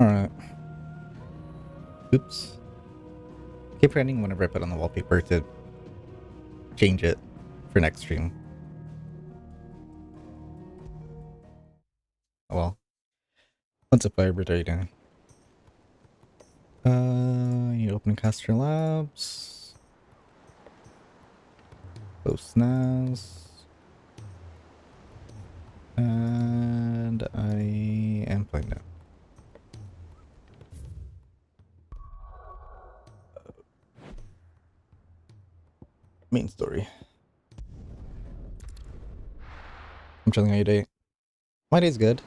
Alright. Oops. Keep forgetting whenever I put on the wallpaper to change it for next stream. Oh well. What's up, Firebird? How are you doing? You open Caster Labs. Post NAS. And I am playing now. Main story. I'm chilling. How your day? My day's good.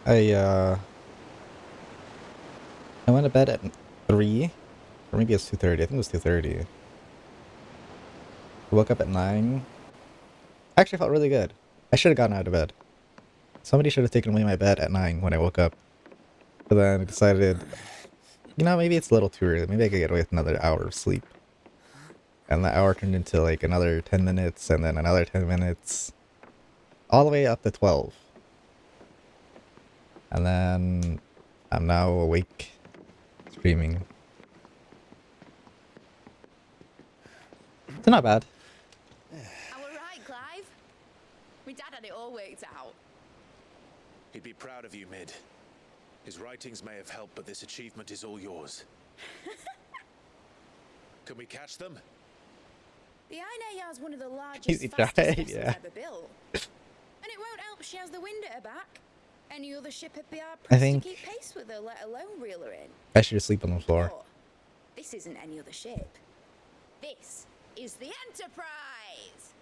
I went to bed at 3, or maybe it's 2:30. I think it was 2:30. I woke up at 9. I actually felt really good. I should have gotten out of bed. Somebody should have taken away my bed at 9 when I woke up. But then I decided, maybe it's a little too early. Maybe I could get away with another hour of sleep. And the hour turned into like another 10 minutes, and then another 10 minutes. All the way up to 12. And then I'm now awake, streaming. It's not bad. All right, Clive. My dad had it all worked out. He'd be proud of you, Mid. His writings may have helped, but this achievement is all yours. Can we catch them? The Iron Yard's one of the largest, Easy fastest try, vessels yeah. ever built. And it won't help she has the wind at her back. Any other ship would be hard I pressed think to keep pace with her, let alone reel her in. I should just sleep on the floor. But this isn't any other ship. This is the Enterprise!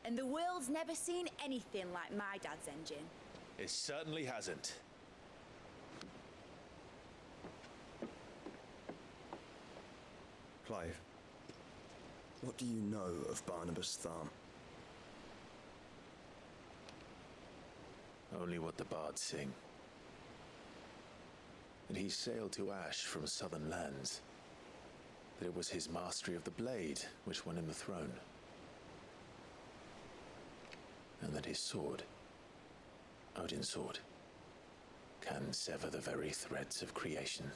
And the world's never seen anything like my dad's engine. It certainly hasn't. Clive, what do you know of Barnabas Tharm? Only what the bards sing. That he sailed to Ash from southern lands. That it was his mastery of the blade which won him the throne. And that his sword, Odin's sword, can sever the very threads of creation.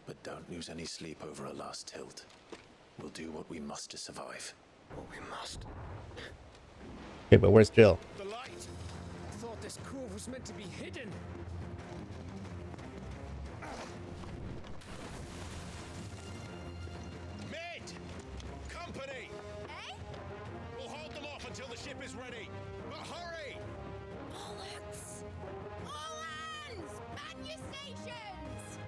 But don't lose any sleep over a last tilt. We'll do what we must to survive. What we must. Okay, but where's Jill? The light! I thought this cove was meant to be hidden. Mid! Company! Eh? We'll hold them off until the ship is ready. But hurry! Bollocks! All hands! Man your stations!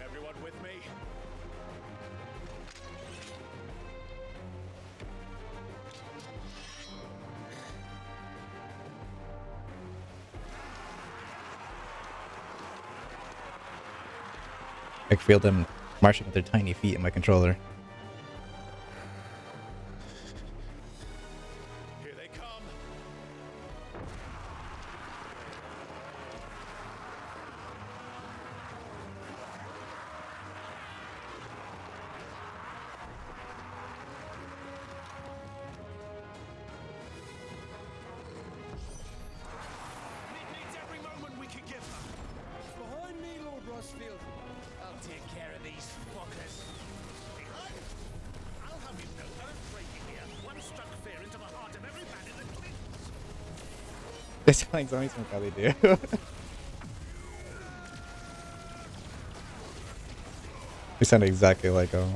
Everyone with me? I can feel them marching with their tiny feet in my controller. Here they come. It needs every moment we can give her. Behind me, Lord Rosfield. I'll take care of these fuckers. Behind? I'll have you know that I'm breaking here. One struck fear into the heart of every man in the cliffs. They sound like zombies from Cali do. They sound exactly like them.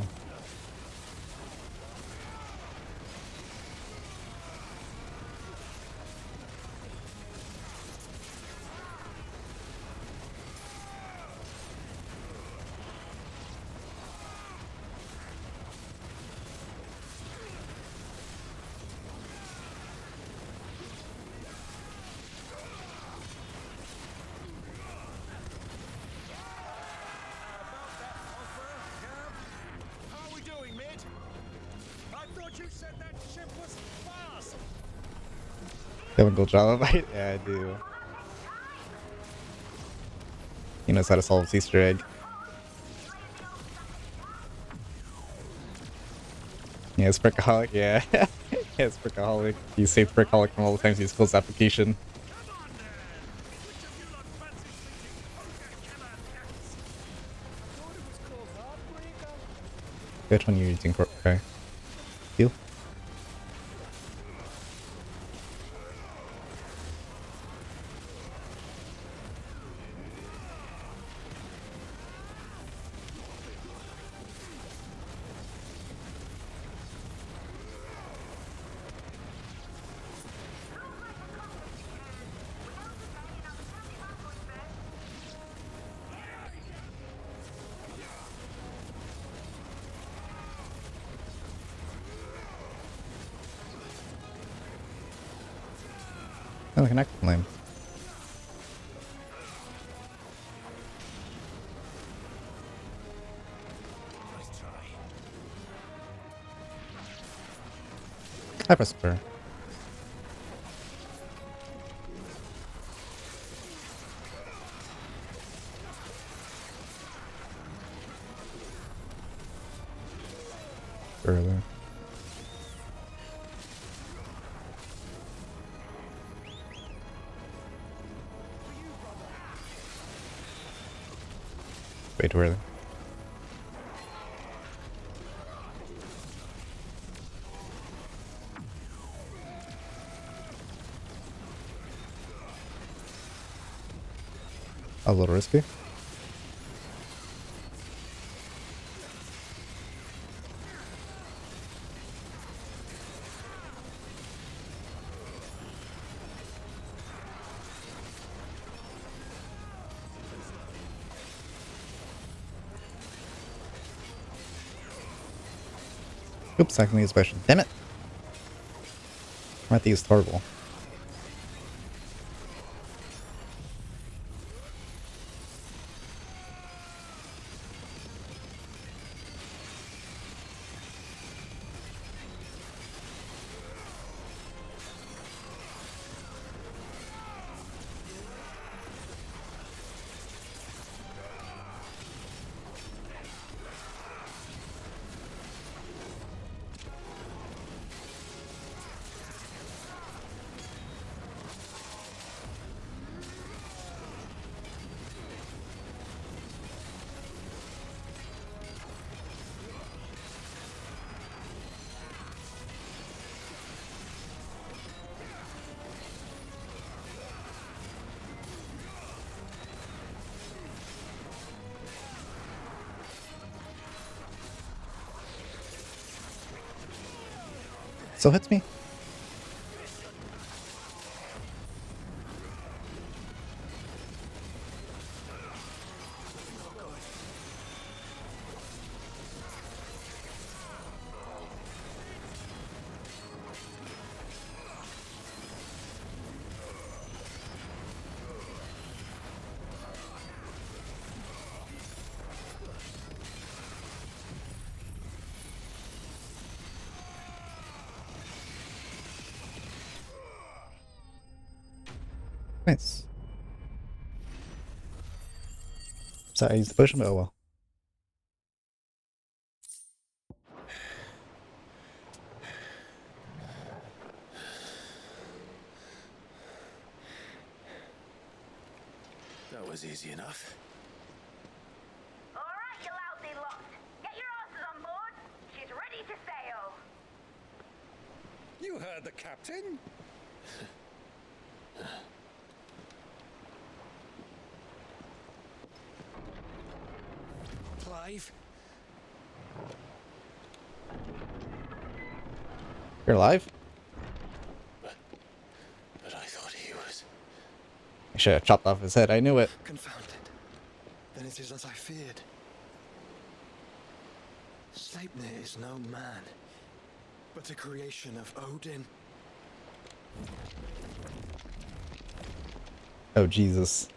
How are we doing, Mid? I thought you said that ship was fast. You have a gold job? Yeah, I do. He knows how to solve this Easter egg. Yeah, Sprickaholic, yeah. Yeah, Sprickaholic. You save Sprickaholic from all the times he's closed application. Come on then! Which of you lot fancy sleeping poker killer cats? Thought it was called Heartbreaker. Which one are you using for? Okay. You? Oh, like an active flame. Nice try. I press spur. Further. Wait, where? A little risky. Oops, I can use special. Damn it! I have to use Torval. Still hits me. Nice. So I used the potion, but oh well. That was easy enough. All right, you lousy lot. Get your asses on board. She's ready to sail. You heard the captain. Clive, You're alive? But I thought he was... I should have chopped off his head. I knew it. Confounded. Then it is as I feared. Sleipnir is no man, but a creation of Odin. Oh, Jesus.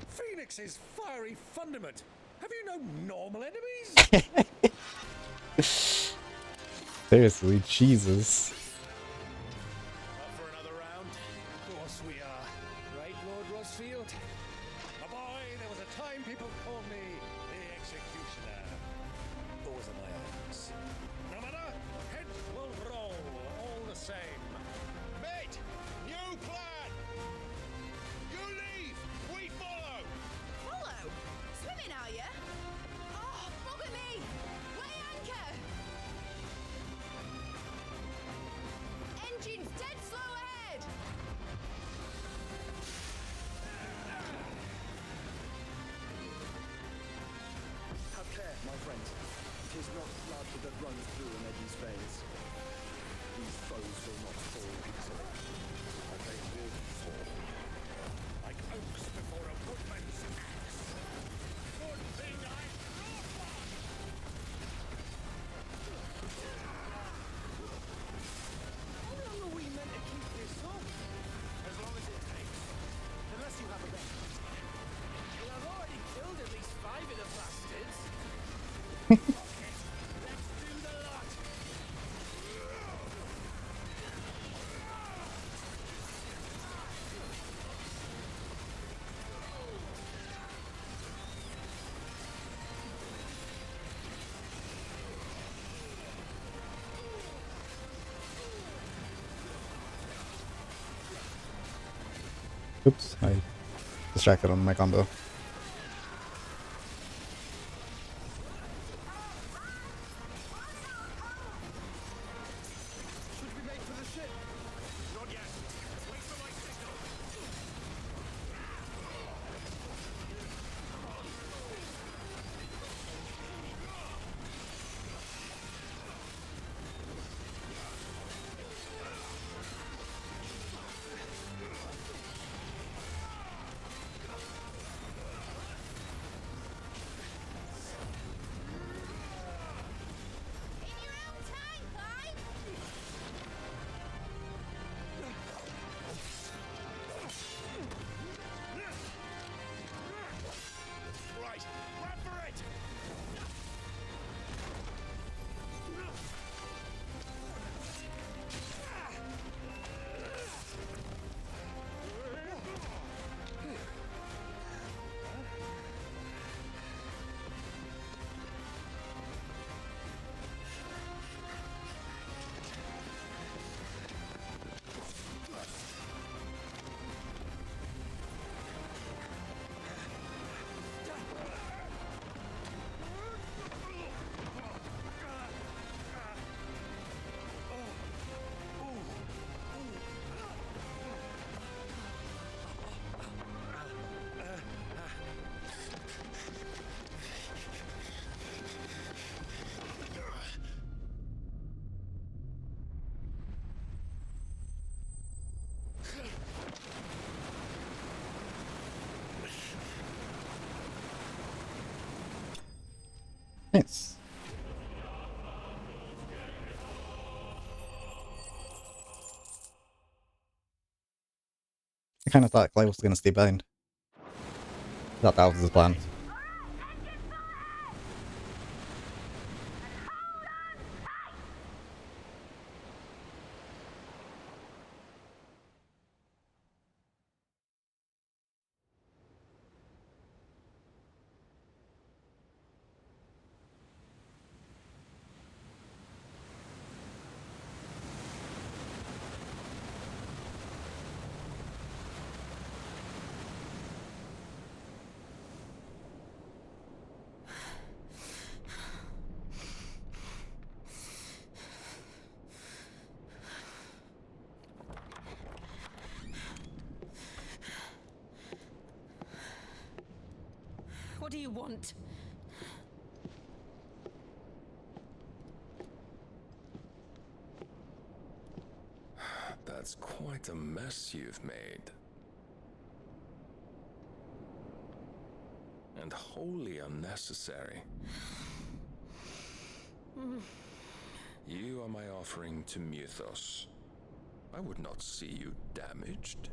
Phoenix's fiery fundament. Have you no normal enemies? Seriously, Jesus. Up for another round? Of course we are. Right, Lord Rosfield? Aboard there was a time people called me the Executioner. Always on my hands. No matter, heads will roll all the same. Mate, new plan! You leave, we follow! Follow? Swimming, are you? Oh, bugger me! Weigh anchor! Engine's dead slow ahead! Have care, my friend. 'Tis not blood that runs through an eddy's veins. These foes will not fall easily. But they will fall. Like oaks before a woodman's axe. Good thing I brought one! How long are we meant to keep this up? As long as it takes. Unless you have a bet. Well, I've already killed at least 5 of the bastards. Let's do the lot. Oops, I distracted on my combo. Should we make for the ship? Not yet. Wait for my signal. In your own time, Clive! Right, grab for it! Nice. I kind of thought Clive was going to stay behind. Thought that was his plan. What do you want? That's quite a mess you've made. And wholly unnecessary. You are my offering to Mythos. I would not see you damaged.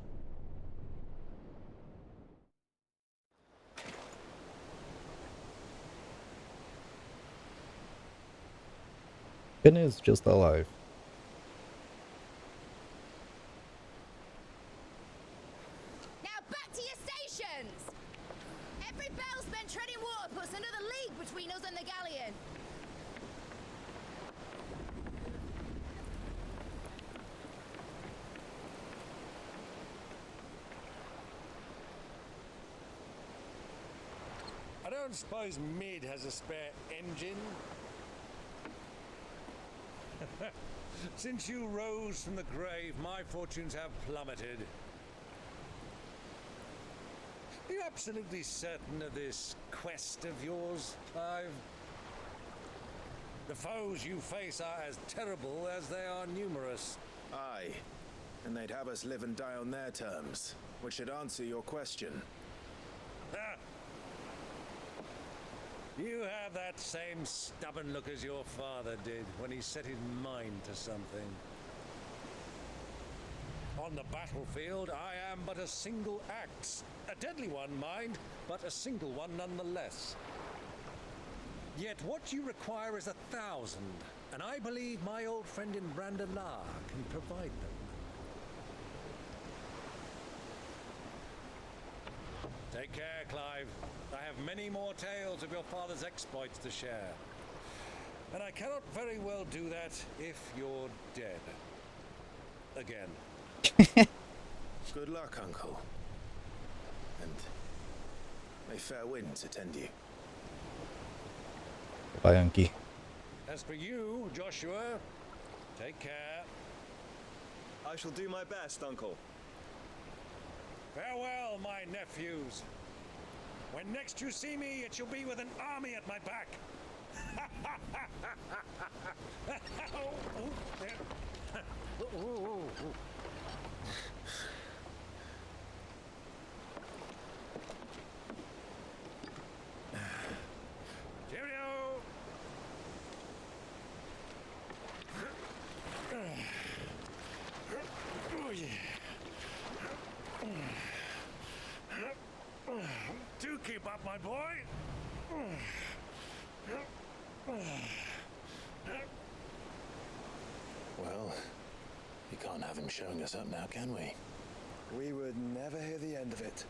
Finn is just alive. Now back to your stations! Everyone between us and the galleon. I don't suppose Mid has a spare engine? Since you rose from the grave, my fortunes have plummeted. Are you absolutely certain of this quest of yours, Clive? The foes you face are as terrible as they are numerous. Aye. And they'd have us live and die on their terms, which should answer your question. Ah. You have that same stubborn look as your father did when he set his mind to something. On the battlefield, I am but a single axe. A deadly one, mind, but a single one nonetheless. Yet what you require is 1,000, and I believe my old friend in Brandalar can provide them. Take care, Clive. I have many more tales of your father's exploits to share. And I cannot very well do that if you're dead. Again. Good luck, Uncle. And may fair winds attend you. Bye, Unky. As for you, Joshua, take care. I shall do my best, Uncle. Farewell, my nephews. When next you see me, it shall be with an army at my back. Cheerio! Oh, yeah. Do keep up, my boy. Well, we can't have him showing us up now, can we? We would never hear the end of it.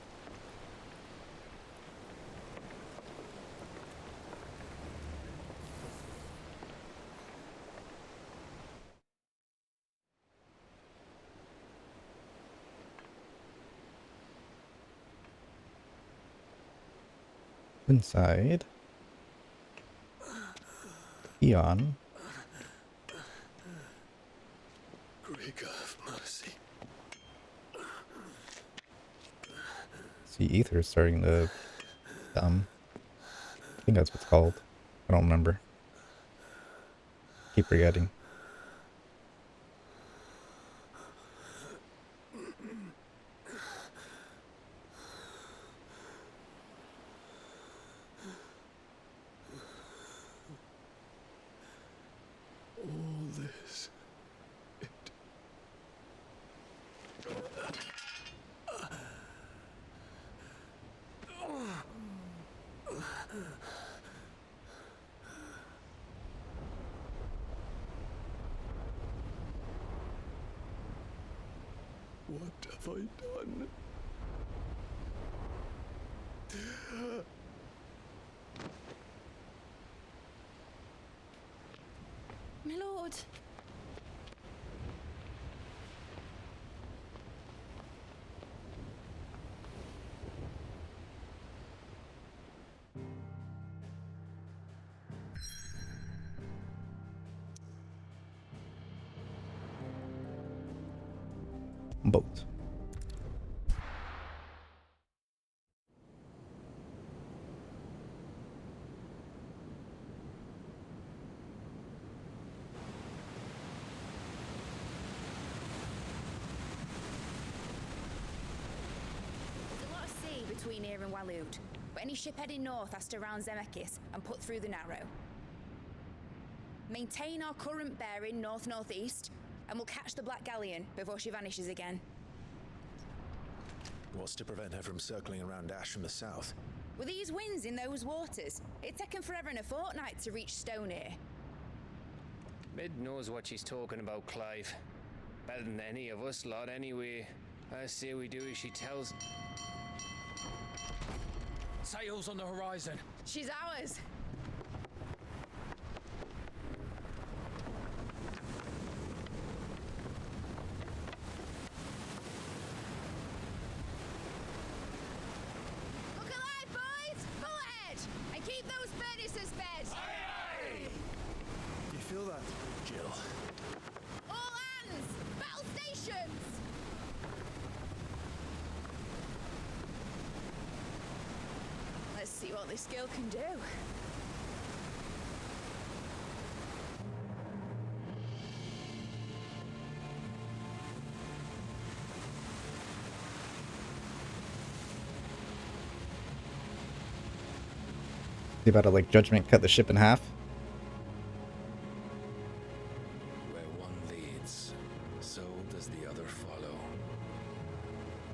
Inside. Eon. Greek of mercy. See, ether is starting to dumb. I think that's what it's called. I don't remember. Keep forgetting. All this. What have I done? My lord. Boat. There's a lot of sea between here and Waloed, but any ship heading north has to round Zemeckis and put through the Narrow. Maintain our current bearing north-northeast, and we'll catch the Black Galleon before she vanishes again. What's to prevent her from circling around Ash from the south? With these winds in those waters, it'd taken forever and a fortnight to reach Stonehere. Mid knows what she's talking about, Clive. Better than any of us lot, anyway. I say we do as she tells. Sails on the horizon. She's ours. what this skill can do. You about to like judgment cut the ship in half? Where one leads, so does the other follow.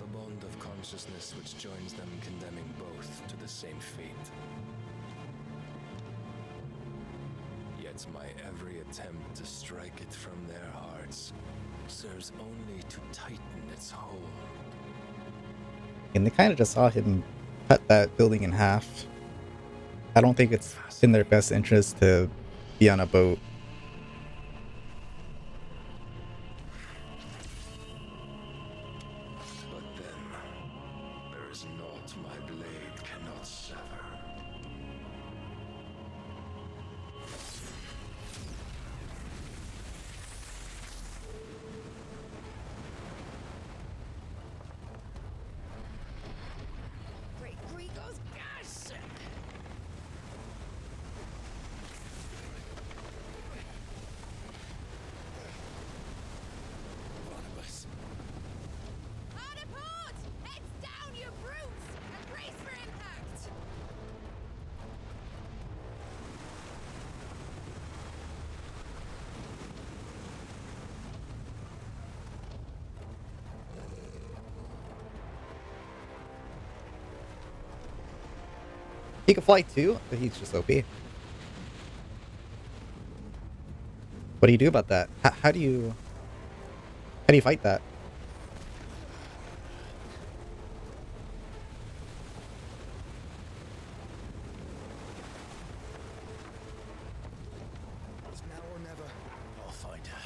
The bond of consciousness which joins them condemning both to the same fate. Yet my every attempt to strike it from their hearts serves only to tighten its hold. And they kind of just saw him cut that building in half. I don't think it's in their best interest to be on a boat. But then, there is naught my blade cannot sever. Great Grigos gas! Harder port! Heads down, you brutes! And brace for impact! He can fly too, but he's just OP. What do you do about that? How do you fight that? It's now or never. I'll find her.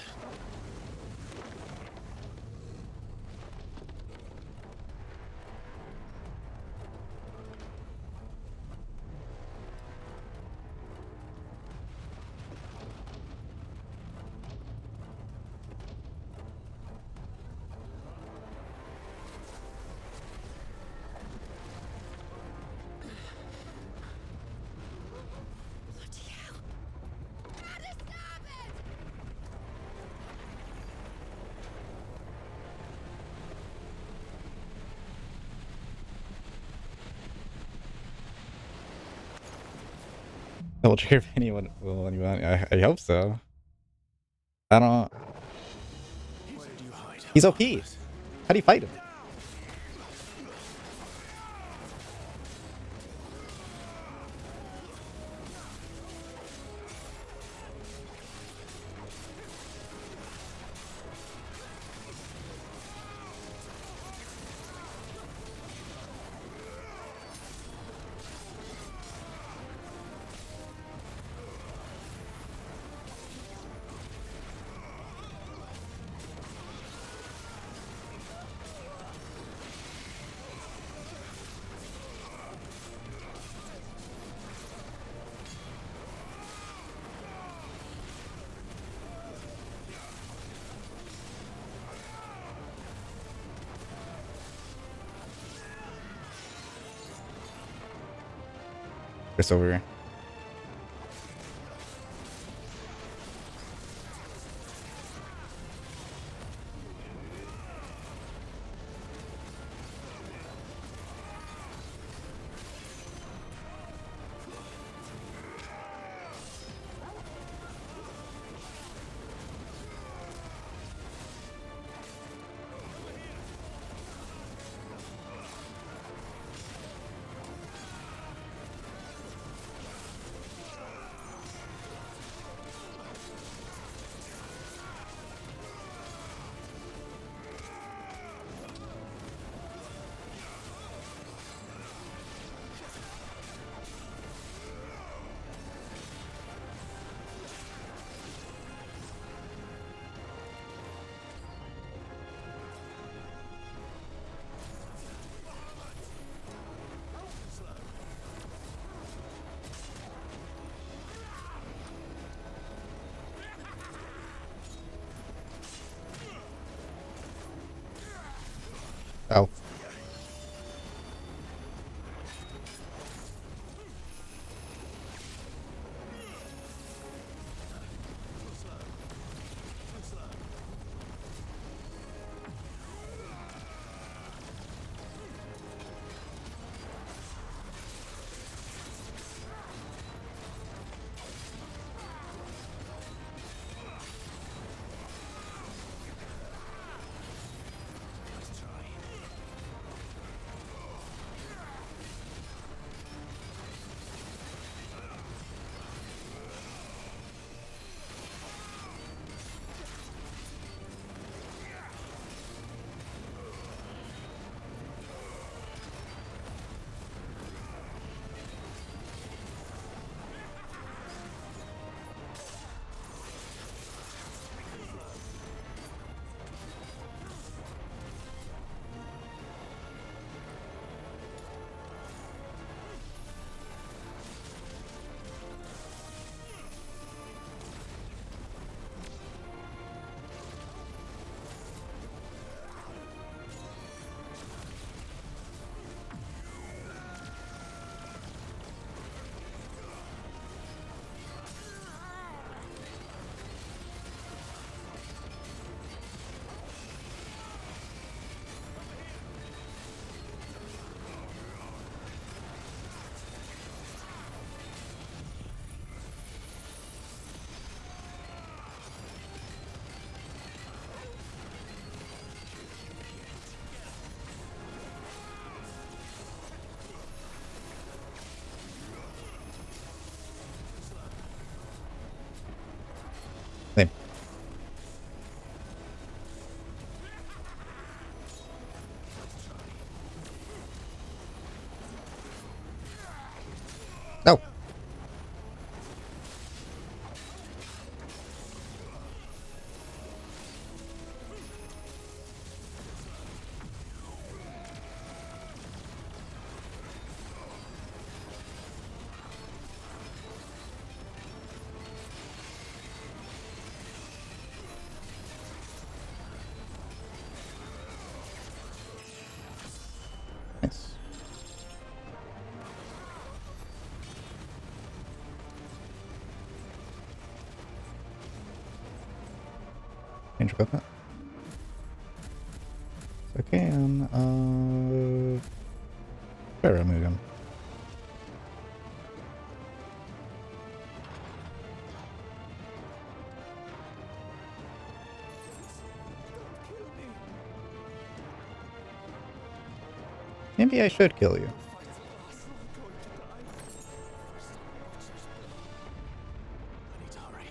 Bloody hell! Harder starboard! Double trigger if anyone will anyone. I hope so. I don't. Where did you hide? He's OP. How do you fight him? Just over here. Oh. range equipment. So I can, try to remove him. Maybe I should kill you. I need to hurry.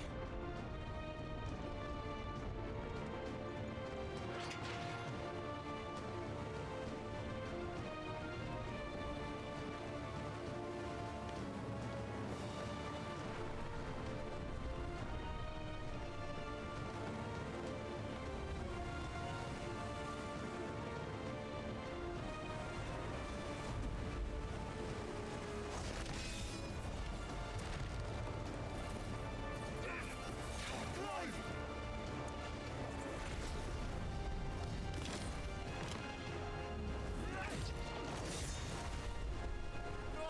No!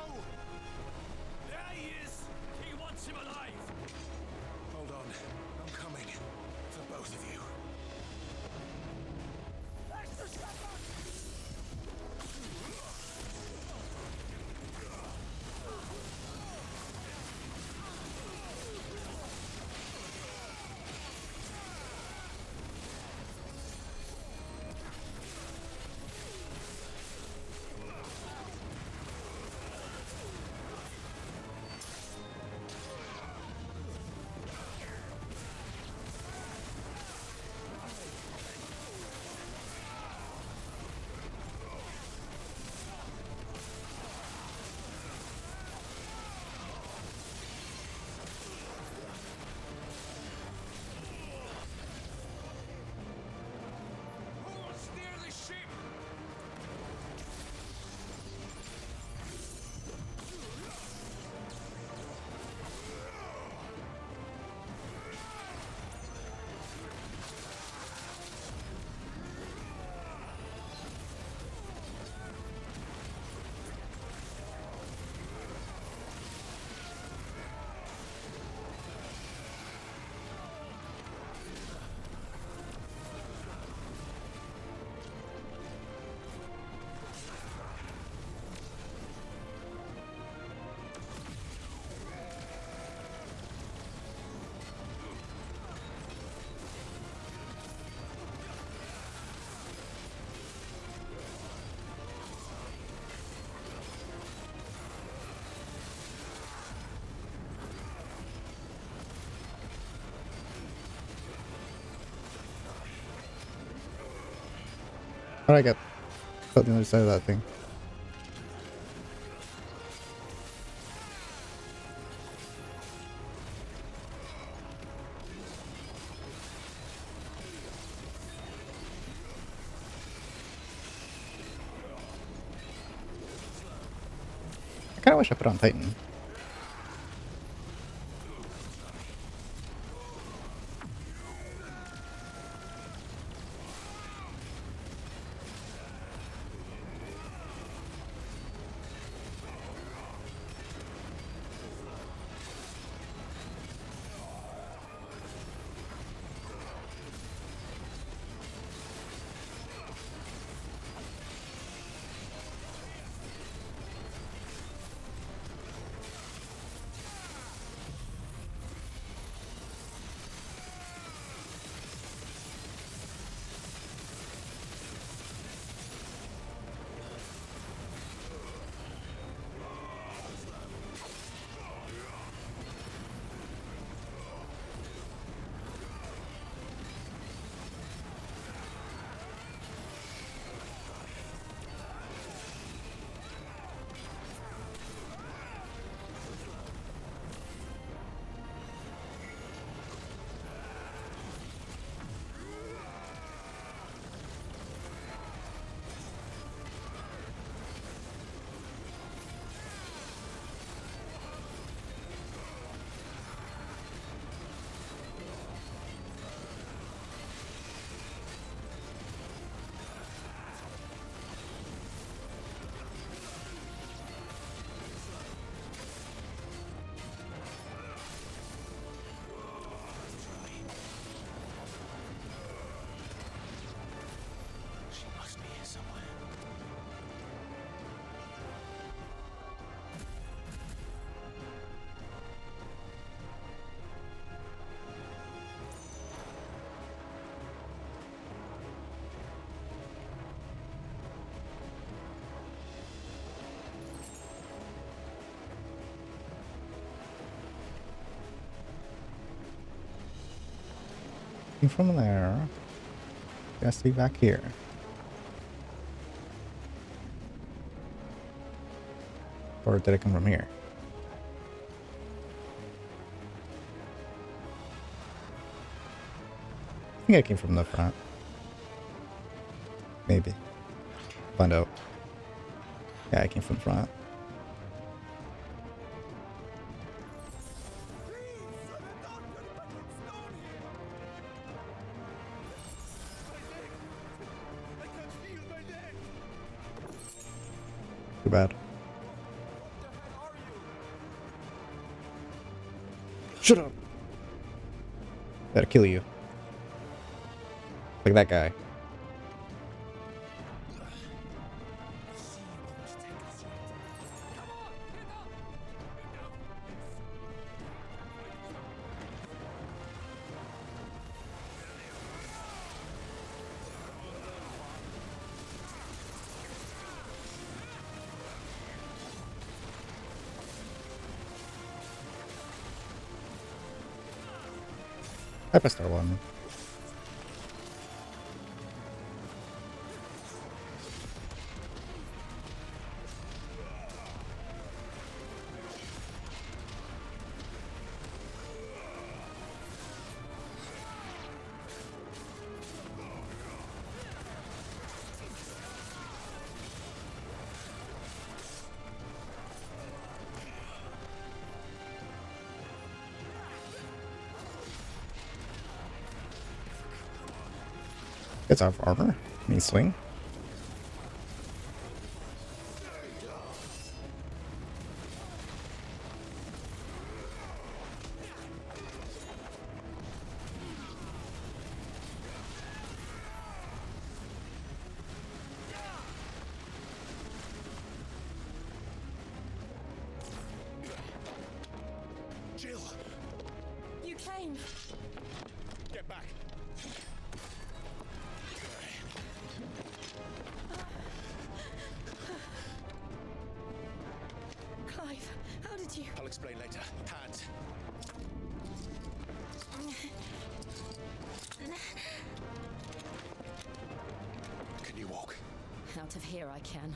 There he is! He wants him alive! Hold on. I'm coming. For both of you. Who will steer the ship? How did I get put on the other side of that thing? I kinda wish I put on Titan. Came from there. Has to be back here. Or did it come from here? I think it came from the front. Maybe. Find out. Yeah, it came from the front. Too bad. Shut up! Gotta kill you. Like that guy. I pressed R1. It's off armor. Me swing. Jill, You came. get back. Clive, how did you? I'll explain later. Hands. Can you walk? Out of here I can.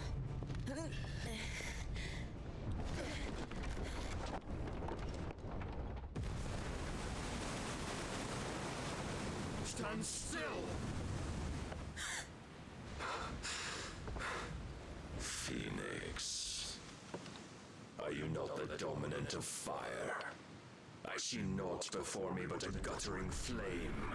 Stand still! Phoenix. Are you not the dominant of fire? I see naught before me but a guttering flame.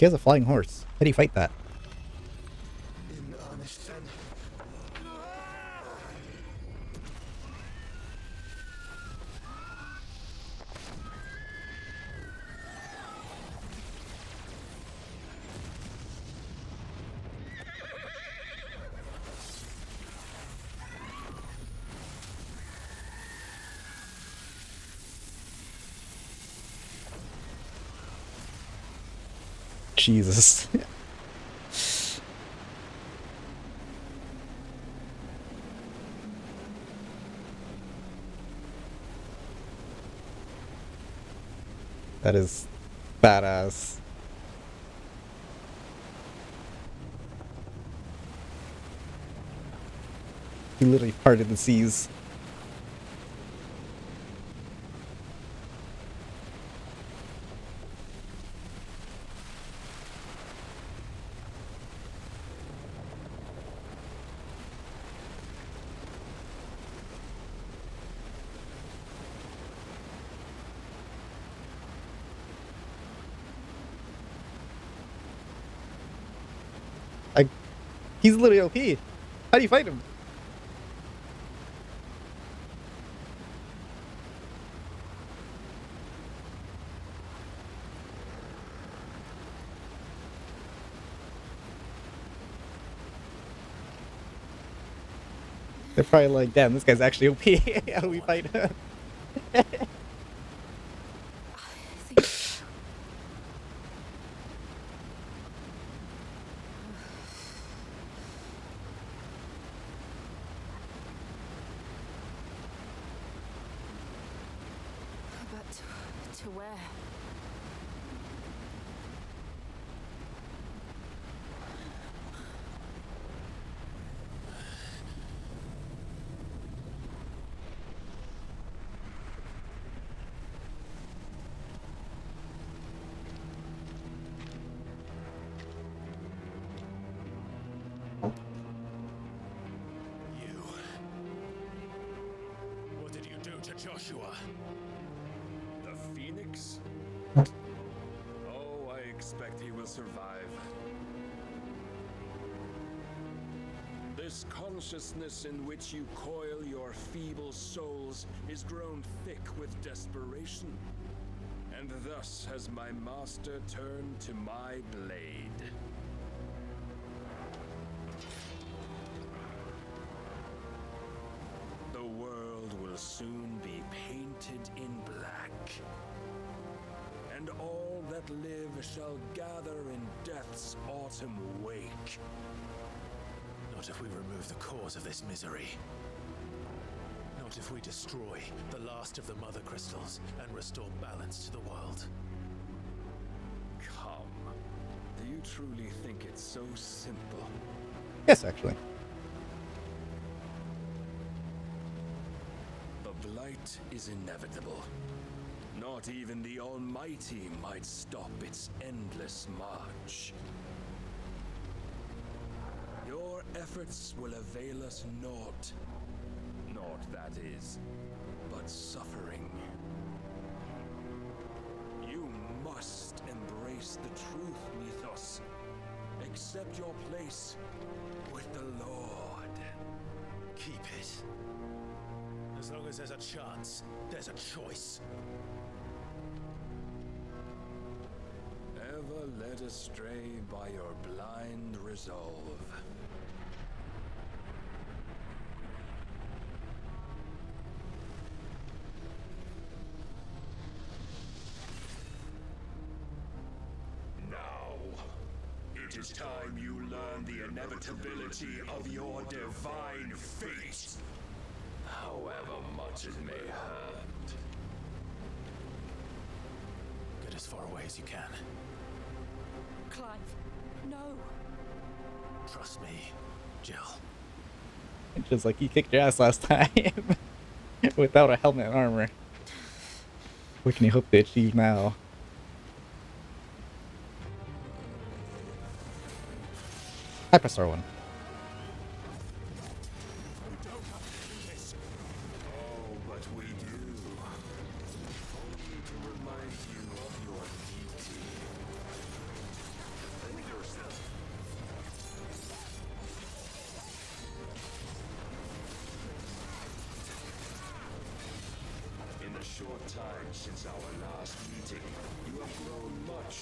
He has a flying horse. How do you fight that? In earnest, then. Jesus. That is badass. He literally parted the seas. He's literally OP. How do you fight him? They're probably like, damn, this guy's actually OP. How do we fight him? I think but to where? You. What did you do to Joshua? The Phoenix? Oh, I expect he will survive. This consciousness in which you coil your feeble souls is grown thick with desperation. And thus has my master turned to my blade. The world will soon be painted in black. And all that live shall gather in death's autumn wake. Not if we remove the cause of this misery. Not if we destroy the last of the Mother Crystals and restore balance to the world. Come. Do you truly think it's so simple? Yes, actually. The blight is inevitable. Not even the Almighty might stop its endless march. Your efforts will avail us naught. Naught, that is, but suffering. You must embrace the truth, Mythos. Accept your place with the Lord. Keep it. As long as there's a chance, there's a choice. Ever led astray by your blind resolve. Now, it is time you learn the inevitability of your divine fate. However much it may hurt. Get as far away as you can. Clive, no. Trust me, Jill. It's just like, you kicked your ass last time. Without a helmet and armor. What can you hope to achieve now? I press R1. Oh, but we do. Only to remind you of your deity. And yourself. In the short time since our last meeting, you have grown much.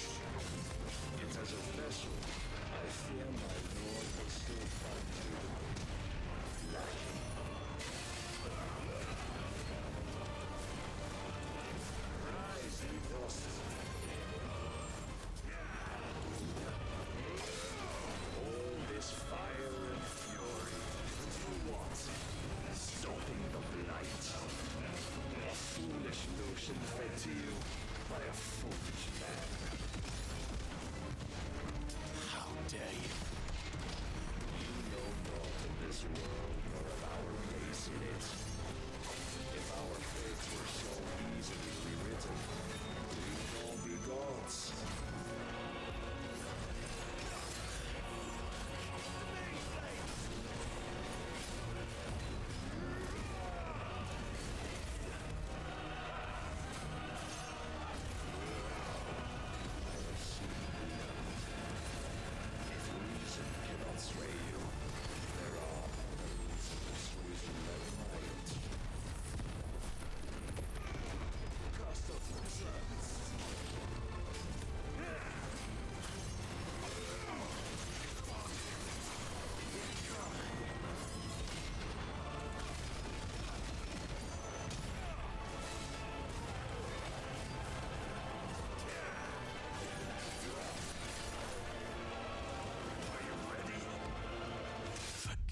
Yet as a vessel, I fear my lord will still find you lacking. Rise, Mythos. All this fire and fury, for what? Stopping the blight. A foolish notion fed to you by a foolish man. How dare you? You know naught of this world nor of our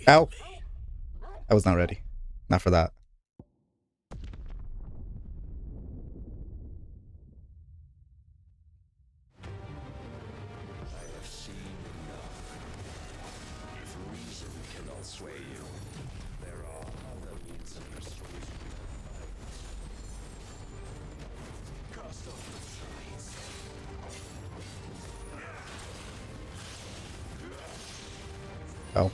Ow! I was not ready. Not for that. I have seen enough. If reason cannot sway you, there are other means of persuasion that might. Cast off the sides. Oh.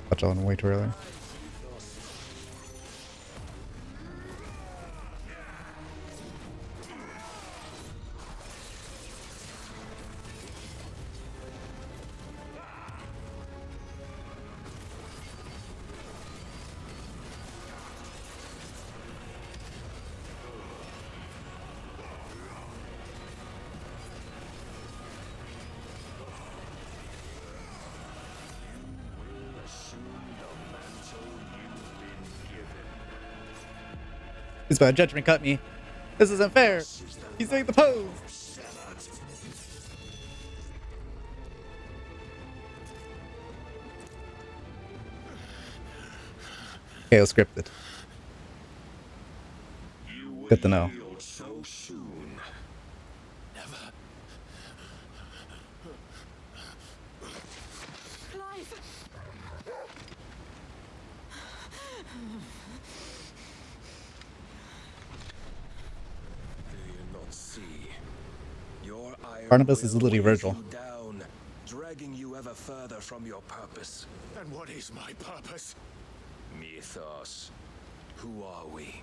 Touch on way too early. His bad judgment cut me. This isn't fair. He's doing the pose. Okay, it was scripted. Good to know. So soon. Never. Clive! Do you not see? Your iron Barnabas is will literally weighs Virgil. you down, dragging you ever further from your purpose. And what is my purpose? Mythos. Who are we?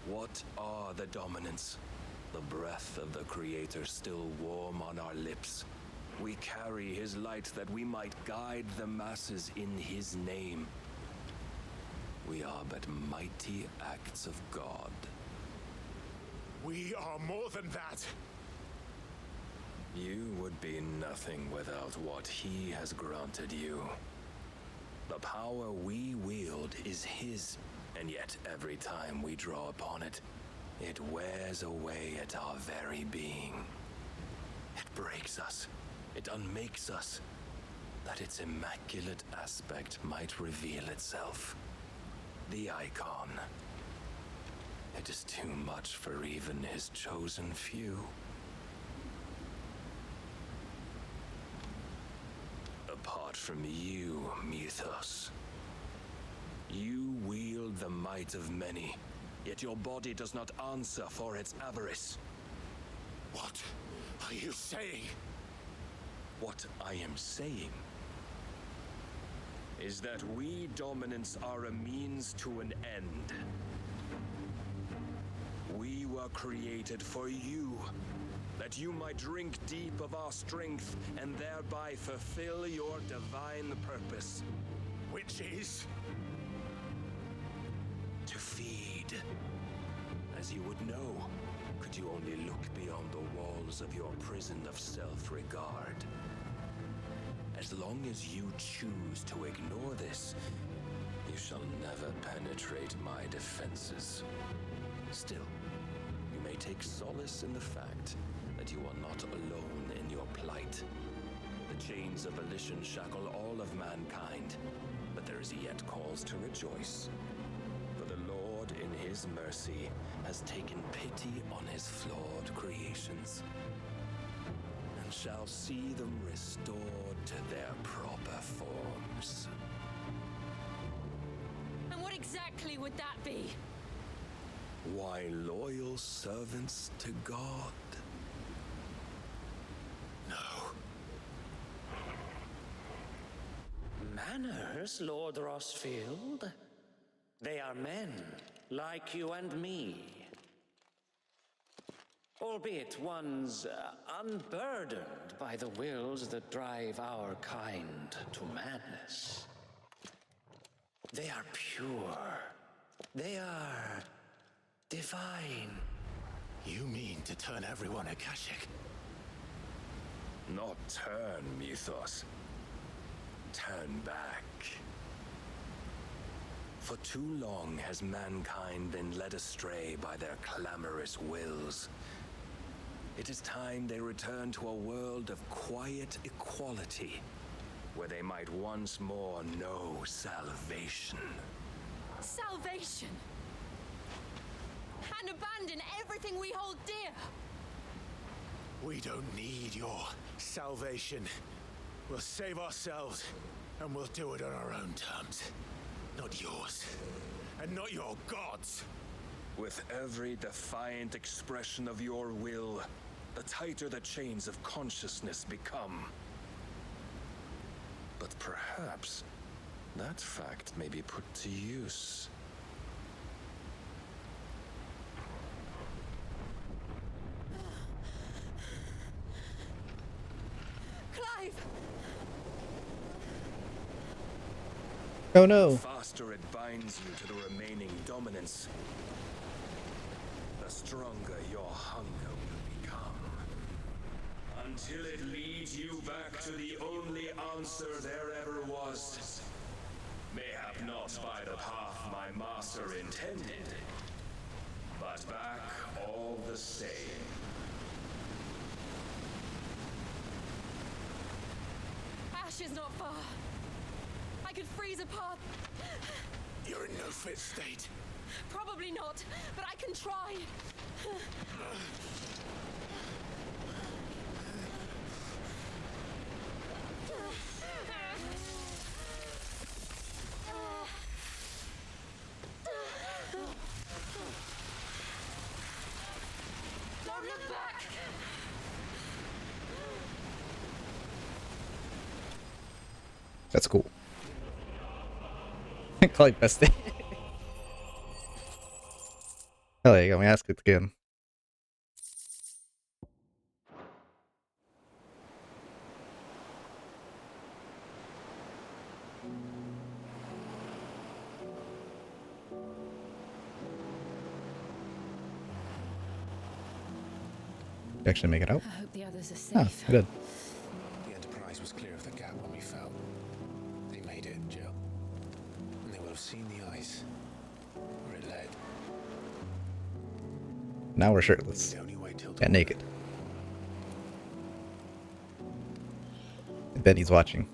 What are the dominants? The breath of the Creator still warm on our lips. We carry his light that we might guide the masses in his name. We are but mighty acts of God. We are more than that. You would be nothing without what he has granted you. The power we wield is his, and yet every time we draw upon it, it wears away at our very being. It breaks us, it unmakes us, that its immaculate aspect might reveal itself. The icon. It is too much for even his chosen few. Apart from you, Mythos, you wield the might of many, yet your body does not answer for its avarice. What are you saying? What I am saying is that we dominants are a means to an end. We were created for you, that you might drink deep of our strength and thereby fulfill your divine purpose. Which is? To feed. As you would know, could you only look beyond the walls of your prison of self-regard. As long as you choose to ignore this, you shall never penetrate my defenses. Still, you may take solace in the fact that you are not alone in your plight. The chains of volition shackle all of mankind, but there is yet cause to rejoice. For the Lord, in his mercy, has taken pity on his flawed creations, and shall see them restored to their proper forms. And what exactly would that be? Why, loyal servants to God. No. Manners, Lord Rossfield? They are men, like you and me. albeit ones unburdened by the wills that drive our kind to madness. They are pure. They are divine. You mean to turn everyone Akashic? Not turn, Mythos. Turn back. For too long has mankind been led astray by their clamorous wills. It is time they return to a world of quiet equality, where they might once more know salvation. Salvation! And abandon everything we hold dear! We don't need your salvation. We'll save ourselves, and we'll do it on our own terms. Not yours, and not your gods. With every defiant expression of your will, the tighter the chains of consciousness become. But perhaps that fact may be put to use. Clive! Oh no! The faster it binds you to the remaining dominance, the stronger your hunger will become. Until it leads you back to the only answer there ever was. Mayhap not by the path my master intended, but back all the same. Ash is not far. I could freeze a path. You're in no fit state. Probably not, but I can try. Don't look back! That's cool. Clive bestie. Oh, there you go. We ask it again. You actually make it out? I hope the others are Oh, safe. good. The Enterprise was clear of the gap when we fell. They made it, Jill. And they will have seen the ice where it led. Now we're shirtless. We'd only wait till Yeah, dawn. naked. And Benny's watching.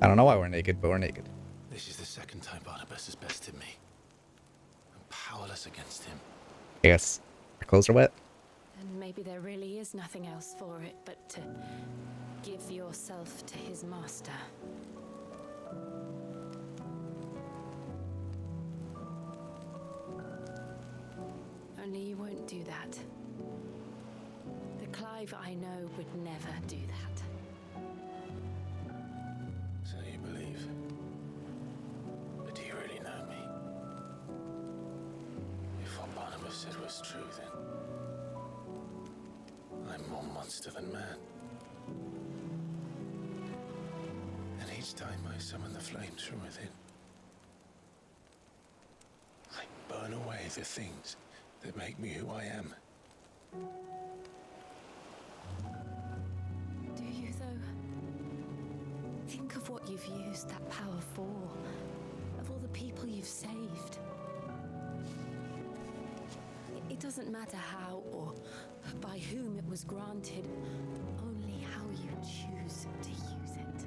I don't know why we're naked, but we're naked. This is the second time Barnabas has bested me. I'm powerless against him. I guess our clothes are wet. And maybe there really is nothing else for it but to give yourself to his master. Only you won't do that. The Clive I know would never do that. So you believe? But do you really know me? If what Barnabas said was true, then I'm more monster than man. And each time I summon the flames from within, I burn away the things that make me who I am. Do you, though? Think of what you've used that power for. Of all the people you've saved. It doesn't matter how or by whom it was granted, only how you choose to use it.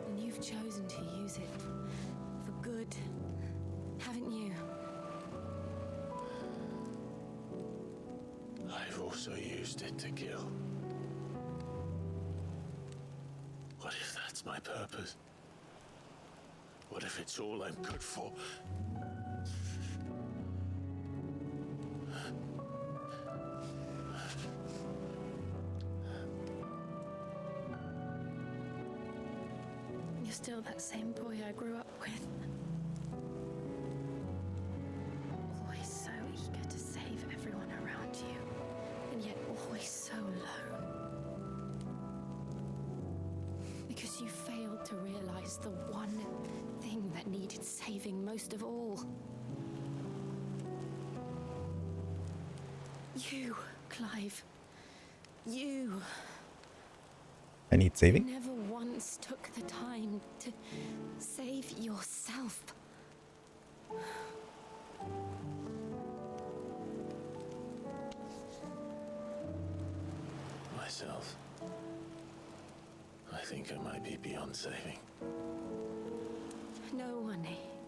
And you've chosen to use it for good, haven't you? I've also used it to kill. What if that's my purpose? What if it's all I'm good for? You're still that same boy I grew up with. most of all. You, Clive. You. I need saving? Never once took the time to save yourself. Myself. I think I might be beyond saving. No one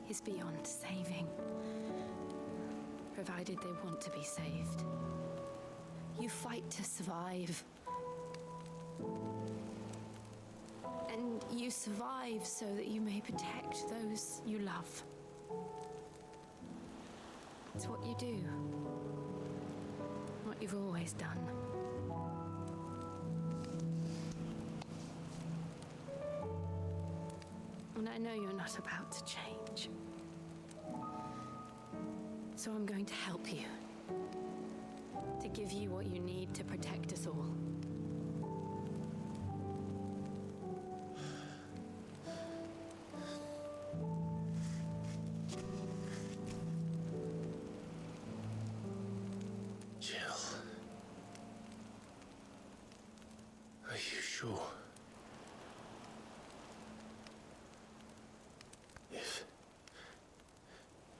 is beyond saving, provided they want to be saved. You fight to survive. And you survive so that you may protect those you love. It's what you do. What you've always done. And I know you're not about to change. So I'm going to help you. To give you what you need to protect us all. Jill. Are you sure?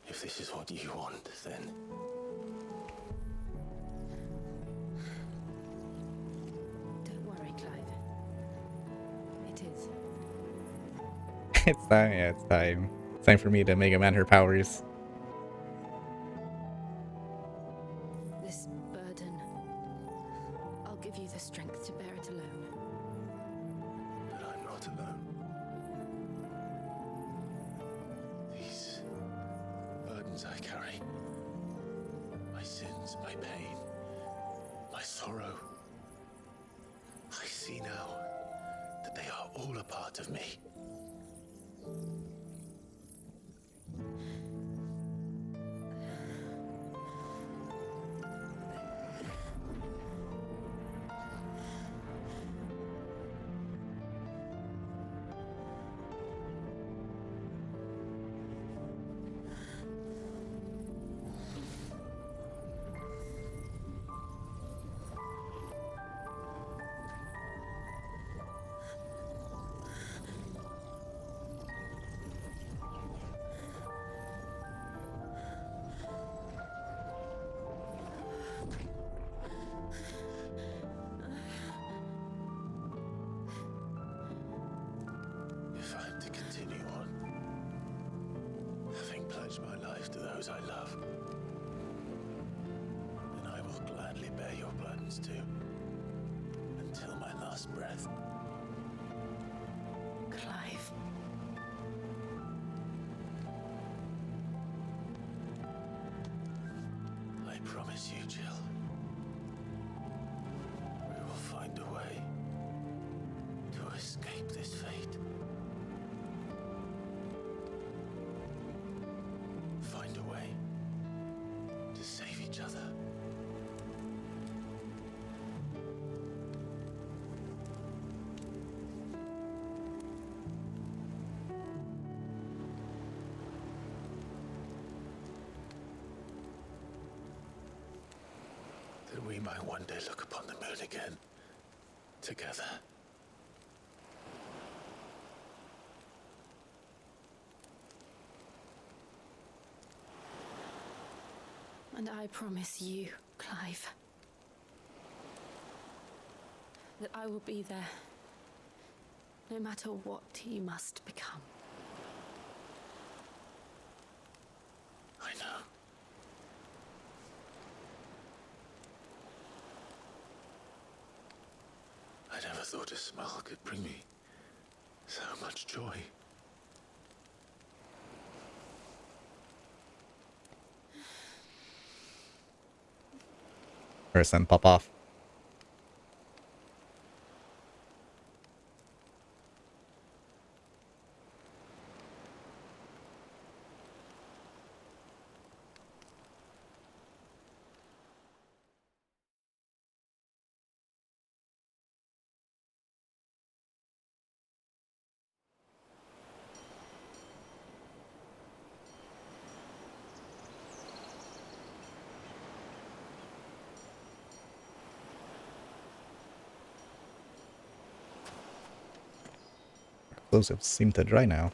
If this is what you want, then... Don't worry, Clive. It is. It's time, yeah, it's time. It's time for me to Mega Man her powers. This burden, I'll give you the strength to bear it alone. But I'm not alone. These burdens I carry, my sins, my pain, my sorrow, I see now that they are all a part of me. If I'm to continue on, having pledged my life to those I love, then I will gladly bear your burdens too, until my last breath. Clive. I promise you, Jill, we will find a way to escape this fate. Find a way to save each other. That we might one day look upon the moon again, together. And I promise you, Clive, that I will be there, no matter what you must become. I know. I never thought a smile could bring me so much joy. Person pop off. explosives seem to dry now.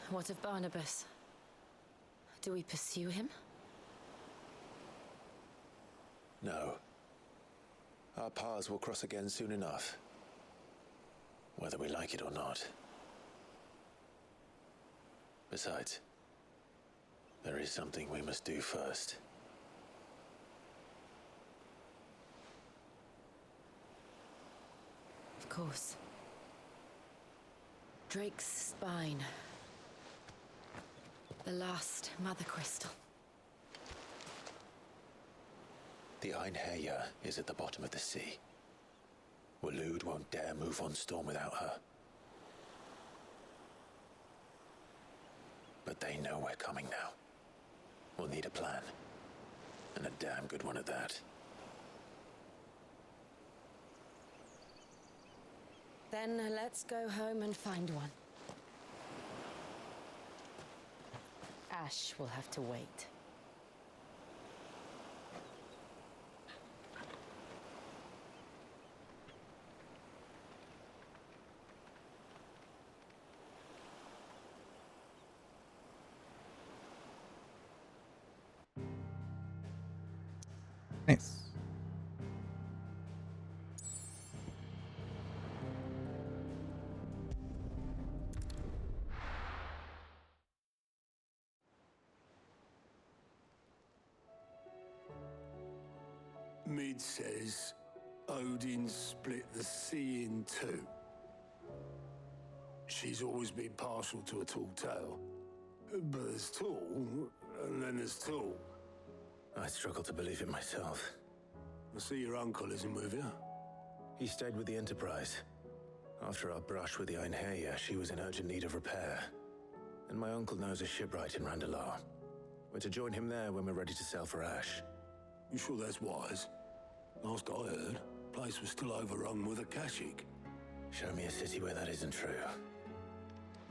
What of Barnabas? Do we pursue him? No. Our paths will cross again soon enough. Whether we like it or not. Besides, there is something we must do first. Of course. Drake's spine. The last Mother Crystal. The Einherja is at the bottom of the sea. Waloed won't dare move on Storm without her. But they know we're coming now. We'll need a plan. And a damn good one at that. Then let's go home and find one. Ash will have to wait. Nice. Mid says Odin split the sea in two. She's always been partial to a tall tale. But there's tall, and then there's tall. I struggle to believe it myself. I see your uncle isn't with you. He stayed with the Enterprise. After our brush with the Einherja, she was in urgent need of repair. And my uncle knows a shipwright in Randalar. We're to join him there when we're ready to sail for Ash. You sure that's wise? Last I heard, the place was still overrun with a Akashic. Show me a city where that isn't true.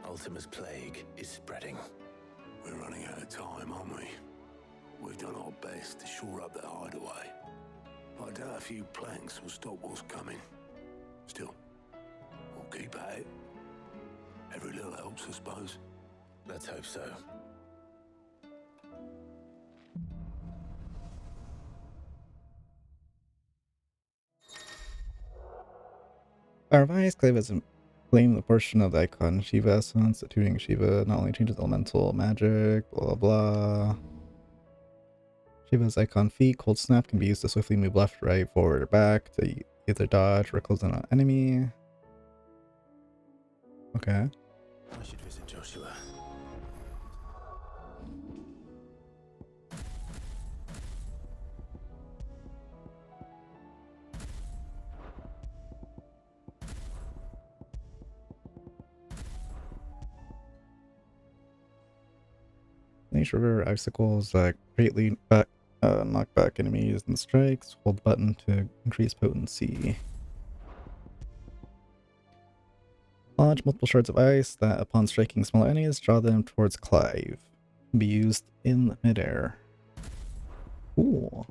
Ultima's plague is spreading. We're running out of time, aren't we? We've done our best to shore up that hideaway. I doubt a few planks will stop what's coming. Still, we'll keep at it. Every little helps, I suppose. Let's hope so. Our revised claim has claimed the portion of the icon Shiva essence. Attuning Shiva not only changes elemental magic, blah blah blah. Shiva's icon feet, Cold Snap, can be used to swiftly move left, right, forward, or back to either dodge or close in on an enemy. Okay. I should visit Joshua. Nature River icicles that greatly knock back enemies and strikes. Hold button to increase potency. Launch multiple shards of ice that, upon striking smaller enemies, draw them towards Clive. Can be used in midair. Cool.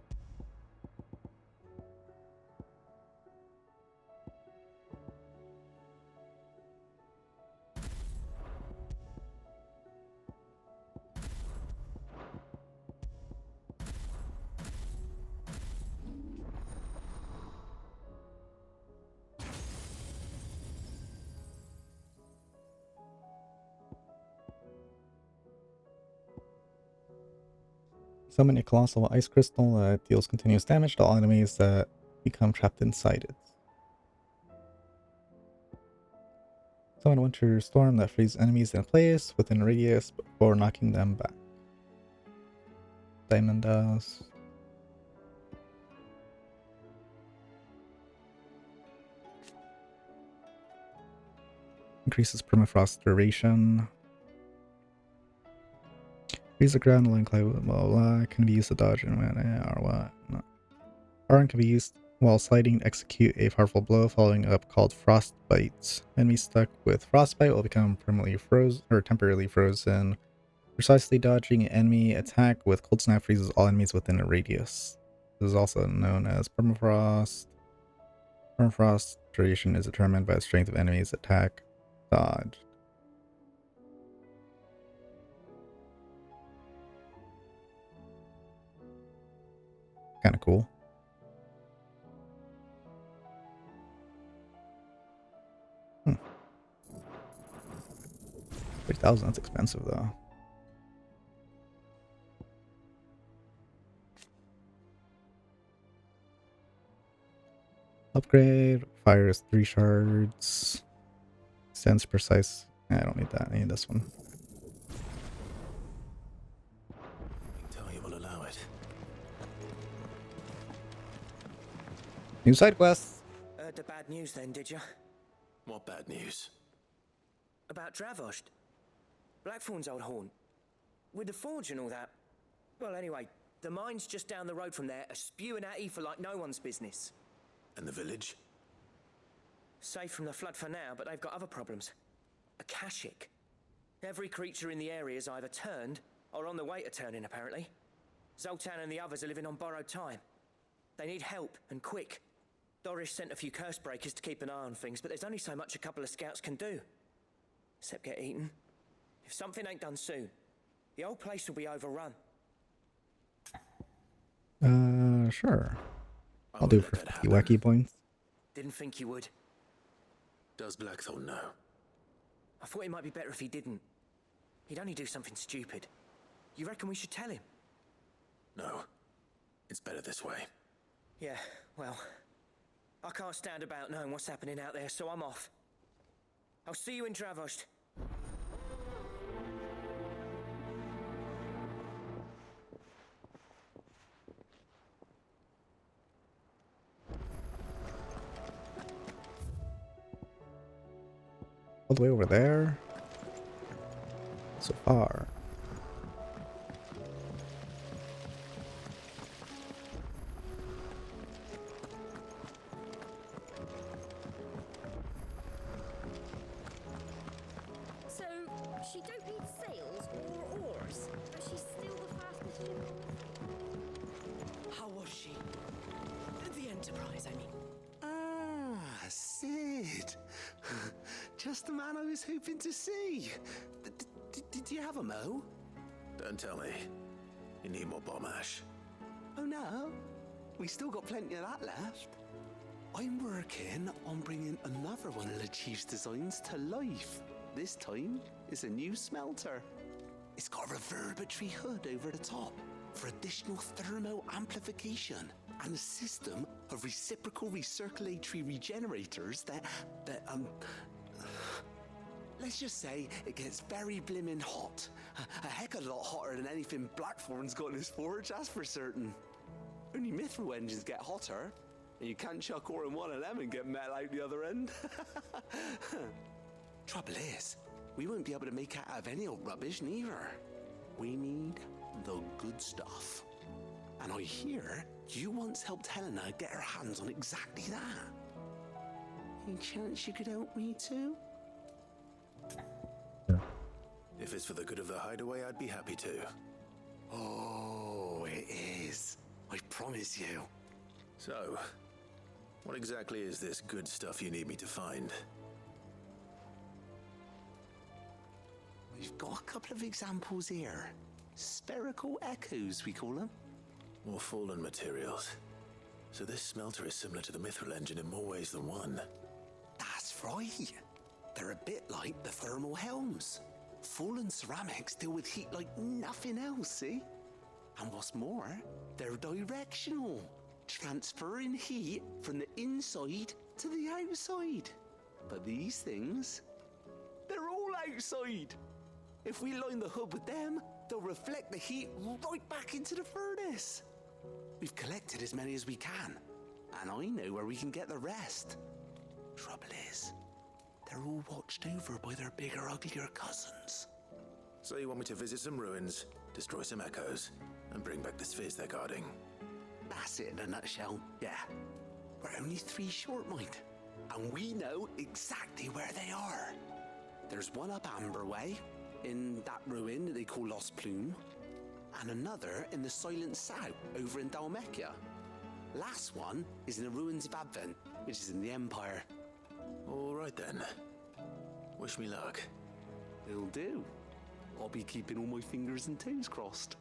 Summon a colossal ice crystal that deals continuous damage to all enemies that become trapped inside it. Summon a winter storm that freezes enemies in place within radius before knocking them back. Diamond dust. Increases permafrost duration. Freeze the ground along cloud, blah, blah, blah. Can be used to dodge and or what? No. Arn can be used while sliding to execute a powerful blow following up called Frostbite. Enemies stuck with Frostbite will become permanently frozen or temporarily frozen. Precisely dodging an enemy attack with Cold Snap freezes all enemies within a radius. This is also known as permafrost. Permafrost duration is determined by the strength of enemies attack dodge. Kind of cool. Hmm. 3,000, that's expensive though. Upgrade. Fire is 3 shards. Sense precise. I don't need that. I need this one. Tell you will allow it. New side quests. Heard the bad news then, did you? What bad news? About Dravost. Blackthorn's old haunt. With the forge and all that. Well, anyway, the mines just down the road from there are spewing at Aoife like no one's business. And the village? Safe from the flood for now, but they've got other problems. Akashic. Every creature in the area is either turned or on the way to turning, apparently. Zoltan and the others are living on borrowed time. They need help, and quick. Doris sent a few curse breakers to keep an eye on things, but there's only so much a couple of scouts can do. Except get eaten. If something ain't done soon, the whole place will be overrun. Sure. I'll do it for 50 wacky points. Didn't think you would. Does Blackthorn know? I thought it might be better if he didn't. He'd only do something stupid. You reckon we should tell him? No. It's better this way. Yeah, well, I can't stand about knowing what's happening out there, so I'm off. I'll see you in Dravost. All the way over there? So far. So, she don't need sails or oars, but she's still the fastest ship on How was she? The Enterprise, I mean. Ah, Sid. Just the man I was hoping to see. Did you have a mo? Don't tell me. You need more bomb ash. Oh no, we still got plenty of that left. I'm working on bringing another one of the Chief's designs to life. This time, it's a new smelter. It's got a reverberatory hood over the top for additional thermal amplification and a system of reciprocal recirculatory regenerators that let's just say it gets very blimmin' hot. A heck of a lot hotter than anything Blackthorn's got in his forge, that's for certain. Only mithril engines get hotter, and you can't chuck ore in one of them and get metal out the other end. Trouble is, we won't be able to make it out of any old rubbish neither. We need the good stuff. And I hear you once helped Helena get her hands on exactly that. Any chance you could help me too? If it's for the good of the hideaway, I'd be happy to. Oh, it is. I promise you. So, what exactly is this good stuff you need me to find? We've got a couple of examples here. Spherical echoes, we call them. More fallen materials. So this smelter is similar to the mithril engine in more ways than one. That's right. They're a bit like the thermal helms. Fallen ceramics deal with heat like nothing else, see? And what's more, they're directional, transferring heat from the inside to the outside. But these things, outside. If we line the hub with them, they'll reflect the heat right back into the furnace. We've collected as many as we can, and I know where we can get the rest. Trouble is, they're all watched over by their bigger, uglier cousins. So you want me to visit some ruins, destroy some echoes, and bring back the spheres they're guarding? That's it in a nutshell, yeah. We're only 3 short, mind, and we know exactly where they are. There's one up Amber Way, in that ruin that they call Lost Plume, and another in the Silent South over in Dalmekia. Last one is in the ruins of Advent, which is in the Empire. All right then. Wish me luck. It'll do. I'll be keeping all my fingers and toes crossed.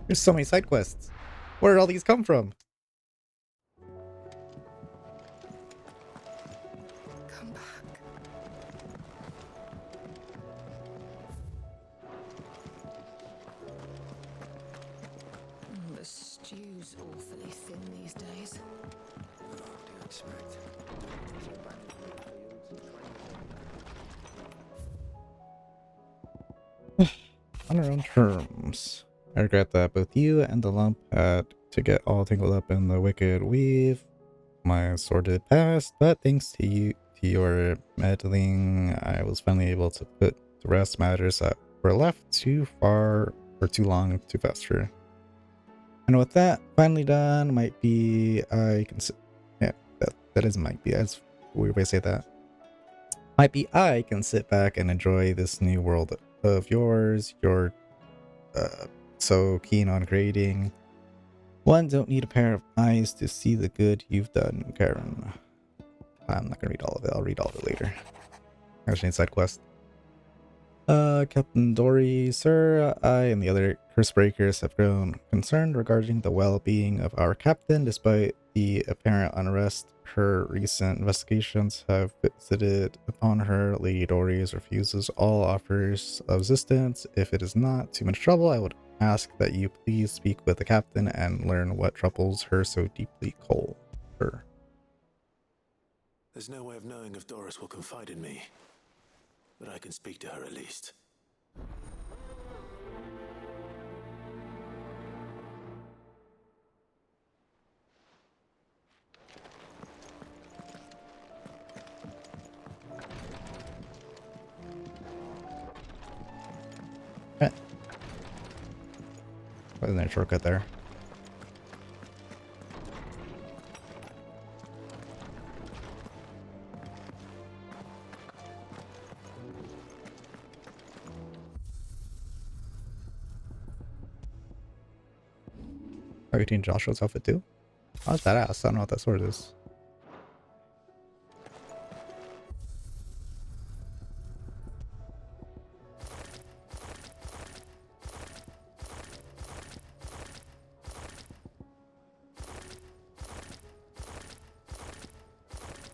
There's so many side quests. Where did all these come from? Come back. The stew's awfully thin these days. What do you expect? On our own terms. I regret that both you and the lump had to get all tangled up in the wicked weave my sordid past, but thanks to your meddling, I was finally able to put to rest matters that were left too far or too long to fester. And with that finally done, might be I can yeah, that is might be, that's a weird way to say that. Might be I can sit back and enjoy this new world of yours. You're so keen on creating. One don't need a pair of eyes to see the good you've done, Karen. I'm not gonna read all of it. I'll read all of it later. Actually, need side quest. Captain Dory, sir, I and the other curse breakers have grown concerned regarding the well-being of our captain, despite the apparent unrest her recent investigations have visited upon her. Lady Dory refuses all offers of assistance. If it is not too much trouble, I would ask that you please speak with the captain and learn what troubles her so deeply. Cole. Her. There's no way of knowing if Doris will confide in me, but I can speak to her at least. Wasn't there a shortcut there? Are you taking Joshua's outfit too? Oh, that's badass. I don't know what that sword is.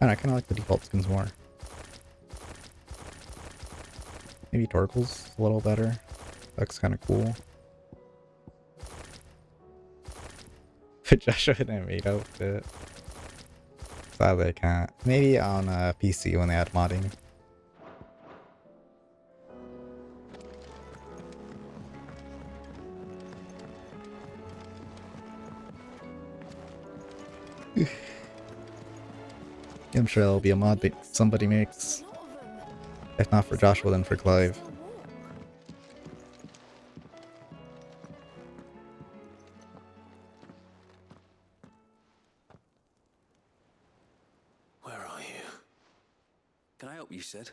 And I kind of like the default skins more. Maybe Torkel's a little better. Looks kind of cool. Put Joshua in a maid outfit. Sadly, I can't. Maybe on PC when they add modding. I'm sure there'll be a mod that somebody makes. If not for Joshua, then for Clive. Where are you? Can I help you, Sid?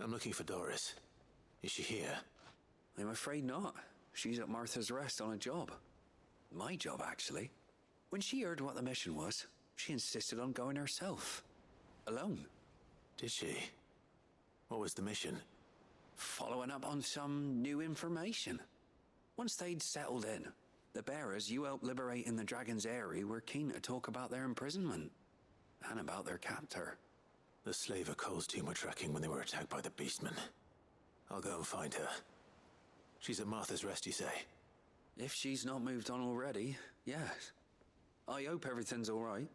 I'm looking for Doris. Is she here? I'm afraid not. She's at Martha's Rest on a job. My job, actually. When she heard what the mission was, she insisted on going herself. Alone. Did she? What was the mission? Following up on some new information. Once they'd settled in, the bearers you helped liberate in the Dragon's Eyrie were keen to talk about their imprisonment. And about their captor. The slaver Cole's team were tracking when they were attacked by the beastmen. I'll go and find her. She's at Martha's Rest, you say? If she's not moved on already, yes. I hope everything's all right.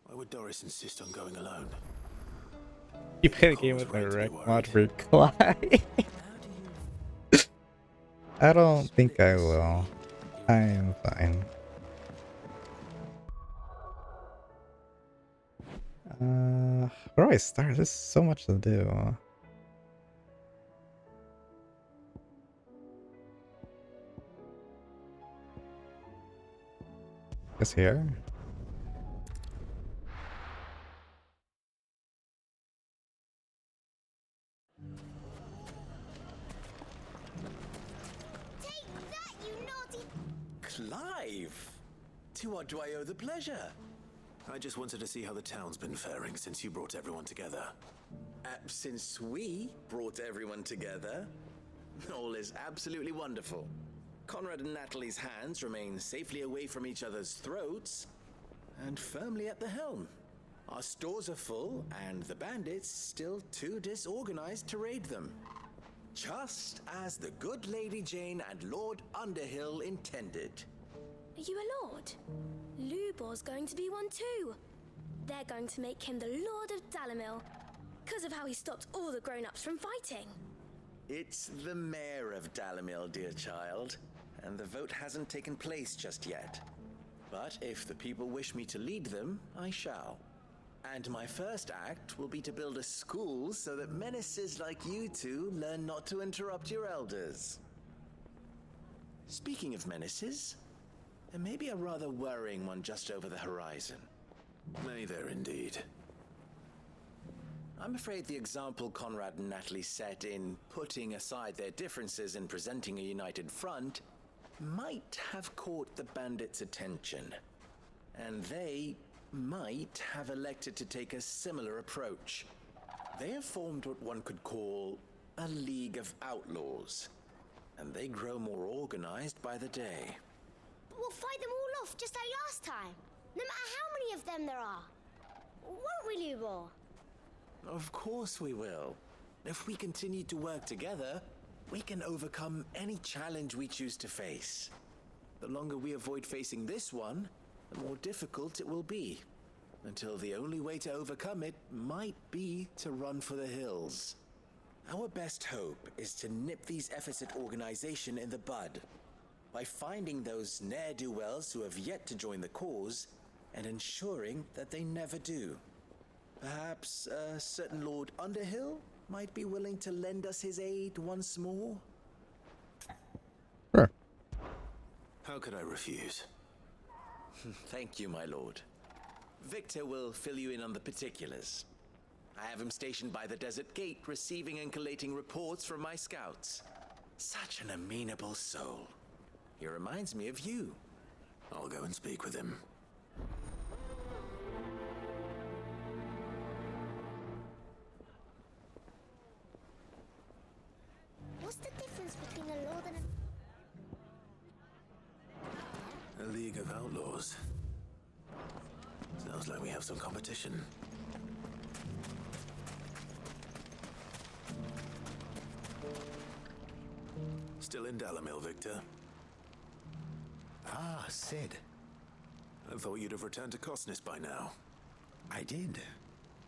Why would Doris insist on going alone? You play the game with my wreck mod for Clyde. I don't think I will. I am fine. Where do I start? There's so much to do. Guess here. Take that, you naughty... Clive! To what do I owe the pleasure? I just wanted to see how the town's been faring since you brought everyone together. Since we brought everyone together, all is absolutely wonderful. Conrad and Natalie's hands remain safely away from each other's throats and firmly at the helm. Our stores are full and the bandits still too disorganized to raid them. Just as the good Lady Jane and Lord Underhill intended. Are you a lord? Lubor's going to be one too. They're going to make him the Lord of Dalamil, because of how he stopped all the grown-ups from fighting. It's the mayor of Dalamil, dear child, and the vote hasn't taken place just yet. But if the people wish me to lead them, I shall. And my first act will be to build a school so that menaces like you two learn not to interrupt your elders. Speaking of menaces, there may be a rather worrying one just over the horizon. May there indeed. I'm afraid the example Conrad and Natalie set in putting aside their differences and presenting a united front might have caught the bandits' attention. And they might have elected to take a similar approach. They have formed what one could call a League of Outlaws, and they grow more organized by the day. But we'll fight them all off just like last time, no matter how many of them there are. Won't we, Lubor? Of course we will. If we continue to work together, we can overcome any challenge we choose to face. The longer we avoid facing this one, the more difficult it will be. Until the only way to overcome it might be to run for the hills. Our best hope is to nip these efforts at organization in the bud, by finding those ne'er-do-wells who have yet to join the cause, and ensuring that they never do. Perhaps a certain Lord Underhill might be willing to lend us his aid once more? Sure. How could I refuse? Thank you, my lord. Victor will fill you in on the particulars. I have him stationed by the desert gate, receiving and collating reports from my scouts. Such an amenable soul. He reminds me of you. I'll go and speak with him. What's the difference between a lord and a... A League of Outlaws. Sounds like we have some competition. Still in Dalamil, Victor? Ah, Sid. I thought you'd have returned to Cosnis by now. I did.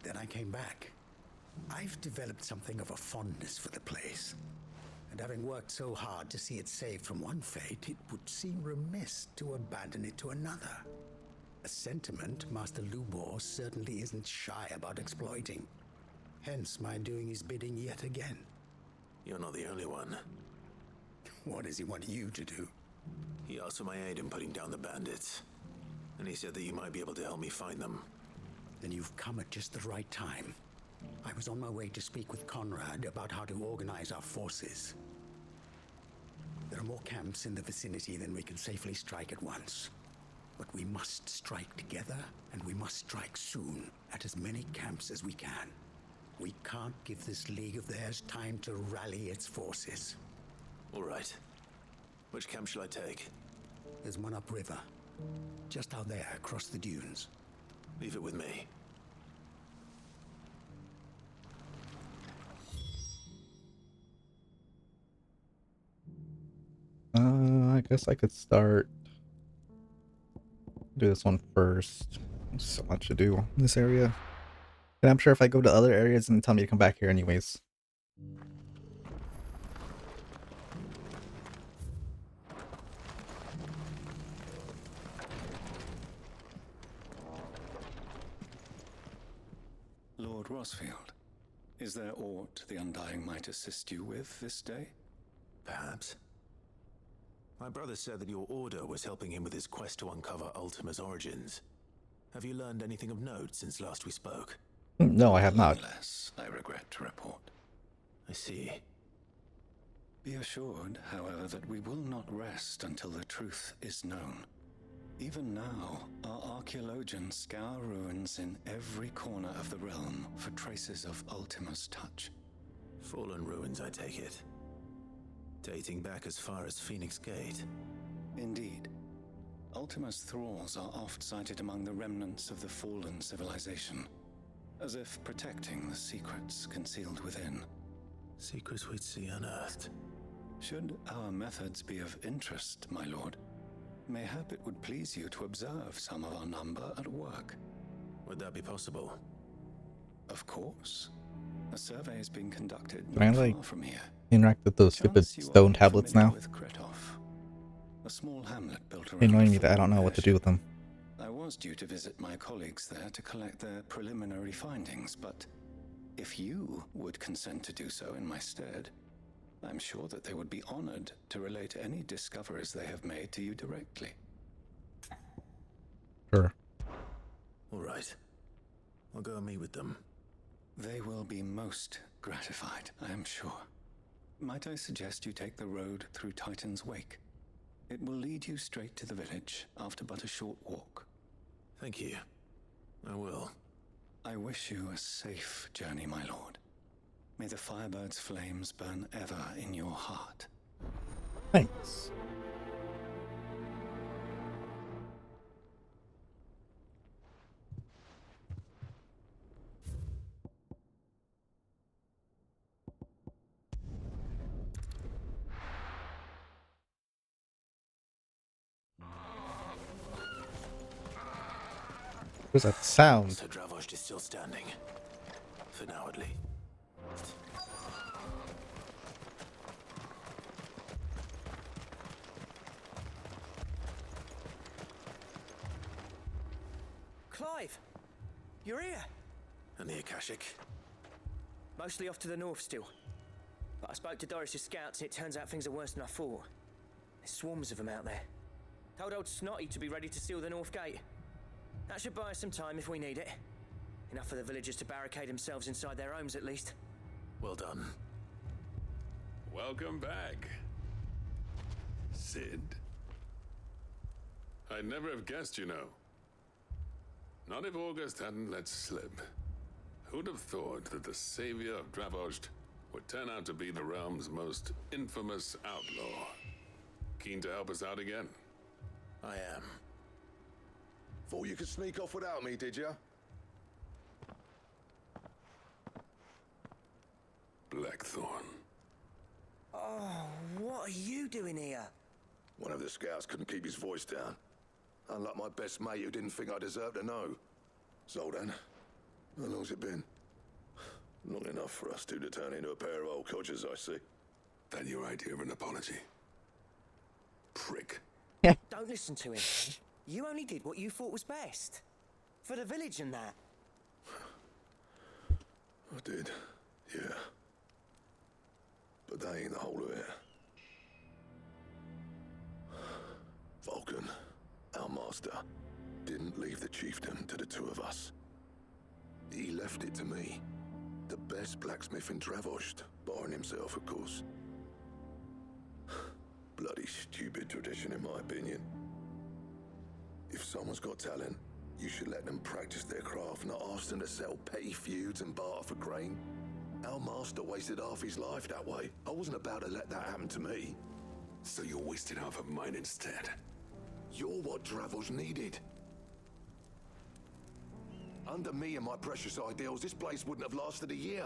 Then I came back. I've developed something of a fondness for the place. And having worked so hard to see it saved from one fate, it would seem remiss to abandon it to another. A sentiment Master Lubor certainly isn't shy about exploiting. Hence my doing his bidding yet again. You're not the only one. What does he want you to do? He asked for my aid in putting down the bandits. And he said that you might be able to help me find them. Then you've come at just the right time. I was on my way to speak with Conrad about how to organize our forces. There are more camps in the vicinity than we can safely strike at once. But we must strike together, and we must strike soon at as many camps as we can. We can't give this league of theirs time to rally its forces. All right. Which camp shall I take? There's one upriver, just out there across the dunes. Leave it with me. guess I could start. Do this one first. There's so much to do in this area. And I'm sure if I go to other areas and tell me to come back here anyways. Lord Rosfield, is there aught the Undying might assist you with this day? Perhaps. My brother said that your order was helping him with his quest to uncover Ultima's origins. Have you learned anything of note since last we spoke? No, I have not. Unless I regret to report. I see. Be assured, however, that we will not rest until the truth is known. Even now, our archaeologians scour ruins in every corner of the realm for traces of Ultima's touch. Fallen ruins, I take it. Dating back as far as Phoenix Gate. Indeed. Ultima's thralls are oft sighted among the remnants of the fallen civilization, as if protecting the secrets concealed within. Secrets we'd see unearthed. Should our methods be of interest, my lord, mayhap it would please you to observe some of our number at work. Would that be possible? Of course. A survey is being conducted Can I, not like, far from here. interact with those stupid stone tablets now? With Kretov, a small hamlet built around They're annoying me that I don't know what to do with them. I was due to visit my colleagues there to collect their preliminary findings, but if you would consent to do so in my stead, I'm sure that they would be honored to relate any discoveries they have made to you directly. Sure. All right. I'll go and meet with them. They will be most gratified, I am sure. Might I suggest you take the road through Titan's Wake? It will lead you straight to the village after but a short walk. Thank you. I will. I wish you a safe journey, my lord. May the Firebird's flames burn ever in your heart. Thanks. Where's that sound? So Dravosh is still standing. For now, at least. Clive! You're here! And the Akashic? Mostly off to the north still. But I spoke to Doris's scouts and it turns out things are worse than I thought. There's swarms of them out there. Told old Snotty to be ready to seal the north gate. That should buy us some time if we need it. Enough for the villagers to barricade themselves inside their homes at least. Well done. Welcome back, Sid. I'd never have guessed, you know. Not if August hadn't let slip. Who'd have thought that the savior of Dravost would turn out to be the realm's most infamous outlaw? Keen to help us out again? I am. Thought you could sneak off without me, did ya? Blackthorn. Oh, what are you doing here? One of the scouts couldn't keep his voice down. Unlike my best mate who didn't think I deserved to know. Zoldan, how long's it been? Long enough for us two to turn into a pair of old codgers, I see. That your idea of an apology? Prick. Don't listen to him. You only did what you thought was best. For the village and that. I did, yeah. But that ain't the whole of it. Vulcan, our master, didn't leave the chiefdom to the two of us. He left it to me. The best blacksmith in Dravost, barring himself, of course. Bloody stupid tradition, in my opinion. If someone's got talent, you should let them practice their craft, not ask them to settle petty feuds and barter for grain. Our master wasted half his life that way. I wasn't about to let that happen to me. So you wasted half of mine instead. You're what Dravost needed. Under me and my precious ideals, this place wouldn't have lasted a year.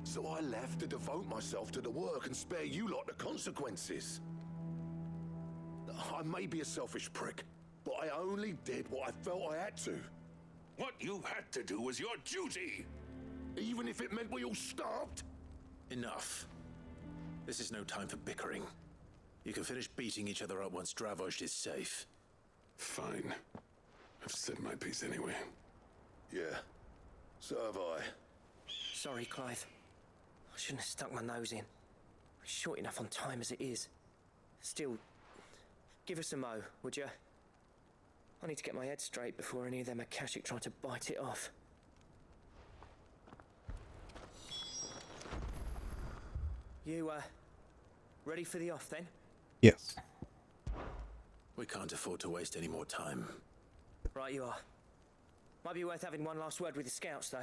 So I left to devote myself to the work and spare you lot the consequences. I may be a selfish prick, but I only did what I felt I had to. What you had to do was your duty! Even if it meant we all starved? Enough. This is no time for bickering. You can finish beating each other up once Dravoj is safe. Fine. I've said my piece anyway. Yeah, so have I. Sorry, Clive. I shouldn't have stuck my nose in. We're short enough on time as it is. Still, give us a mo, would you? I need to get my head straight before any of them Akashic try to bite it off. You, ready for the off then? Yes. We can't afford to waste any more time. Right you are. Might be worth having one last word with the scouts, though.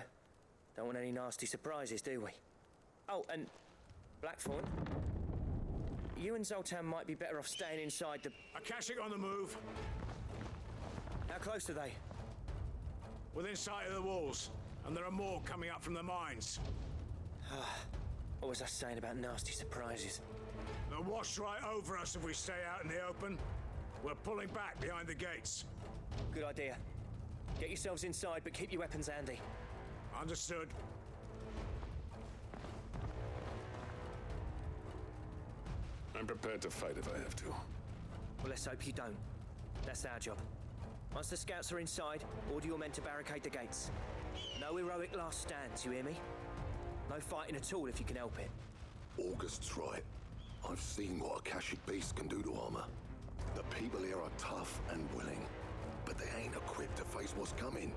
Don't want any nasty surprises, do we? Oh, and Blackthorn, you and Zoltan might be better off staying inside the... Akashic on the move. How close are they? Within sight of the walls, and there are more coming up from the mines. What was I saying about nasty surprises? They'll wash right over us if we stay out in the open. We're pulling back behind the gates. Good idea. Get yourselves inside, but keep your weapons handy. Understood. I'm prepared to fight if I have to. Well, let's hope you don't. That's our job. Once the scouts are inside, order your men to barricade the gates. No heroic last stands, you hear me? No fighting at all if you can help it. August's right. I've seen what Akashic beasts can do to armor. The people here are tough and willing, but they ain't equipped to face what's coming.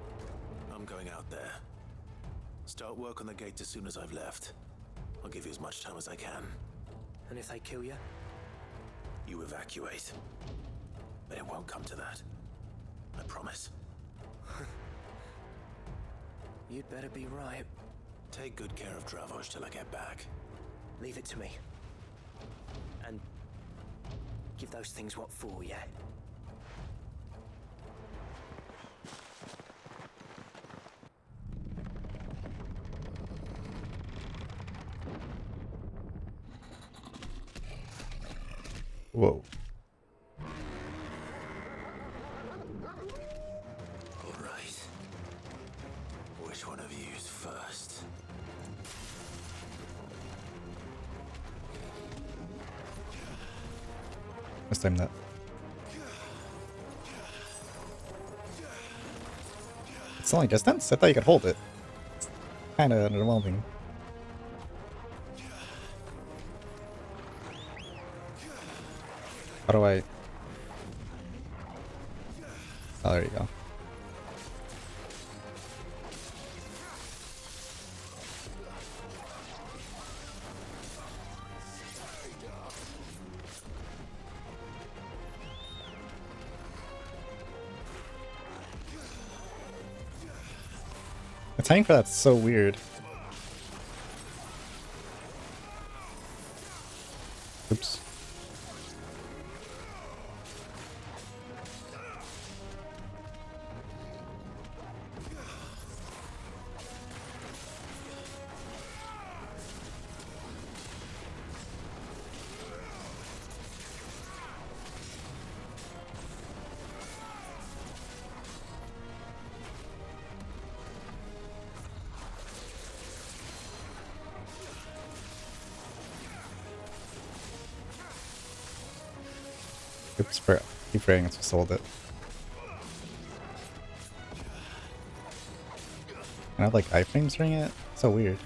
I'm going out there. Start work on the gate as soon as I've left. I'll give you as much time as I can. And if they kill you? You evacuate. But it won't come to that. I promise. You'd better be right. Take good care of Dravoj till I get back. Leave it to me. And give those things what for, yeah? Whoa. All right. Which one of you's first? Let's time that. It's only distance? I thought you could hold it. Kind of underwhelming. How do I... Oh, there you go. The timing for that's so weird. Oops. Oops, keep praying it's sold it. Can I have like iframes during it? So weird.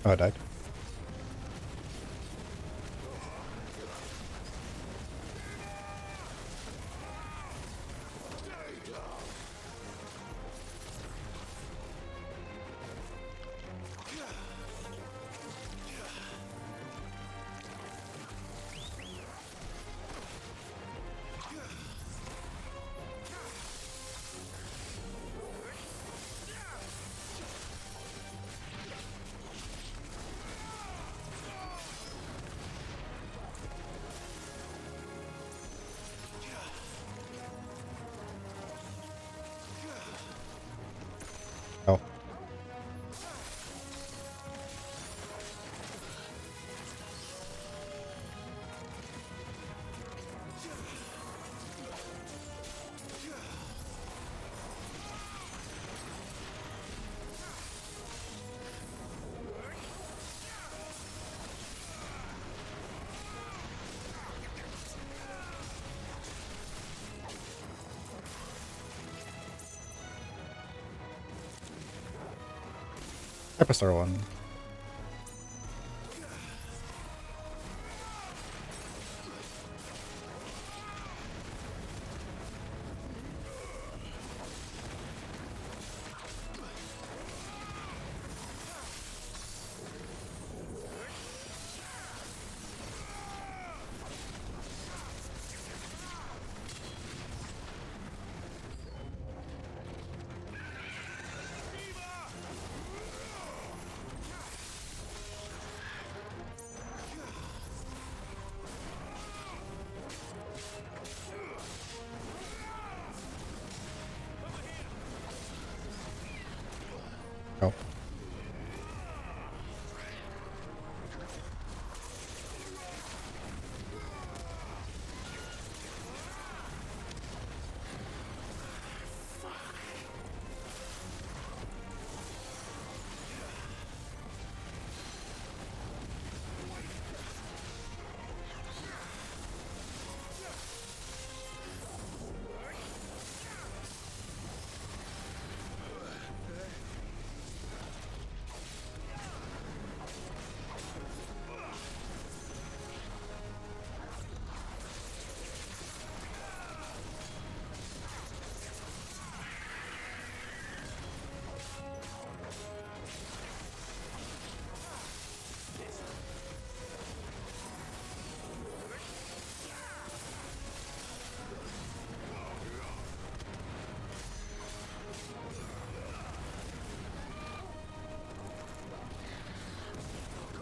Oh, I died. Hyperstar one. Oh.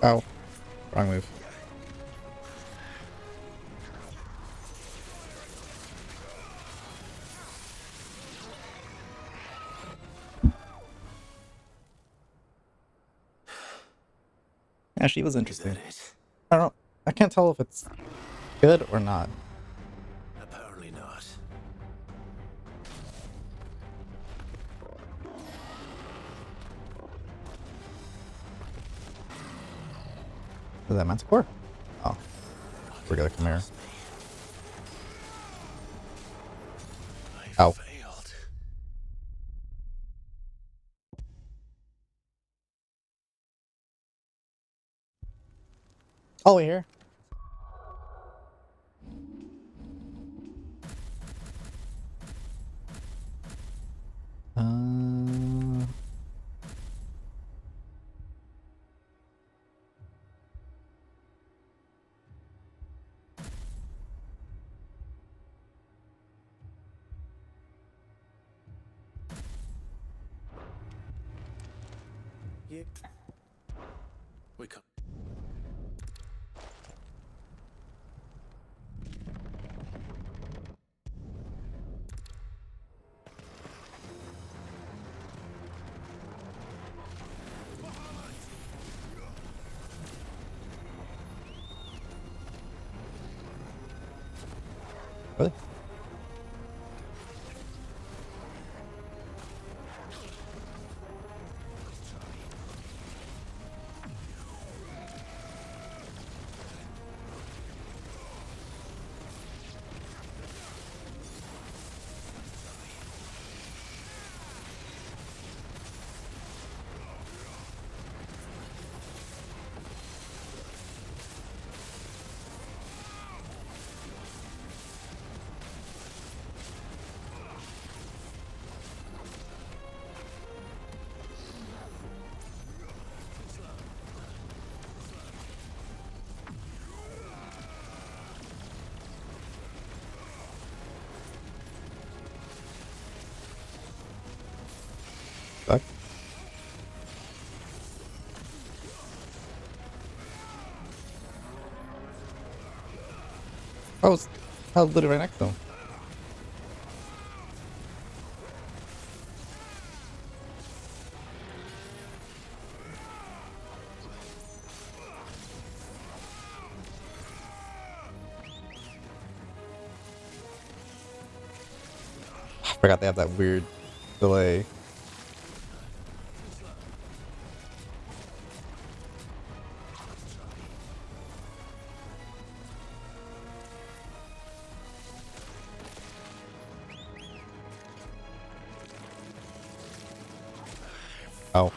Oh. Wrong move. Yeah, she was interesting. I don't. I can't tell if it's good or not. Apparently not. Is that Manticore? Oh, regular Chimera. Oh. Oh, we're here. Yeah. We come. Really? Fuck. Oh, I was literally right next to him. I forgot they have that weird delay. Oh.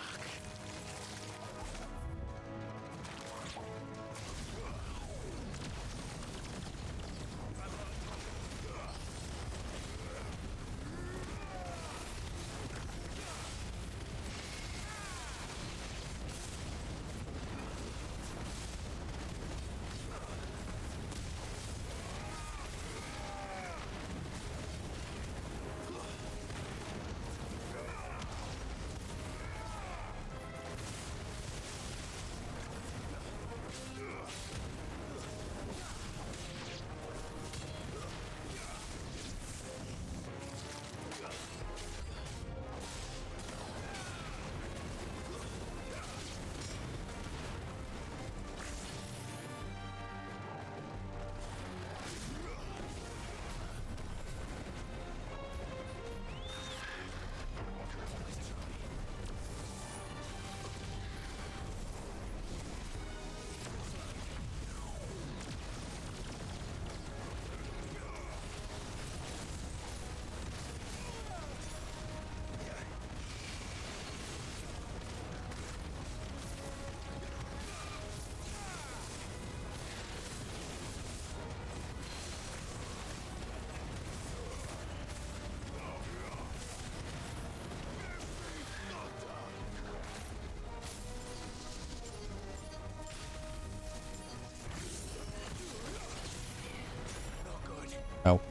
No.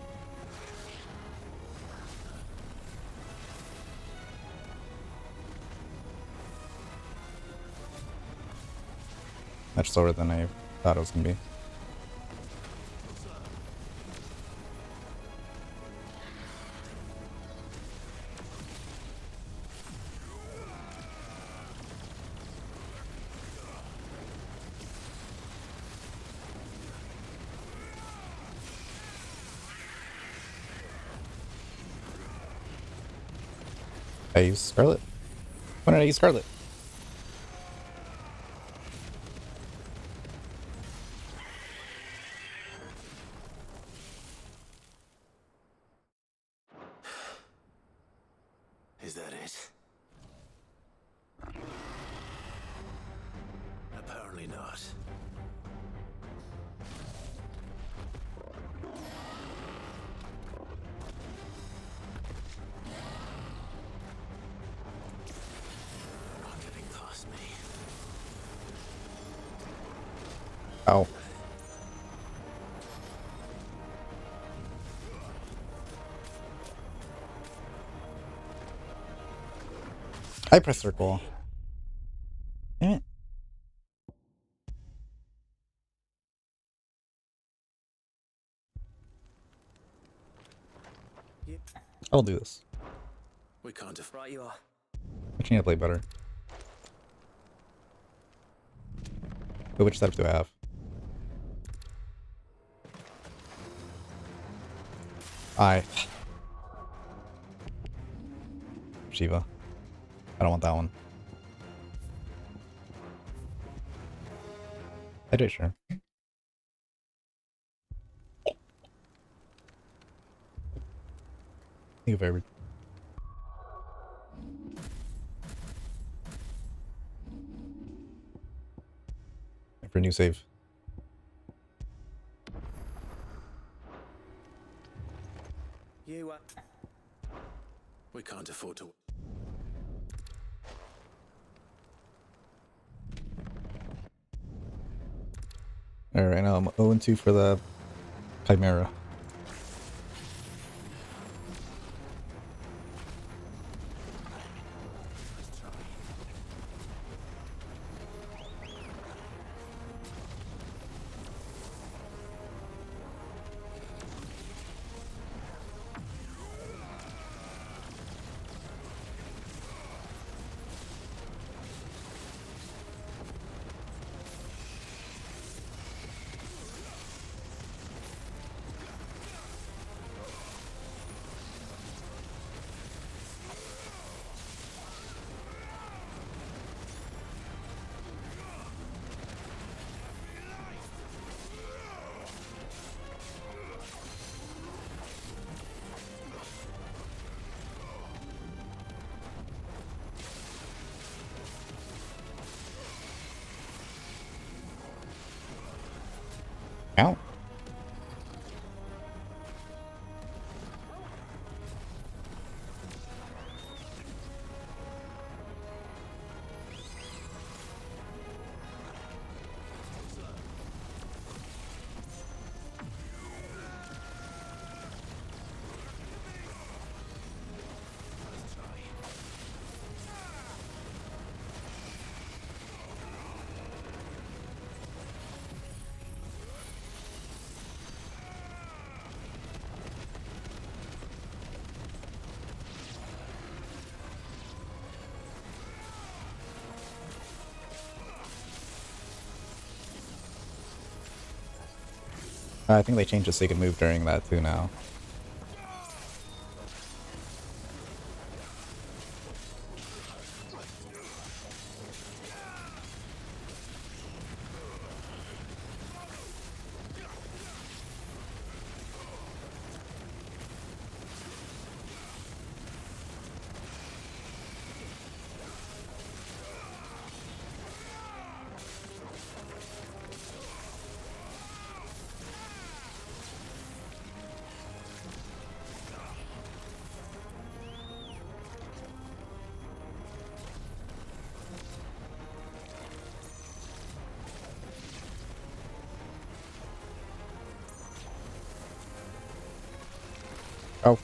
Much slower than I thought it was gonna be. I use Scarlet? When did I use Scarlet? Is that it? Apparently not. Not getting past me. Oh. I press circle. Damn it. I'll do this. We can't have. Right, you are. I need to play better. But which setup do I have? Shiva. I don't want that one. I do, sure. Think of every. For a new save. You We can't afford to. Alright, now I'm 0-2 for the Chimera. Ow. I think they changed it so you can move during that too now. Oh.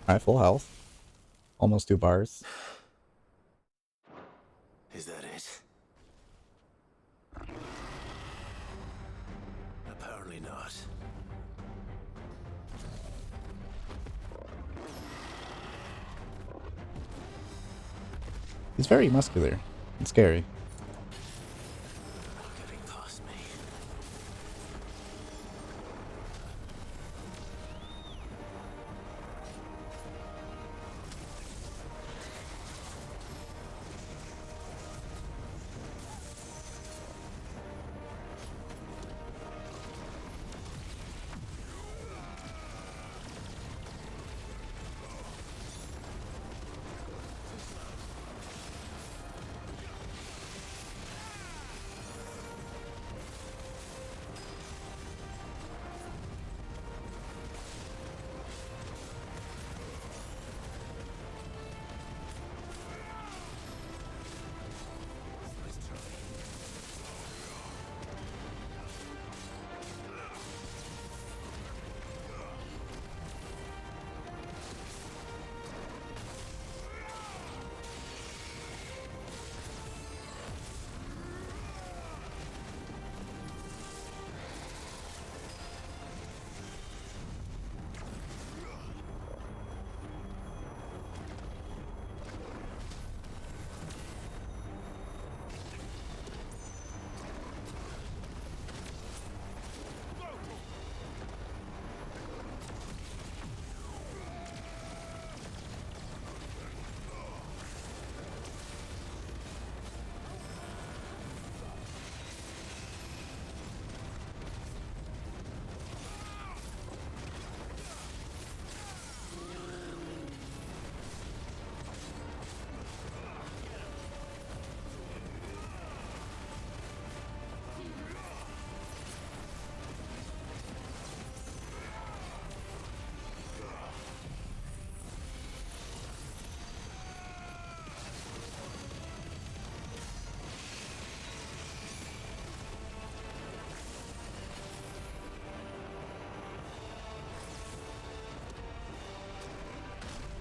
Alright, full health. Almost 2 bars. Is that it? Apparently not. He's very muscular and scary. Getting past me.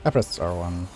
I pressed R1.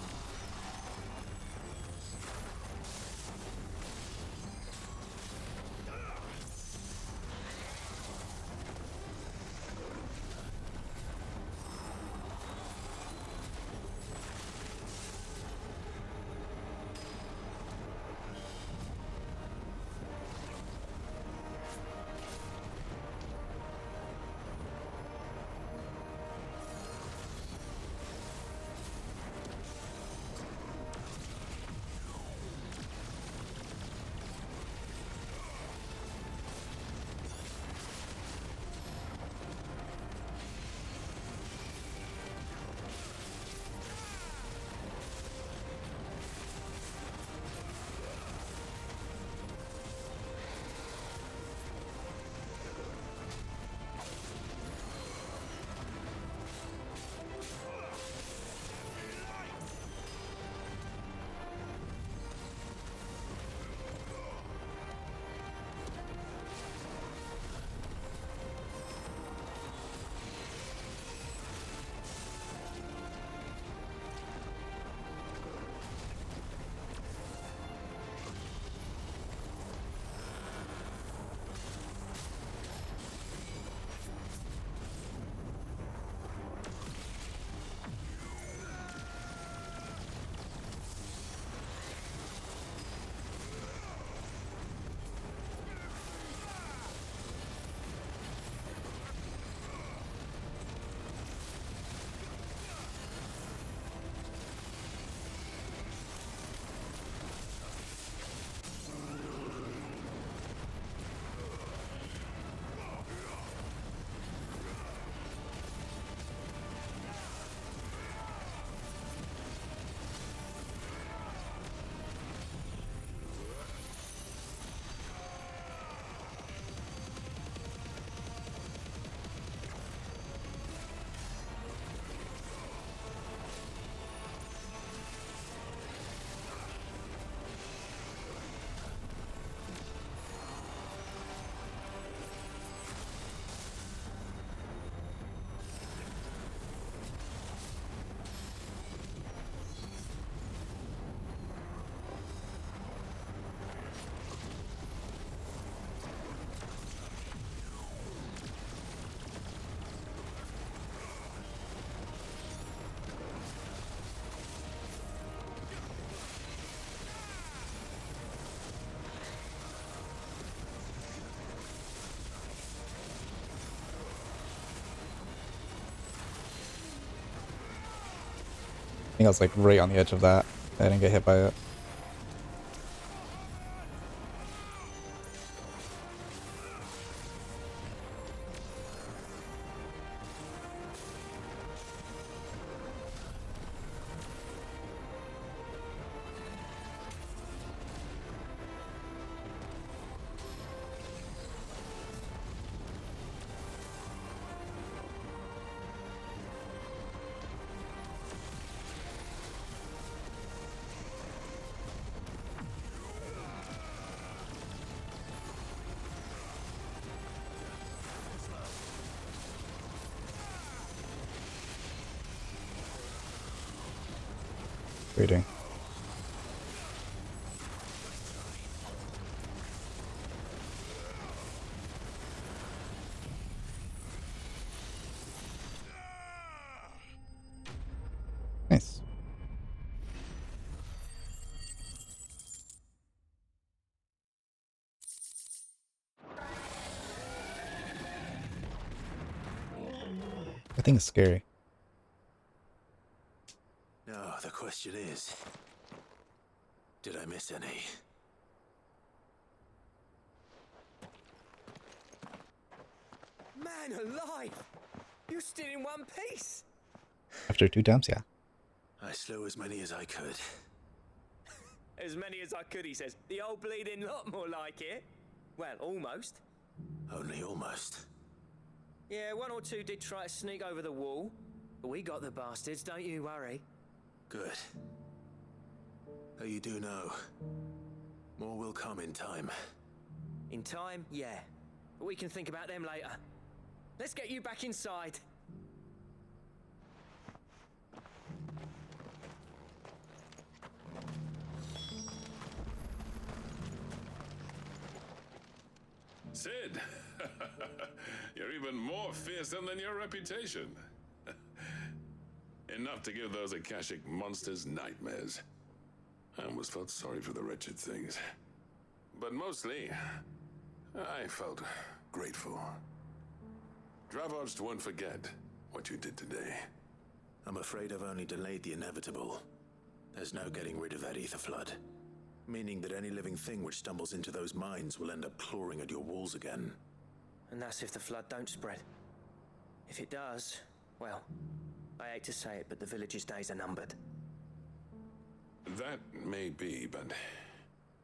think I was like right on the edge of that. I didn't get hit by it. Reading. Nice. I think it's scary. No, the question is, did I miss any? Man alive! You're still in one piece! After 2 times, yeah. I slew as many as I could. As many as I could, he says. The old bleeding lot, more like it. Well, almost. Only almost. Yeah, 1 or 2 did try to sneak over the wall. But we got the bastards, don't you worry. Good. Though you do know, more will come in time. In time, yeah. But we can think about them later. Let's get you back inside. Sid, you're even more fearsome than your reputation. Enough to give those Akashic monsters nightmares. I almost felt sorry for the wretched things. But mostly, I felt grateful. Dravos won't forget what you did today. I'm afraid I've only delayed the inevitable. There's no getting rid of that ether flood. Meaning that any living thing which stumbles into those mines will end up clawing at your walls again. And that's if the flood don't spread. If it does, well, I hate to say it, but the village's days are numbered. That may be, but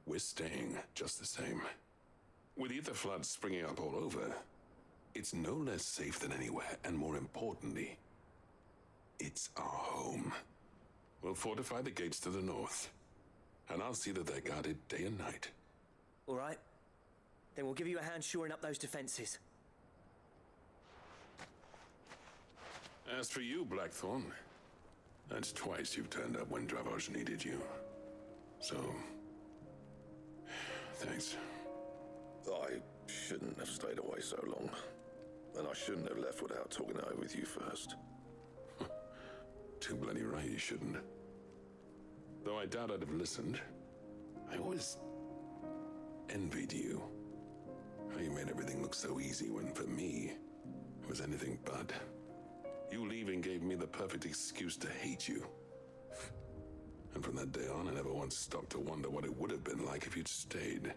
we're staying just the same. With ether floods springing up all over, it's no less safe than anywhere, and more importantly, it's our home. We'll fortify the gates to the north, and I'll see that they're guarded day and night. All right. Then we'll give you a hand shoring up those defenses. As for you, Blackthorn, that's twice you've turned up when Dravos needed you. So, thanks. I shouldn't have stayed away so long. And I shouldn't have left without talking it over with you first. Too bloody right you shouldn't. Though I doubt I'd have listened. I always envied you. How you made everything look so easy when, for me, it was anything but. You leaving gave me the perfect excuse to hate you. And from that day on, I never once stopped to wonder what it would have been like if you'd stayed.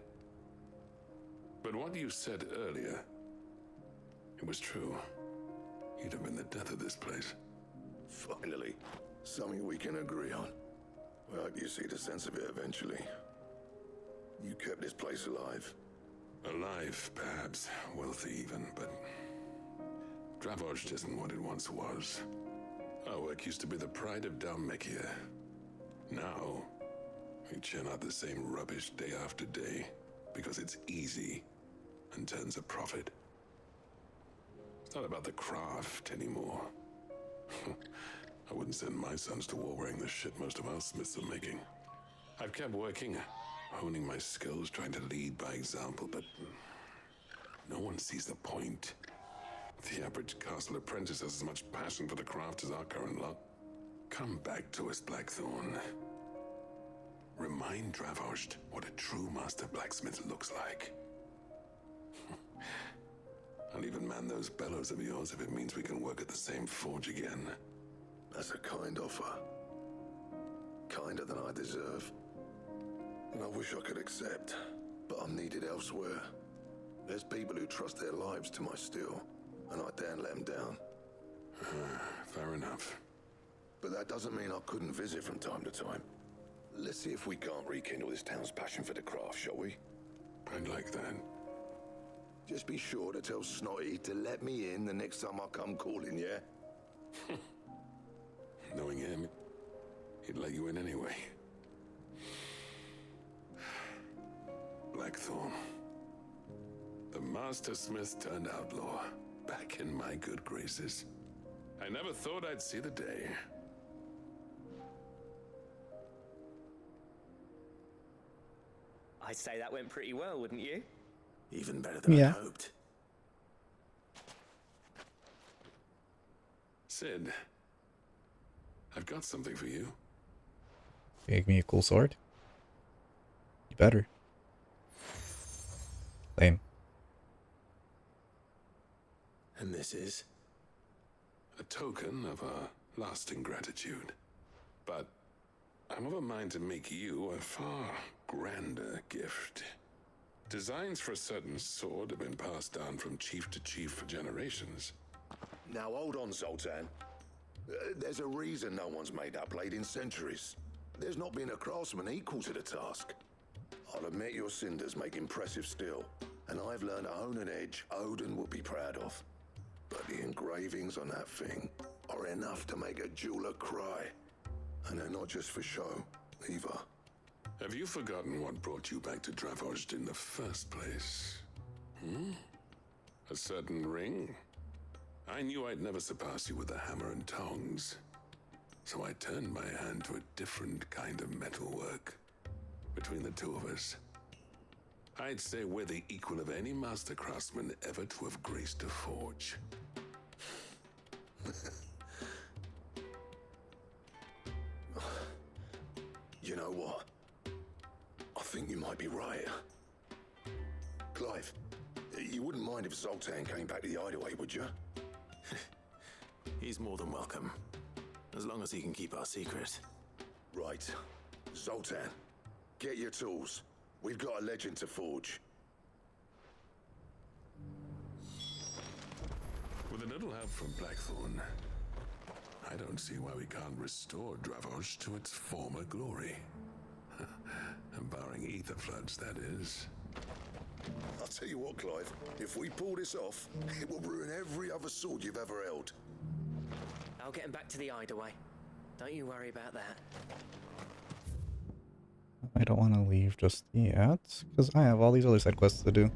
But what you said earlier, it was true. You'd have been the death of this place. Finally, something we can agree on. I hope you see the sense of it eventually. You kept this place alive. Alive, perhaps. Wealthy even, but Dravos isn't what it once was. Our work used to be the pride of Dalmekia. Now, we churn out the same rubbish day after day because it's easy and turns a profit. It's not about the craft anymore. I wouldn't send my sons to war wearing the shit most of our smiths are making. I've kept working, honing my skills, trying to lead by example, but no one sees the point. The average castle apprentice has as much passion for the craft as our current lot. Come back to us, Blackthorn. Remind Dravos what a true master blacksmith looks like. I'll even man those bellows of yours if it means we can work at the same forge again. That's a kind offer. kinder than I deserve. And I wish I could accept, but I'm needed elsewhere. There's people who trust their lives to my steel, and I daren't let them down. Fair enough. But that doesn't mean I couldn't visit from time to time. Let's see if we can't rekindle this town's passion for the craft, shall we? I'd like that. Just be sure to tell Snotty to let me in the next time I come calling, yeah? Knowing him, he'd let you in anyway. Blackthorn. The Master Smith turned outlaw, back in my good graces. I never thought I'd see the day. I'd say that went pretty well, wouldn't you? Even better than I hoped. Sid, I've got something for you. Make me a cool sword? You better. Lame. And this is? A token of a lasting gratitude. But I'm of a mind to make you a far grander gift. Designs for a certain sword have been passed down from chief to chief for generations. Now hold on, Zoltan. There's a reason no one's made that blade in centuries. There's not been a craftsman equal to the task. I'll admit your cinders make impressive steel, and I've learned to hone an edge Odin will be proud of. But the engravings on that thing are enough to make a jeweler cry. And they're not just for show, either. Have you forgotten what brought you back to Dravozd in the first place? A certain ring? I knew I'd never surpass you with a hammer and tongs. So I turned my hand to a different kind of metalwork. Between the two of us, I'd say we're the equal of any master craftsman ever to have graced a forge. You know what? I think you might be right. Clive, you wouldn't mind if Zoltan came back to the Hideaway, would you? He's more than welcome. As long as he can keep our secret. Right. Zoltan, get your tools. We've got a legend to forge. With a little help from Blackthorn, I don't see why we can't restore Dravozd to its former glory. Barring ether floods, that is. I'll tell you what, Clive. If we pull this off, it will ruin every other sword you've ever held. I'll get him back to the Hideaway. Don't you worry about that. I don't want to leave just yet, because I have all these other side quests to do.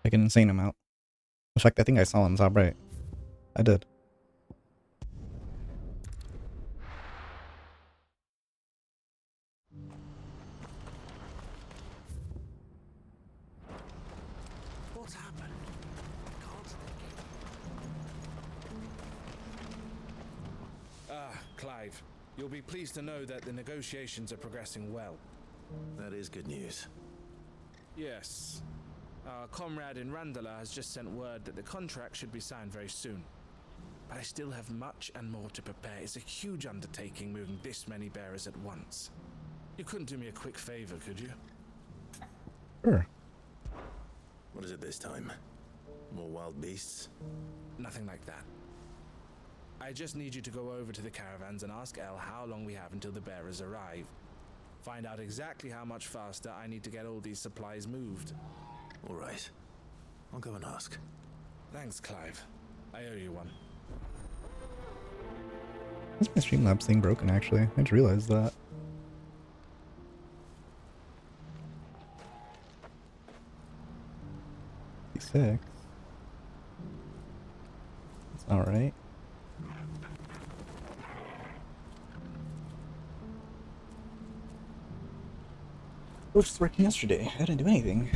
Like an insane amount. In fact, I think I saw one top right. I did. What's happened? Clive, you'll be pleased to know that the negotiations are progressing well. That is good news. Yes. Our comrade in Randala has just sent word that the contract should be signed very soon. But I still have much and more to prepare. It's a huge undertaking moving this many bearers at once. You couldn't do me a quick favor, could you? Sure. What is it this time? More wild beasts? Nothing like that. I just need you to go over to the caravans and ask El how long we have until the bearers arrive. Find out exactly how much faster I need to get all these supplies moved. All right. I'll go and ask. Thanks, Clive. I owe you one. Is my Streamlabs thing broken, actually? I just realized that. Six. That's not right. I was just working yesterday. I didn't do anything.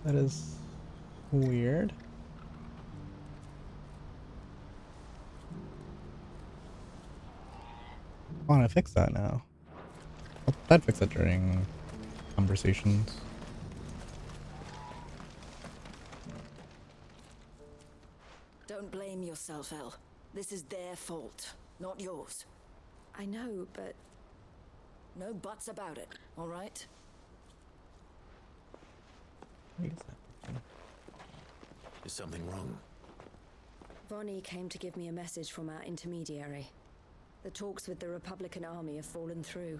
That is weird. I want to fix that now. I'd fix it during conversations. Don't blame yourself, El. This is their fault, not yours. I know, but... No buts about it, all right? Is something wrong? Vonnie came to give me a message from our intermediary. The talks with the Republican Army have fallen through.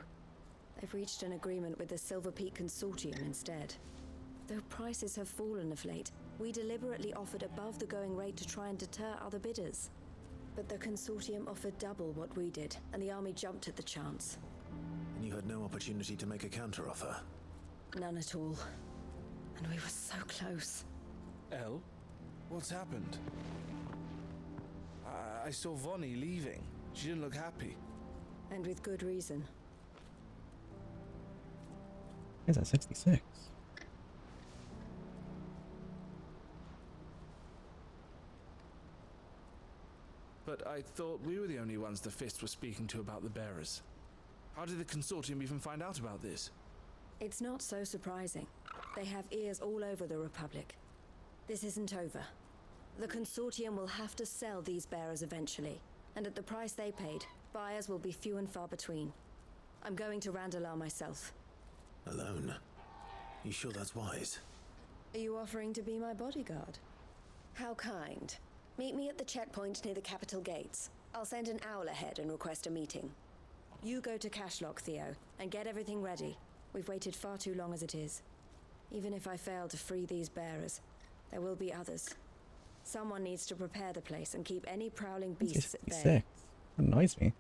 They've reached an agreement with the Silver Peak Consortium instead. Though prices have fallen of late, we deliberately offered above the going rate to try and deter other bidders. But the Consortium offered double what we did, and the Army jumped at the chance. And you had no opportunity to make a counteroffer? None at all. And we were so close. Elle? What's happened? I saw Vonnie leaving. She didn't look happy. And with good reason. Is that 66? But I thought we were the only ones the Fist were speaking to about the bearers. How did the Consortium even find out about this? It's not so surprising. They have ears all over the Republic. This isn't over. The Consortium will have to sell these bearers eventually, and at the price they paid, buyers will be few and far between. I'm going to Randalar myself. Alone? You sure that's wise? Are you offering to be my bodyguard? How kind. Meet me at the checkpoint near the capital gates. I'll send an owl ahead and request a meeting. You go to Cashlock, Theo, and get everything ready. We've waited far too long as it is. Even if I fail to free these bearers, there will be others. Someone needs to prepare the place and keep any prowling beasts at bay. 66. What annoys me?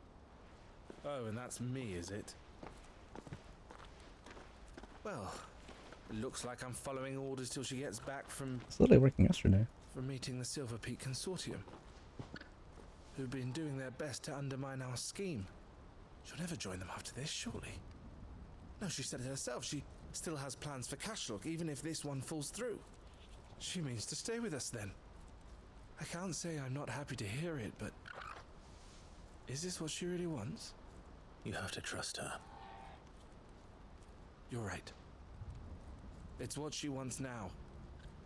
Oh, and that's me, is it? Well, it looks like I'm following orders till she gets back from... It's literally working yesterday. From meeting the Silver Peak Consortium, who've been doing their best to undermine our scheme. She'll never join them after this, surely. No, she said it herself. She still has plans for Cashlock, even if this one falls through. She means to stay with us then. I can't say I'm not happy to hear it, but... Is this what she really wants? You have to trust her. You're right. It's what she wants now.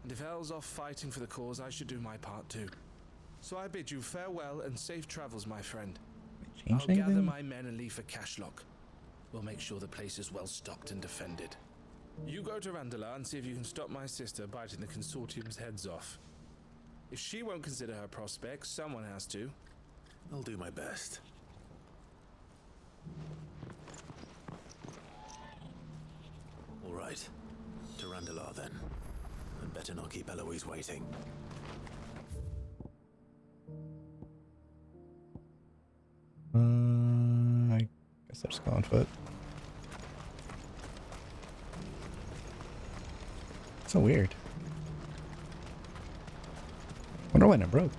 And if Elle's off fighting for the cause, I should do my part too. So I bid you farewell and safe travels, my friend. I'll gather my men and leave for Cashlock. We'll make sure the place is well stocked and defended. You go to Randalar and see if you can stop my sister biting the Consortium's heads off. If she won't consider her prospects, someone has to. I'll do my best. All right. To Randalar then. I'd better not keep Eloise waiting. I guess I'll just go on foot. So weird. Wonder when it broke.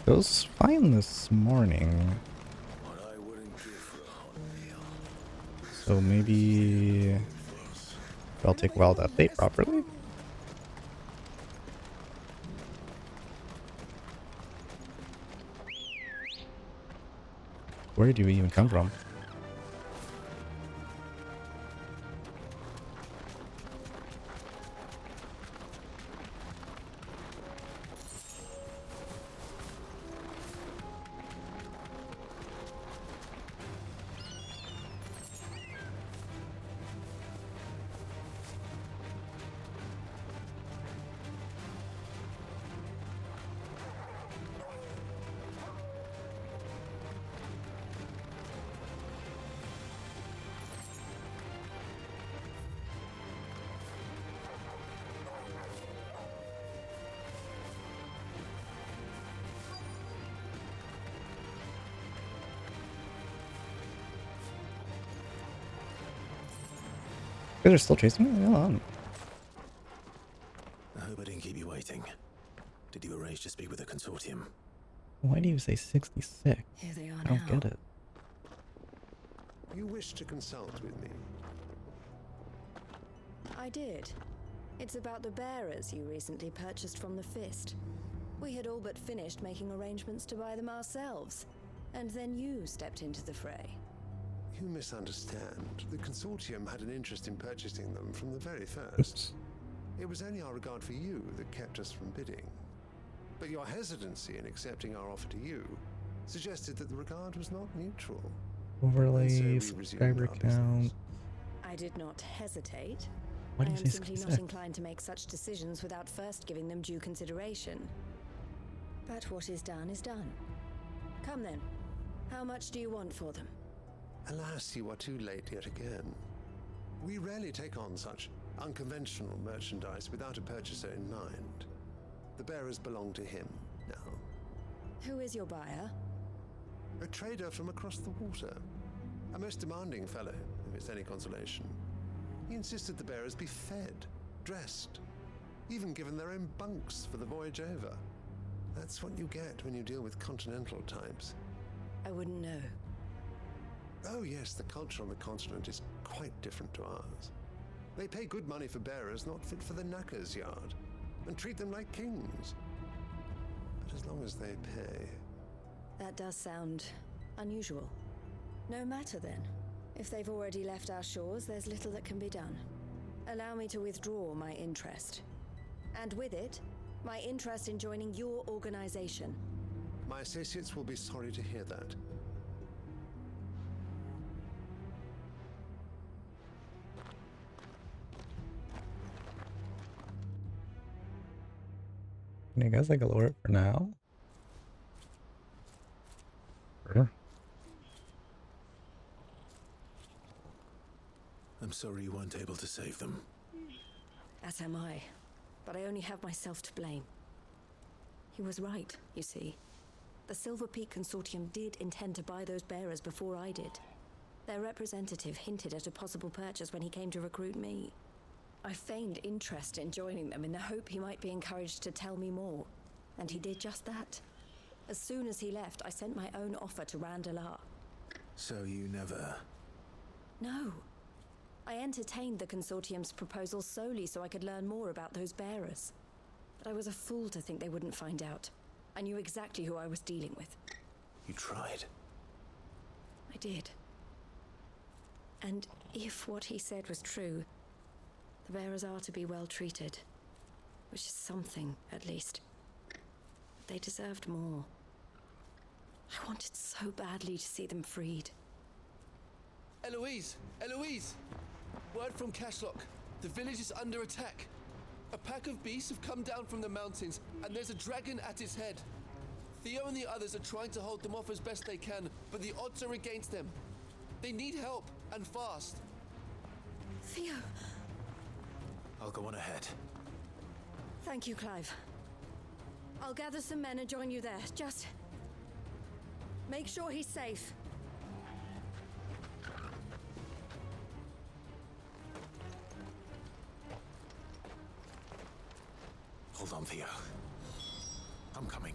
It was fine this morning. So maybe I'll take a while to update properly. Where do we even come from? You guys are still chasing me? Hold on. I hope I didn't keep you waiting. Did you arrange to speak with the Consortium? Why do you say 66? Here they are I don't get it. You wish to consult with me? I did. It's about the bearers you recently purchased from the Fist. We had all but finished making arrangements to buy them ourselves. And then you stepped into the fray. You misunderstand. The Consortium had an interest in purchasing them from the very first. It was only our regard for you that kept us from bidding. But your hesitancy in accepting our offer to you suggested that the regard was not mutual. Overlay, And so we resumed subscriber our count. business. I did not hesitate. What I did am you say simply not success? inclined to make such decisions without first giving them due consideration. But what is done is done. Come then. How much do you want for them? Alas, you are too late yet again. We rarely take on such unconventional merchandise without a purchaser in mind. The bearers belong to him now. Who is your buyer? A trader from across the water. A most demanding fellow, if it's any consolation. He insisted the bearers be fed, dressed, even given their own bunks for the voyage over. That's what you get when you deal with continental types. I wouldn't know. Oh yes, the culture on the continent is quite different to ours. They pay good money for bearers not fit for the knacker's yard, and treat them like kings. But as long as they pay... That does sound unusual. No matter then. If they've already left our shores, there's little that can be done. Allow me to withdraw my interest. And with it, my interest in joining your organization. My associates will be sorry to hear that. Can you guys like lower it for now? Sure. I'm sorry you weren't able to save them. As am I. But I only have myself to blame. He was right, you see. The Silver Peak Consortium did intend to buy those bearers before I did. Their representative hinted at a possible purchase when he came to recruit me. I feigned interest in joining them in the hope he might be encouraged to tell me more. And he did just that. As soon as he left, I sent my own offer to Randalar. So you never... No. I entertained the Consortium's proposal solely so I could learn more about those bearers. But I was a fool to think they wouldn't find out. I knew exactly who I was dealing with. You tried. I did. And if what he said was true, the bearers are to be well treated. Which is something, at least. But they deserved more. I wanted so badly to see them freed. Eloise! Eloise! Word from Cashlock. The village is under attack. A pack of beasts have come down from the mountains, and there's a dragon at its head. Theo and the others are trying to hold them off as best they can, but the odds are against them. They need help, and fast. Theo! I'll go on ahead. Thank you, Clive. I'll gather some men and join you there. Just... make sure he's safe. Hold on, Theo. I'm coming.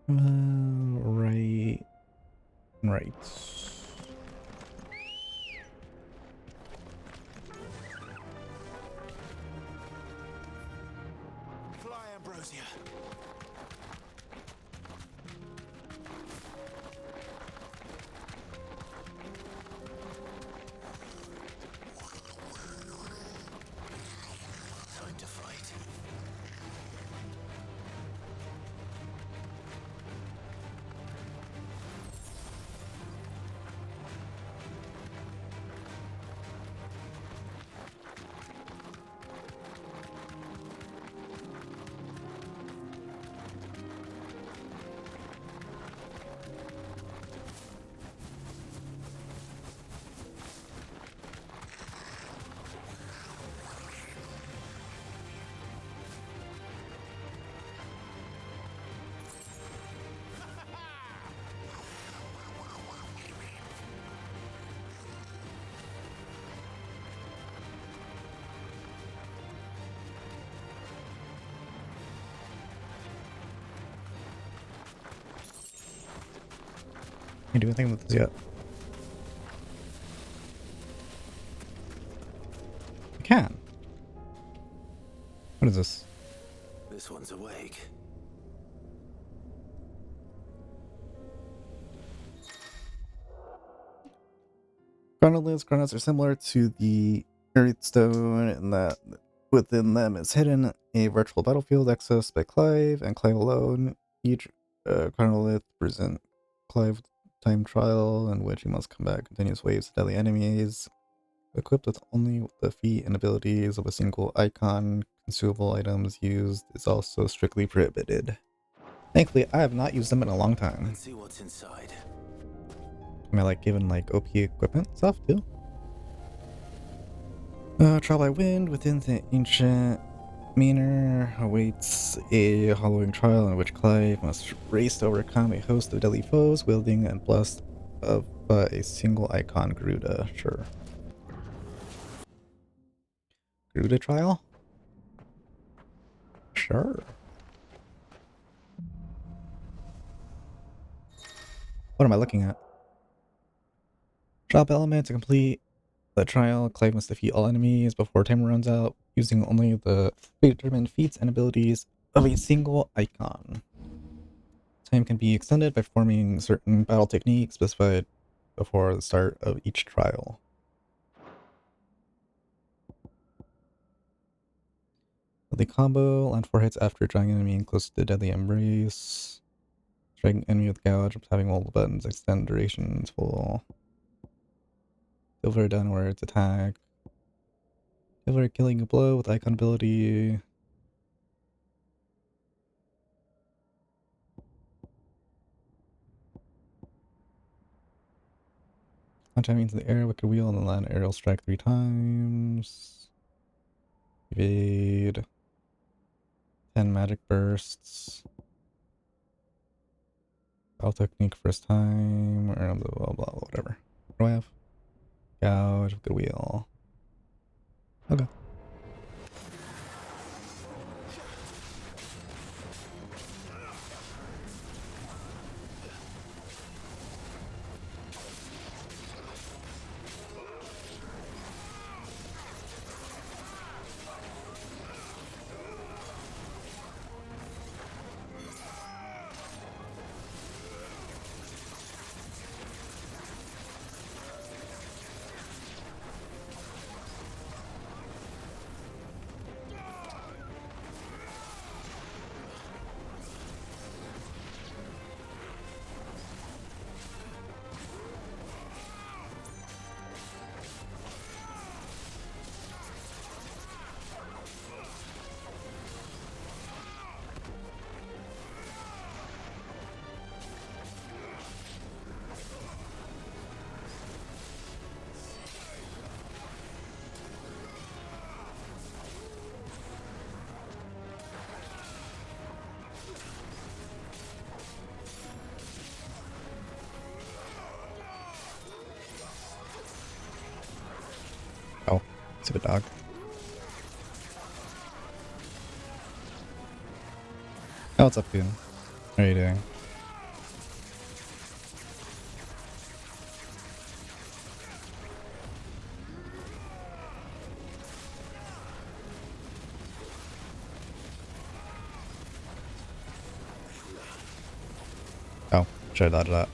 Right. Right. Fly, Ambrosia. Time to fight. Can't do anything with this yet. I can. What is this? This one's awake. Chronoliths. Chronoliths are similar to the Earthstone in that within them is hidden a virtual battlefield accessed by Clive and Clive alone. Each chronolith present Clive time trial in which he must combat continuous waves of deadly enemies. Equipped with only the feat and abilities of a single icon, consumable items used is also strictly prohibited. Thankfully, I have not used them in a long time. Let's see what's inside. Am I like given like OP equipment stuff too? Trial by wind within the ancient manor awaits a hollowing trial in which Clive must race to overcome a host of deadly foes wielding and blessed of a single icon Garuda. Sure. Garuda trial? Sure. What am I looking at? Drop element to complete the trial. Clive must defeat all enemies before time runs out, using only the predetermined feats and abilities of a single icon. Time can be extended by performing certain battle techniques specified before the start of each trial. The combo, land 4 hits after drawing an enemy close to the deadly embrace. Striking enemy with gouge, having multiple buttons, extend durations full. Silver downwards attack. Silver killing a blow with icon ability. Launch enemies in the air, wicked wheel, and then land aerial strike 3 times. Evade. 10 magic bursts. Battle technique first time, or blah blah blah, whatever. What do I have? Gouge, wicked wheel. Okay. Oh, stupid dog. Oh, what's up, dude? How are you doing? Oh, should have dodged that.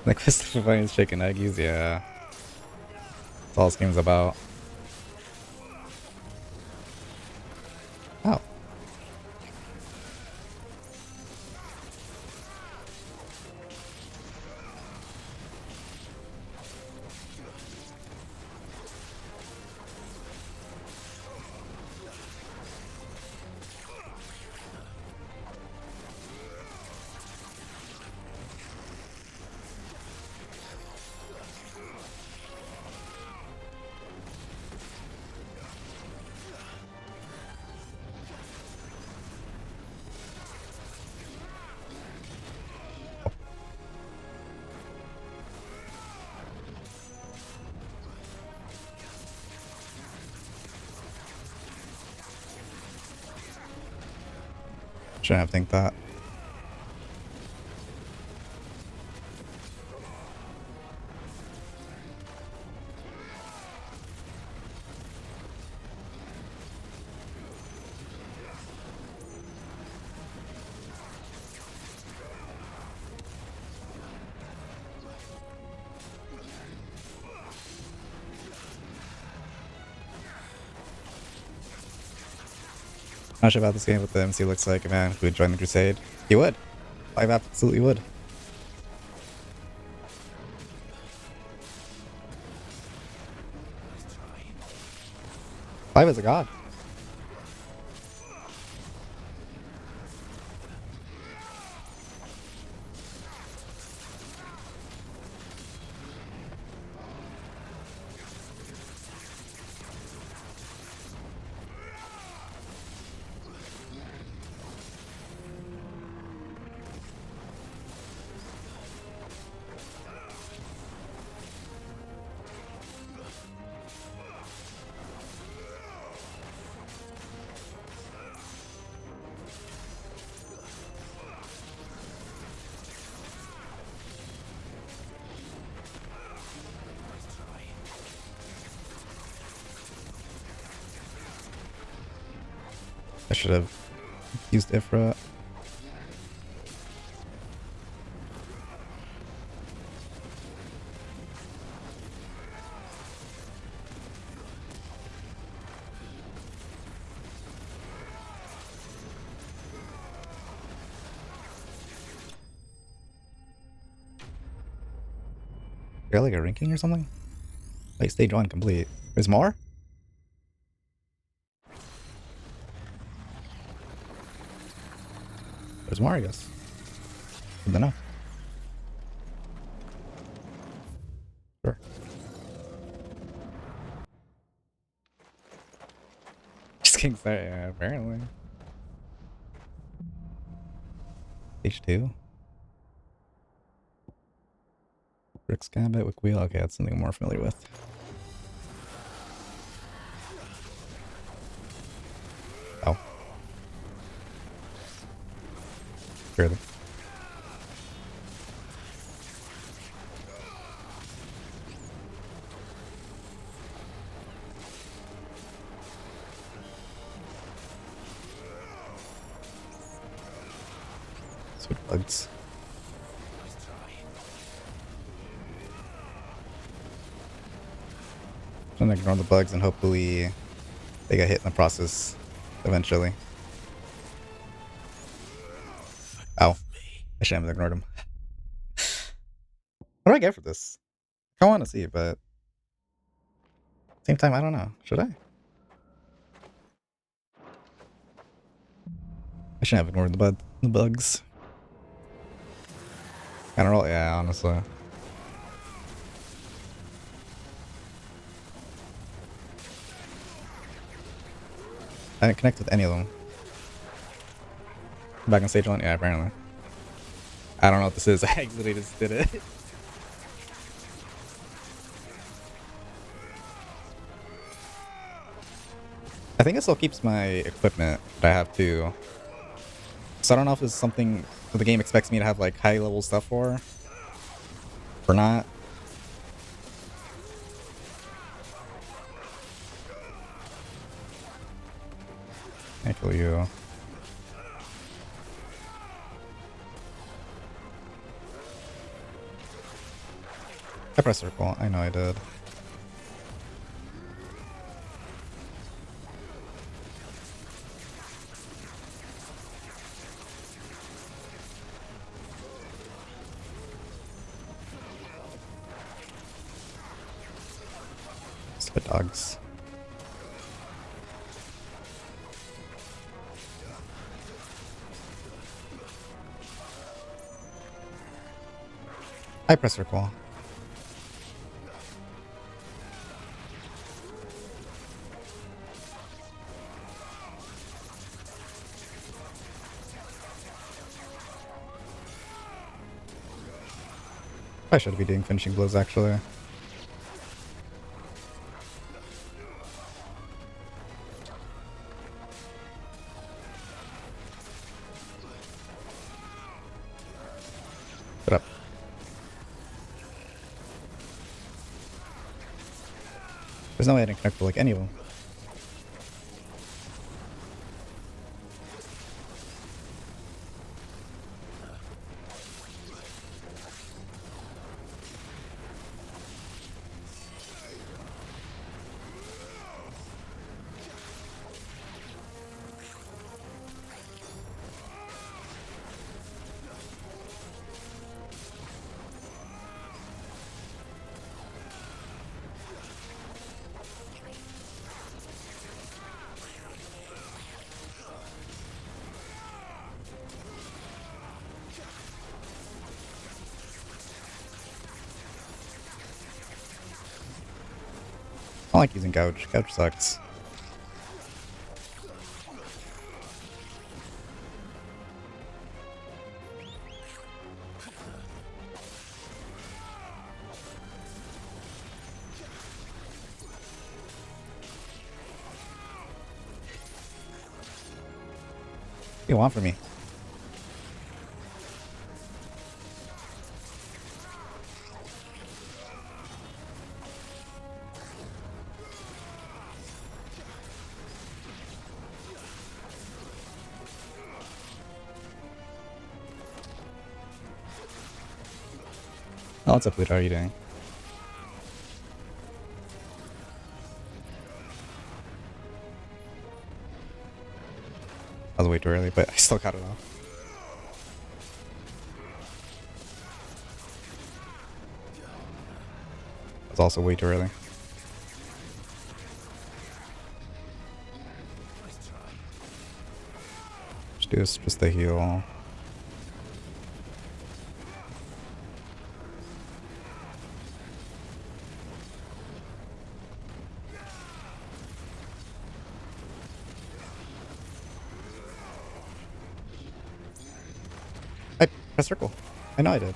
Like Christopher Vine's chicken eggies, yeah. That's all this game's about. Oh. Shouldn't have think that. Not sure about this game, but the MC looks like a man who would join the crusade. He would. I absolutely would. Clive is a god. I should have used Ifra. Got like a ranking or something? Like stage 1 complete. There's more? There's more, I guess. I don't know. Sure. Just getting started, yeah, apparently. Stage 2? Rick's Gambit with Wheel. Okay, that's something I'm more familiar with. Oh. Surely. Sweet bugs. I'm gonna ignore the bugs and hopefully they get hit in the process eventually. Ow. I shouldn't have ignored him. What do I get for this? I want to see, but same time, I don't know. Should I? I shouldn't have ignored the bugs. I don't know. Yeah, honestly. I didn't connect with any of them. Back on stage 1? Yeah, apparently. I don't know what this is. I actually just did it. I think it still keeps my equipment that I have too. So I don't know if this is something that the game expects me to have like high level stuff for. Or not. I kill you. I pressed circle. I know I did. Stupid dogs. I press circle. I should be doing finishing blows actually. There's no way I didn't connect with like any of them. I don't like using Gouge. Gouge sucks. What do you want from me? Oh, what's up, Ludo? How are you doing? I was way too early, but I still got it off. I was also way too early. Just do this just to heal. I pressed circle. I know I did.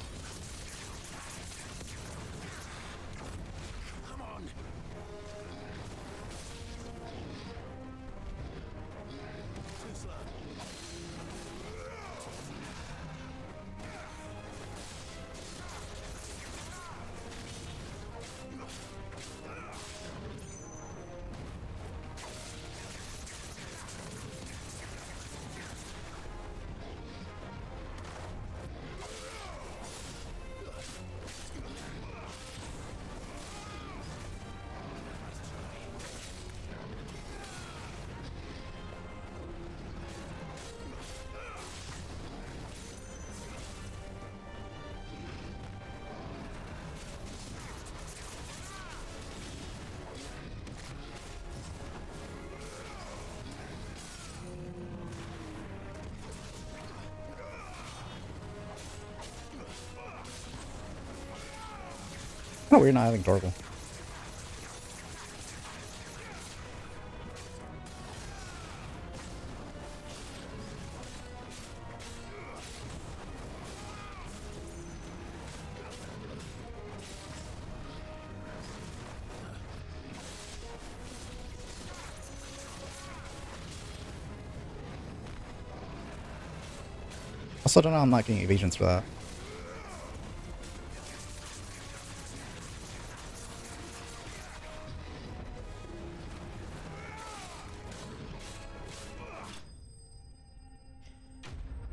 Oh, we're not having Torgal. Also, don't know I'm not getting evasions for that.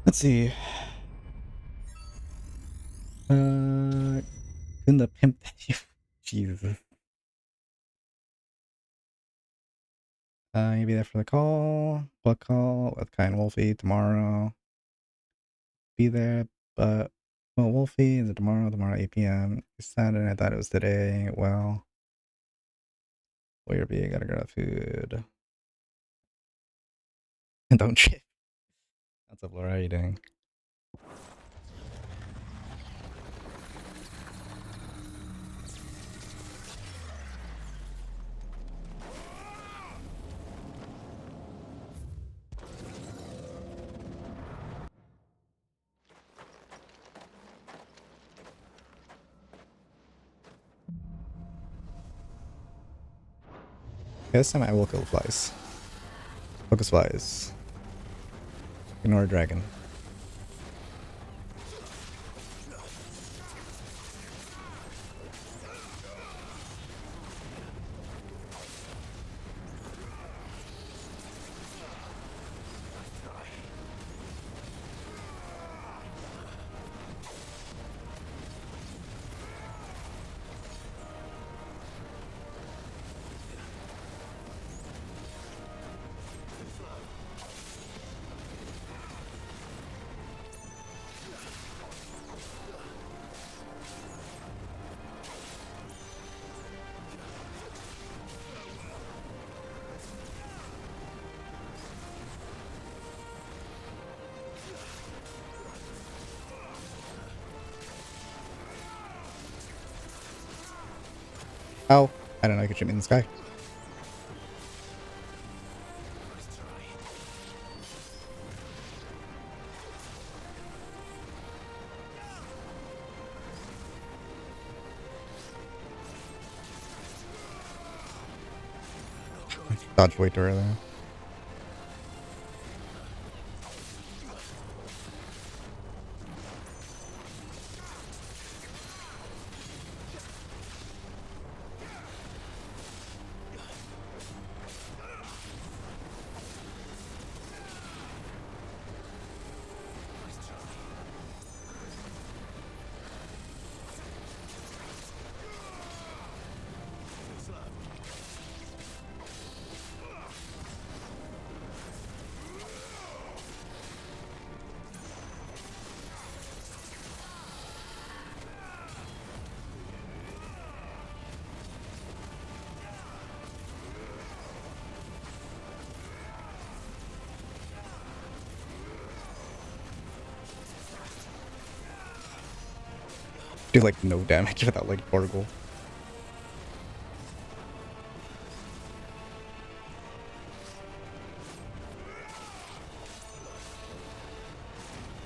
Let's see. In the pimp that you. Jesus. You'll be there for the call. What call? With Kai and Wolfie tomorrow. Be there, but. Well, Wolfie, is it tomorrow? Tomorrow, 8 p.m. It's Saturday. I thought it was today. Well. Where be? Gotta grab food. And don't shit. What's up, Laura? How are you doing? Yeah, this time I will kill flies. Focus flies. Ignore dragon. Ow! I don't know, I could shoot me in the sky. Dodge way too early. Do like no damage without like Portal.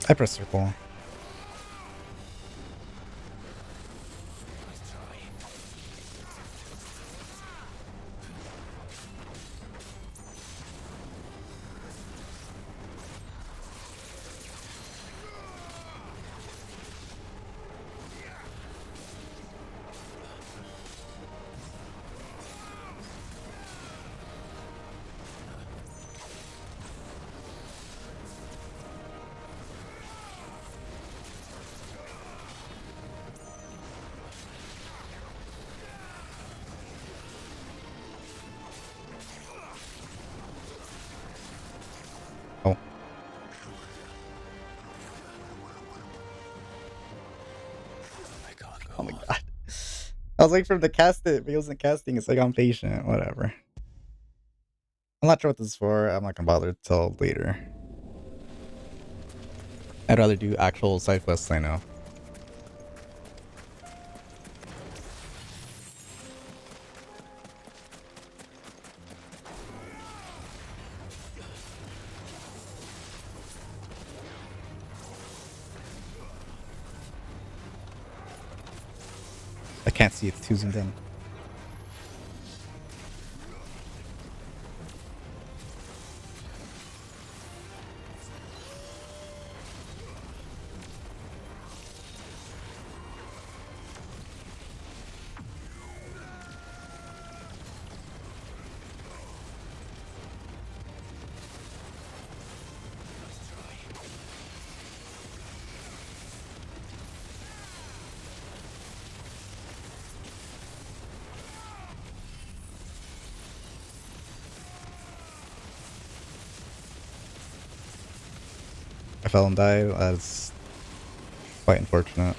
I press circle. Oh. Oh my god. I was waiting for him to cast it, but he wasn't casting. It's like I'm patient, whatever. I'm not sure what this is for. I'm not gonna bother till later. I'd rather do actual side quests I know. I can't see it too zoomed in. I fell and died. That's quite unfortunate.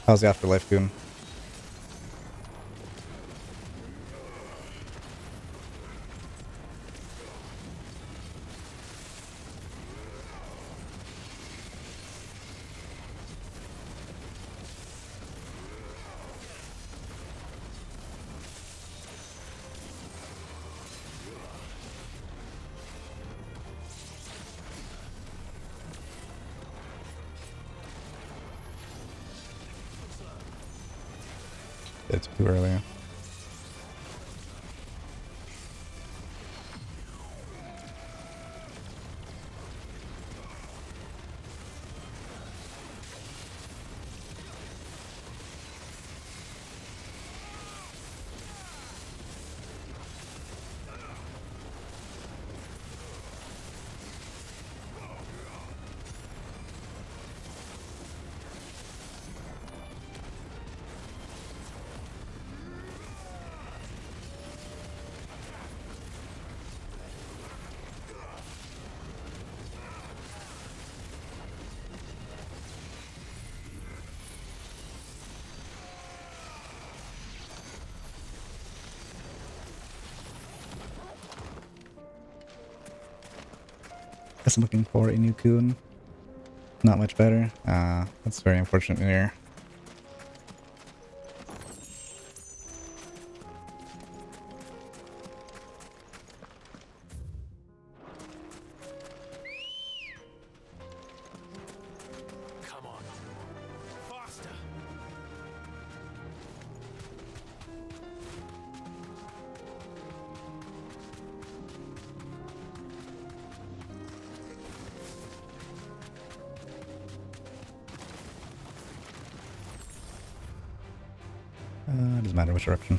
How's the afterlife doing? It's too early. Guess I'm looking for a new Coon. Not much better. That's very unfortunate here. Doesn't matter which direction.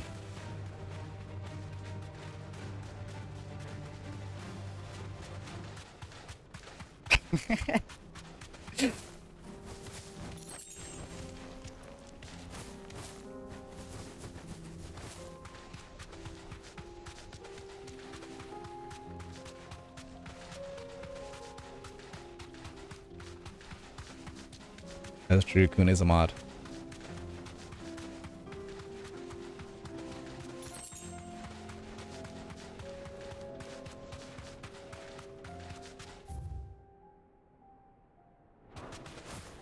That's true, Kun is a mod.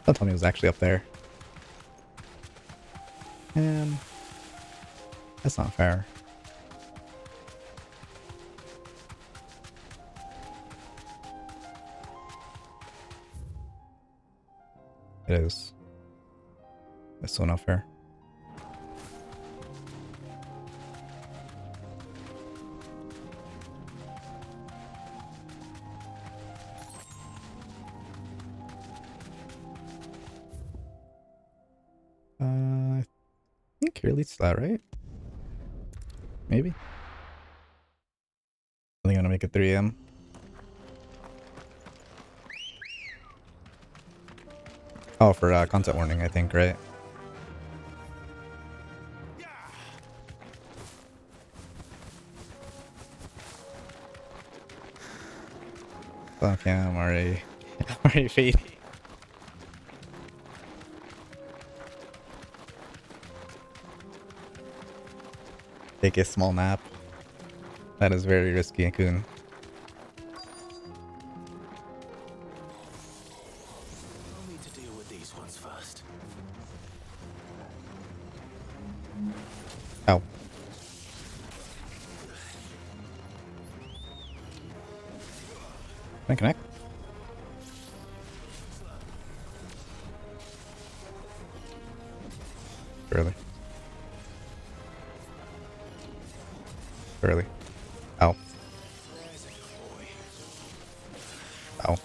Don't tell me it was actually up there. Man, that's not fair. It is. That's so not fair. I think here leads to that, right? Maybe. I think I'm gonna make it 3 AM. Oh, for content warning, I think, right? Okay, I'm already fading. Take a small nap. That is very risky, Kun. I'll need to deal with these ones first. Ow. Can I connect? Barely. Barely. Ow. Ow.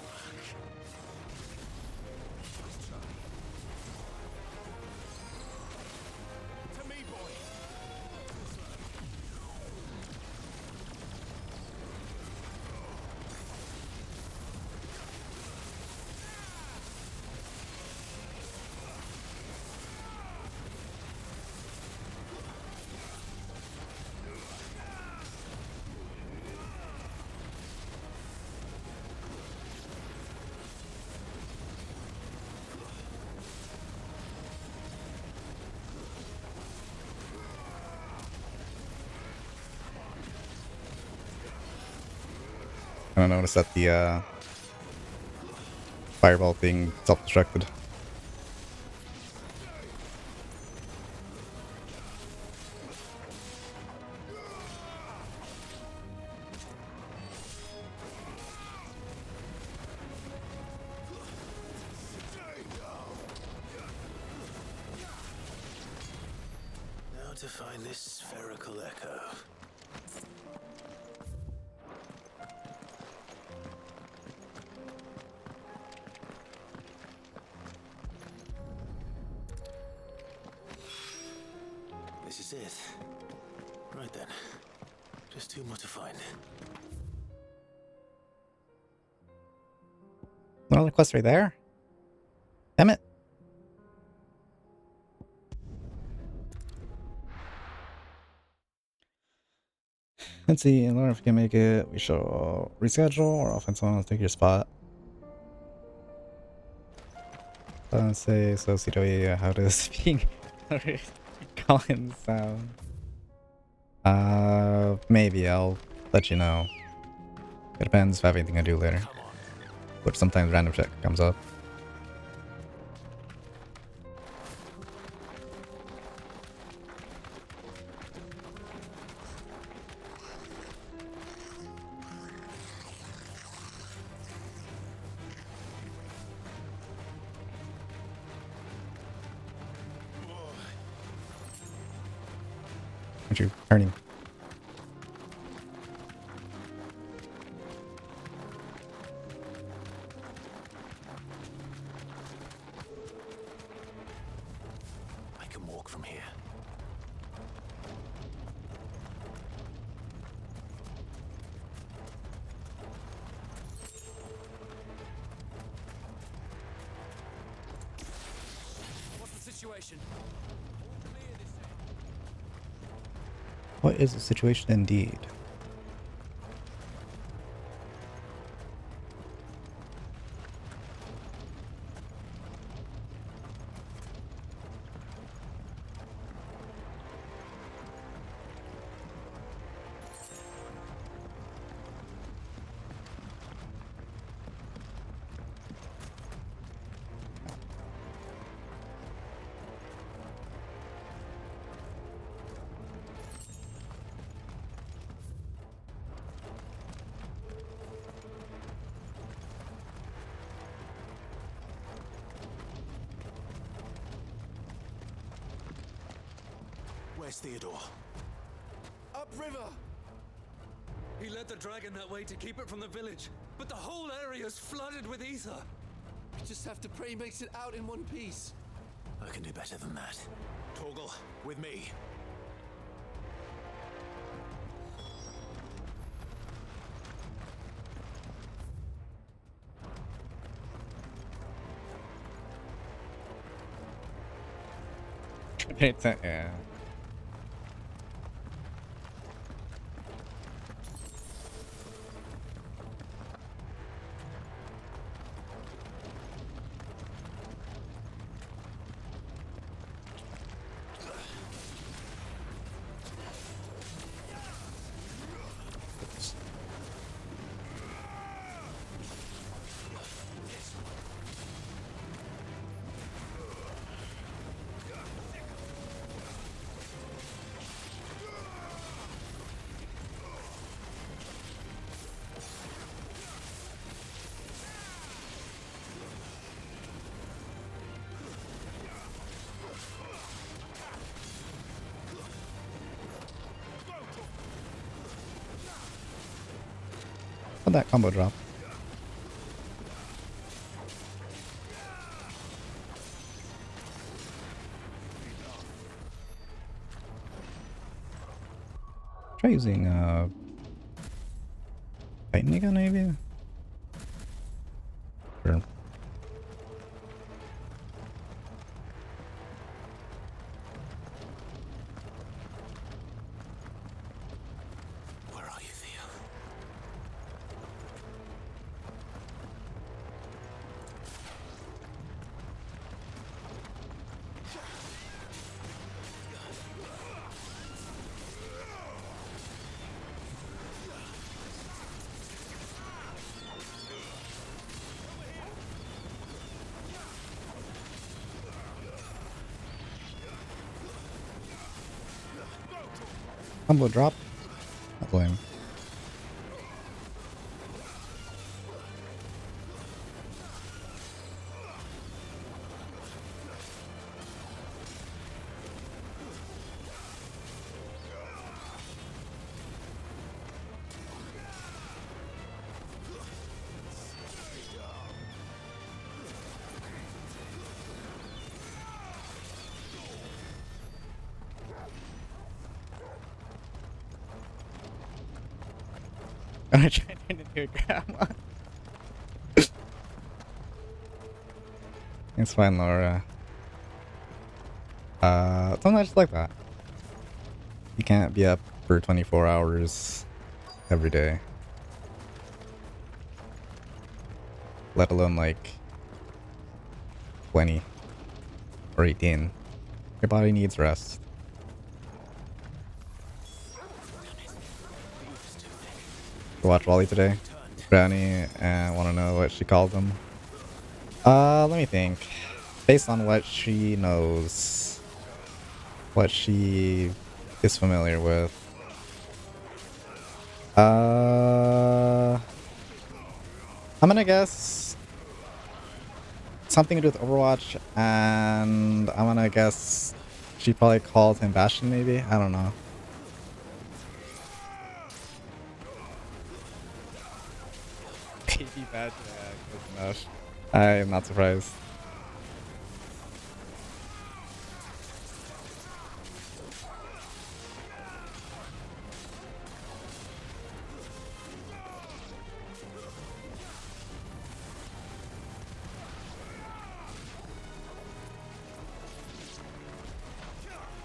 I don't notice that the fireball being self-destructed. Now to find this spherical echo. This is it. Right then. Just 2 more to find. Well, the quest right there. Damn it. Let's see, in order if we can make it, we shall reschedule or I'll find someone else to take your spot. Say, so CW, how does being Collins sound? Maybe I'll let you know. It depends if I have anything to do later. Which sometimes random check comes up. Aren't you turning? I can walk from here. situation? What is the situation indeed? Where's Theodore? Upriver! He led the dragon that way to keep it from the village, but the whole area's flooded with ether. We just have to pray he makes it out in one piece. I can do better than that. Torgal, with me. Yeah. How'd that combo drop? Try using lightning gun maybe? Sure. Where are you, Theo? Combo drop? Not blame. I tried to turn into a grandma. It's fine, Laura. Sometimes it's like that. You can't be up for 24 hours every day. Let alone like 20 or 18. Your body needs rest. Watch Wally today, Brownie, and want to know what she called him. Let me think. Based on what she knows, what she is familiar with. I'm gonna guess something to do with Overwatch, and I'm gonna guess she probably called him Bastion, maybe. I don't know. Baby bad, yeah, close enough. I am not surprised.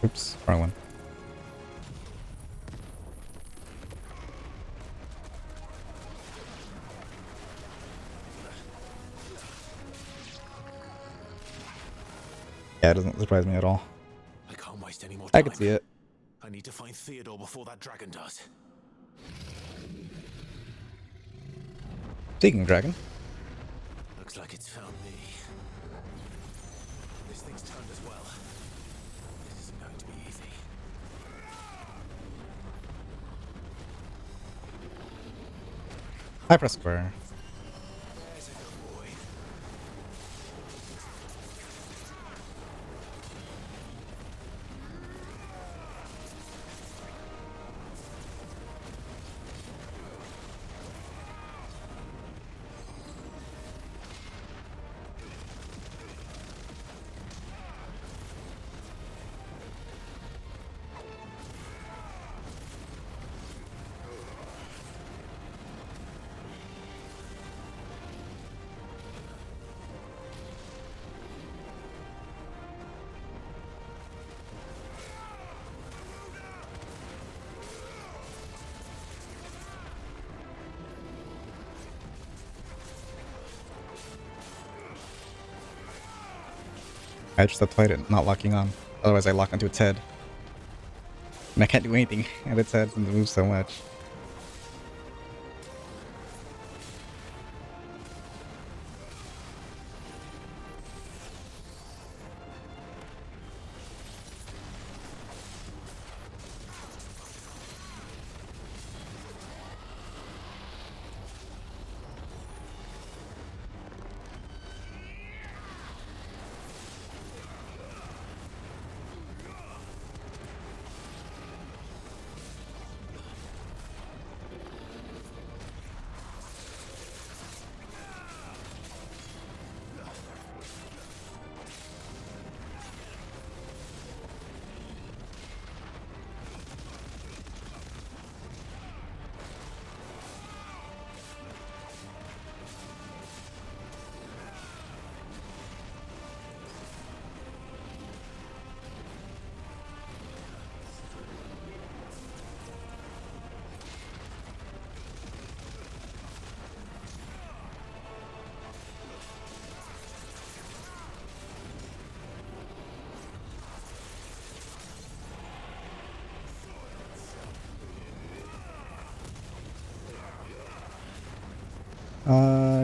Oops, wrong one. Yeah, it doesn't surprise me at all. I can't waste any more time. I could see it. I need to find Theodore before that dragon does. Speaking of dragon. Looks like it's found me. This thing's turned as well. This isn't going to be easy. I press square. There's a good boy. I just applied it not locking on. Otherwise I lock onto its head. And I can't do anything at its head since it moves so much.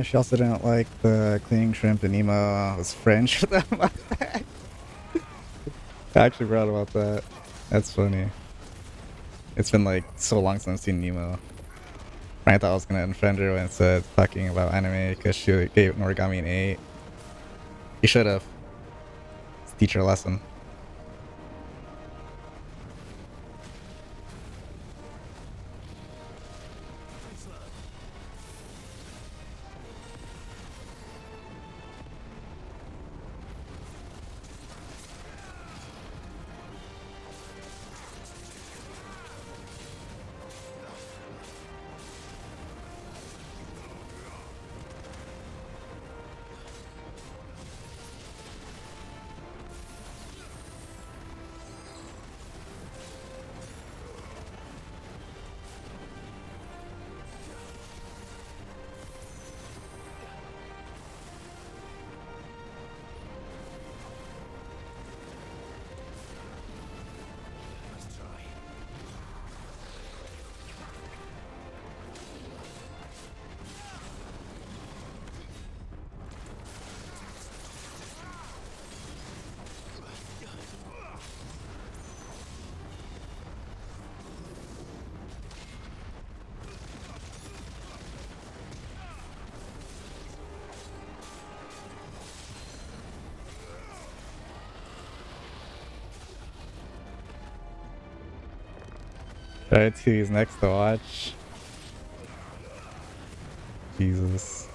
She also didn't like the cleaning shrimp and Nemo was French with them. I actually forgot about that. That's funny. It's been like so long since I've seen Nemo. I thought I was gonna unfriend her when it said talking about anime because she gave Noragami an 8. You should have. Teach her a lesson. Alright, who's next to watch? Jesus.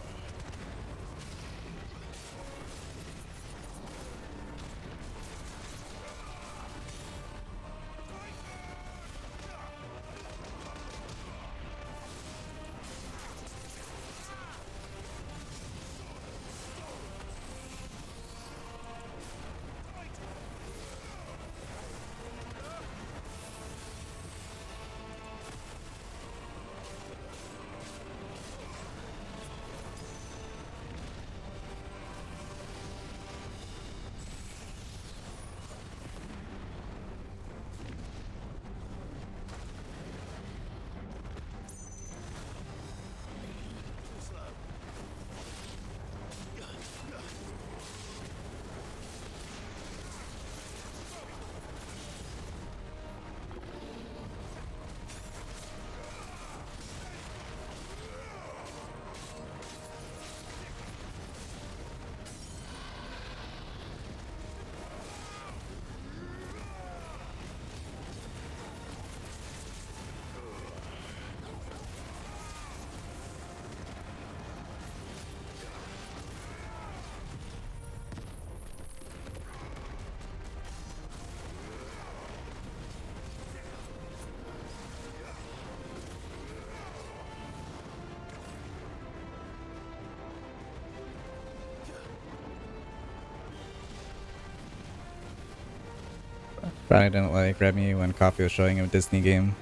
Brownie didn't like Remy when Coffee was showing him a Disney game.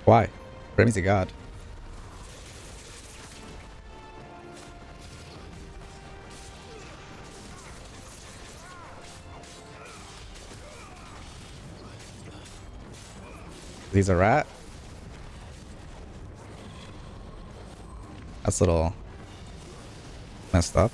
Why? Remy's a god. He's a rat? That's a little messed up.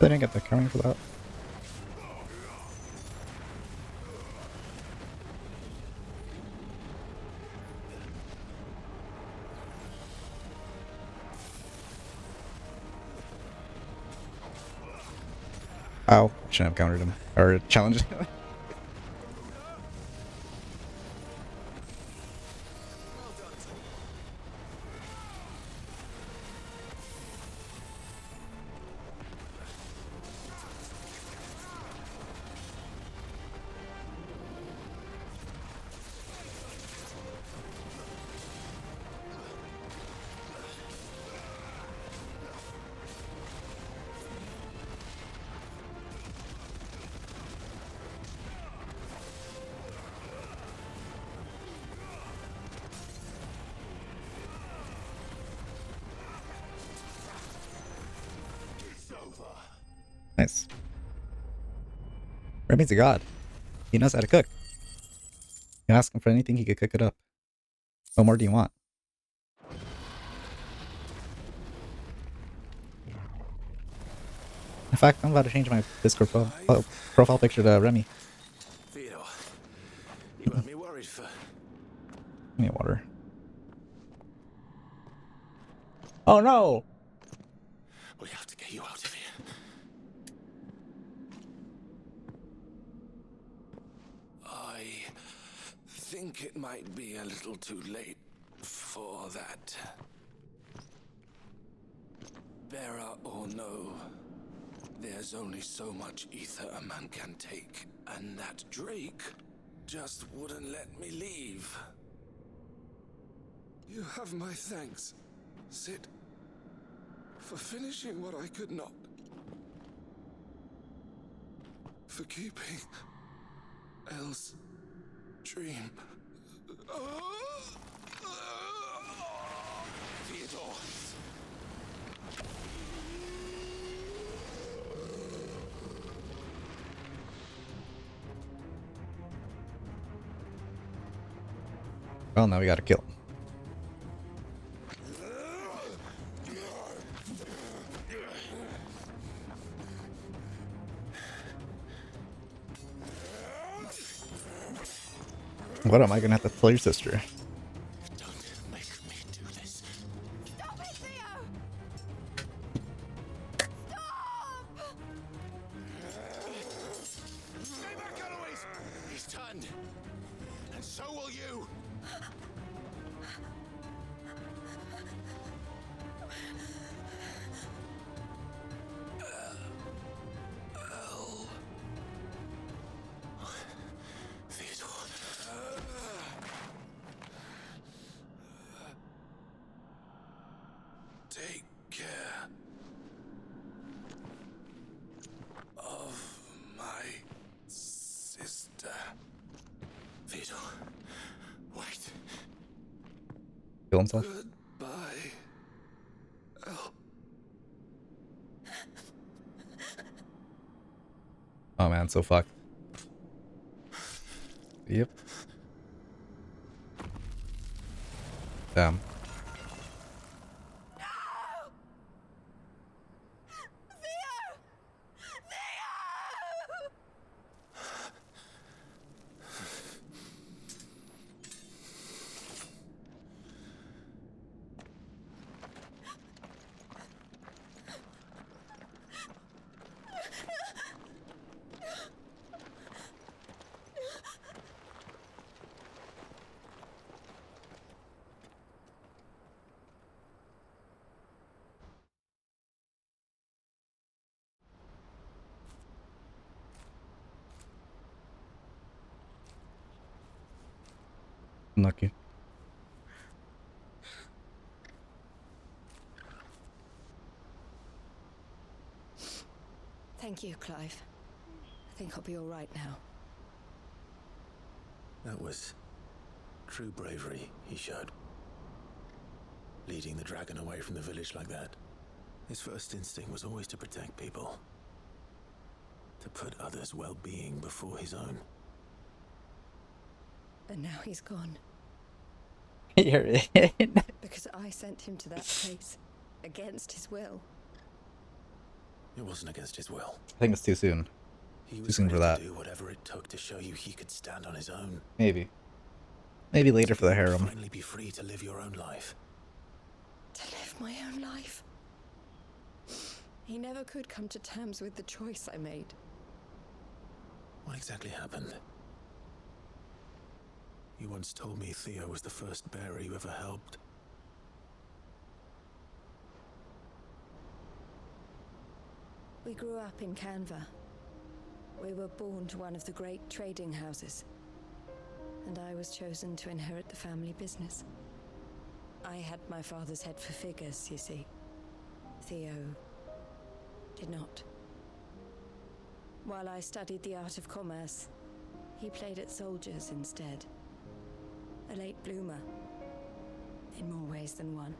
They didn't get the counter for that. Ow. Shouldn't have countered him. Or challenged him. Nice. Remy's a god. He knows how to cook. You ask him for anything, he could cook it up. What more do you want? In fact, I'm about to change my Discord profile picture to Remy. Theodore, you had me worried for... Give me water. Oh no! We have to get you out of here. I think it might be a little too late for that. Bearer or no, there's only so much ether a man can take, and that Drake just wouldn't let me leave. You have my thanks, Sid, for finishing what I could not. For keeping Elle's dream. Theodore. Well, now we gotta kill him. What am I gonna have to tell your sister? Don't make me do this. Stop it, Theo! Stay back, Eloise! He's turned. And so will you. Take care of my sister. Theodore, wait. Kill himself? Goodbye. Elle. Oh man, so fucked. Yep. Damn. Lucky. Thank you, Clive. I think I'll be all right now. That was true bravery he showed. Leading the dragon away from the village like that. His first instinct was always to protect people. To put others' well-being before his own. And now he's gone. You're in. Because I sent him to that place. Against his will. It wasn't against his will. I think it's too soon. He Too was soon ready for that. to do whatever it took to show you he could stand on his own. Maybe. Maybe later for the harem. Finally be free to live your own life. To live my own life. He never could come to terms with the choice I made. What exactly happened? You once told me Theo was the first bearer you ever helped. We grew up in Canva. We were born to one of the great trading houses. And I was chosen to inherit the family business. I had my father's head for figures, you see. Theo did not. While I studied the art of commerce, he played at soldiers instead. A late bloomer, in more ways than one.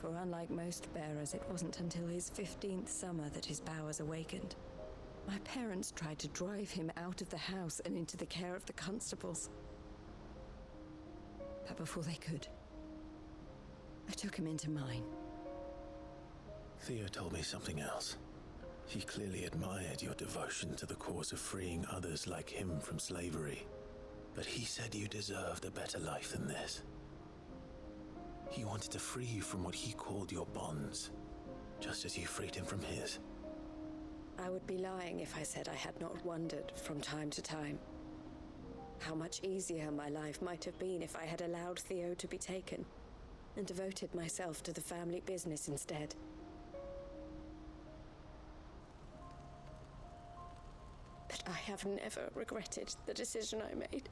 For unlike most bearers, it wasn't until his 15th summer that his powers awakened. My parents tried to drive him out of the house and into the care of the constables. But before they could, I took him into mine. Theo told me something else. He clearly admired your devotion to the cause of freeing others like him from slavery. But he said you deserved a better life than this. He wanted to free you from what he called your bonds, just as you freed him from his. I would be lying if I said I had not wondered from time to time how much easier my life might have been if I had allowed Theo to be taken and devoted myself to the family business instead. But I have never regretted the decision I made.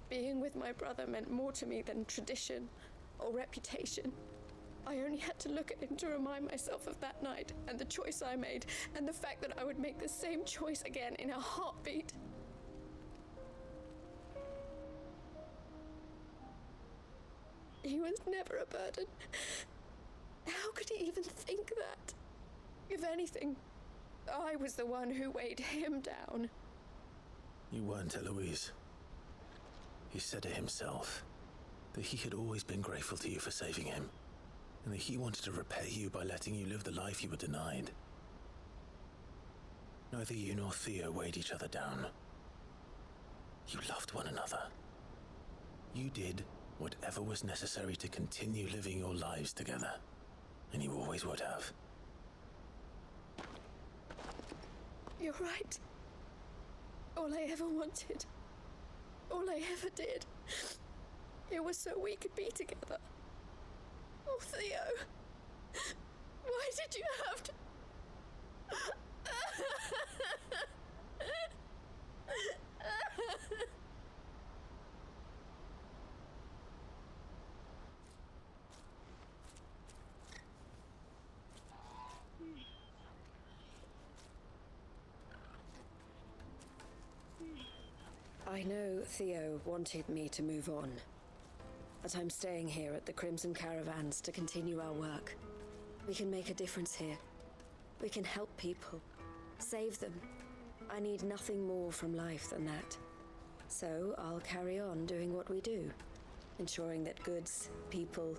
Being with my brother meant more to me than tradition or reputation. I only had to look at him to remind myself of that night and the choice I made and the fact that I would make the same choice again in a heartbeat. He was never a burden. How could he even think that? If anything, I was the one who weighed him down. You weren't, Eloise. He said it himself, that he had always been grateful to you for saving him, and that he wanted to repay you by letting you live the life you were denied. Neither you nor Theo weighed each other down. You loved one another. You did whatever was necessary to continue living your lives together, and you always would have. You're right. All I ever wanted, all I ever did, it was so we could be together. Oh, Theo, why did you have to... I know Theo wanted me to move on, but I'm staying here at the Crimson Caravans to continue our work. We can make a difference here. We can help people. Save them. I need nothing more from life than that. So I'll carry on doing what we do, ensuring that goods, people,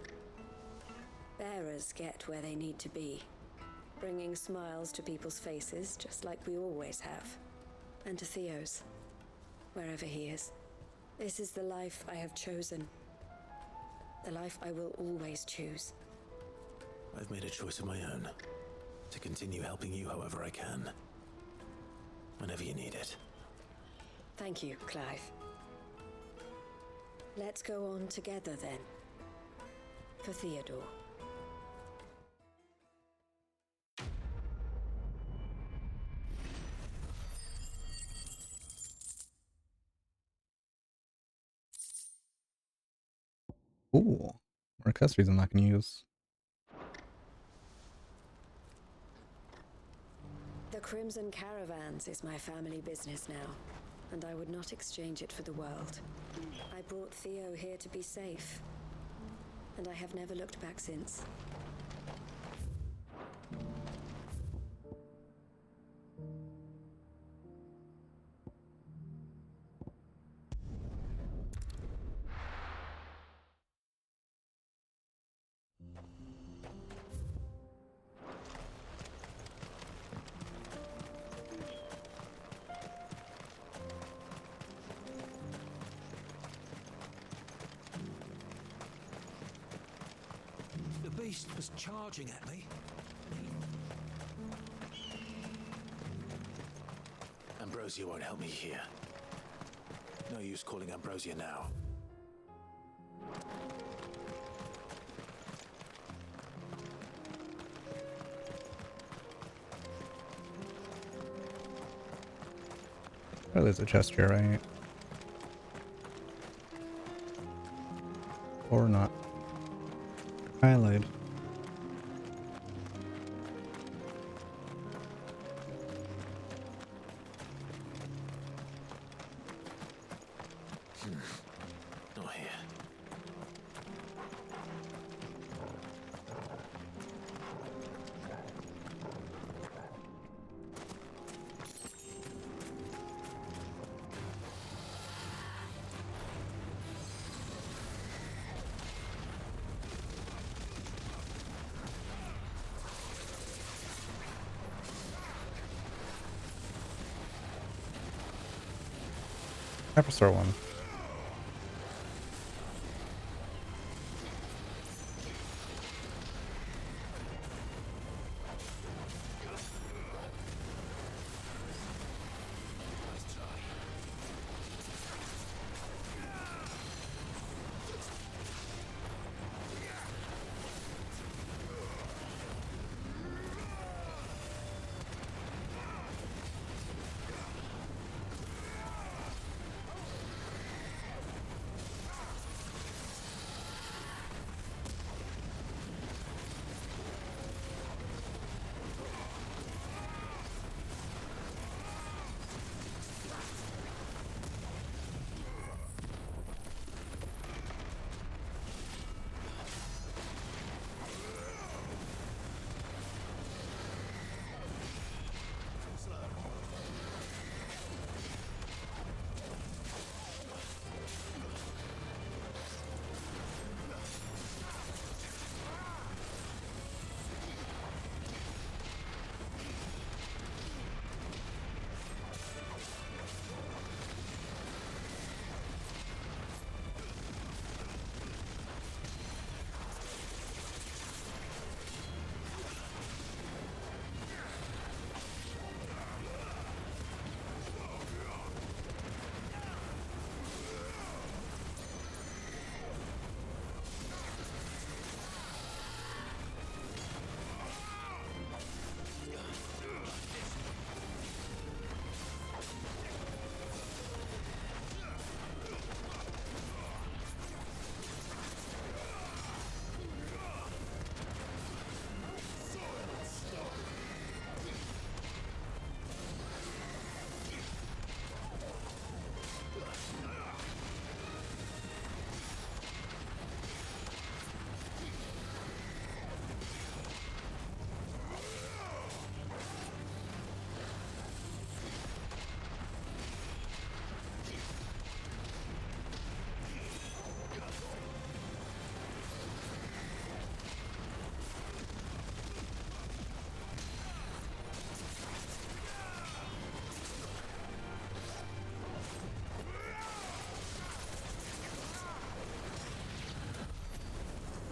bearers get where they need to be, bringing smiles to people's faces just like we always have, and to Theo's, wherever he is. This is the life I have chosen, the life I will always choose. I've made a choice of my own, to continue helping you however I can, whenever you need it. Thank you, Clive. Let's go on together then. For Theodore. Ooh, more accessories I'm not gonna use. The Crimson Caravans is my family business now, and I would not exchange it for the world. I brought Theo here to be safe, and I have never looked back since. The beast was charging at me. Ambrosia won't help me here. No use calling Ambrosia now. Oh, there's a chest here, right? Or not. I lied. Not here. I prefer one.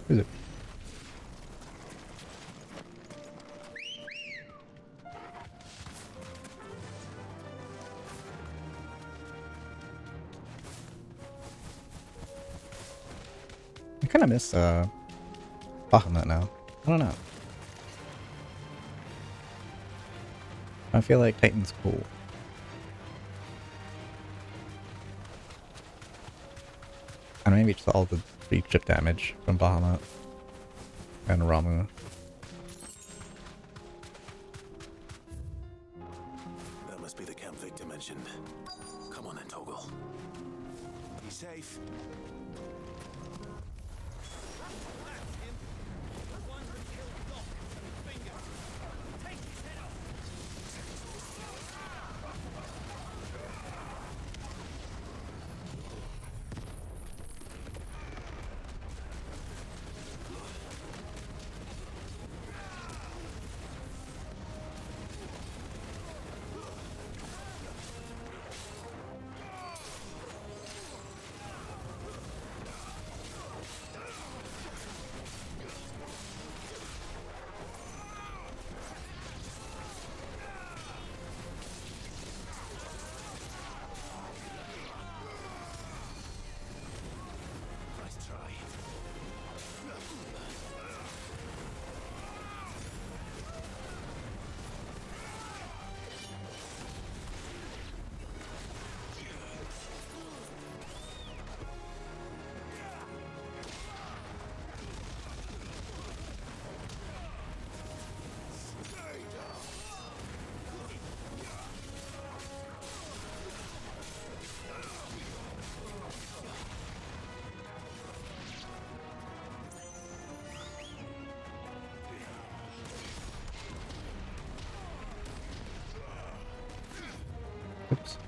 Who's it? I kind of miss Bahamut now. I don't know. I feel like Titan's cool. And maybe just all the free chip damage from Bahamut and Ramu. That must be the camp Victor mentioned. Come on then, Toggle. Be safe. Oops.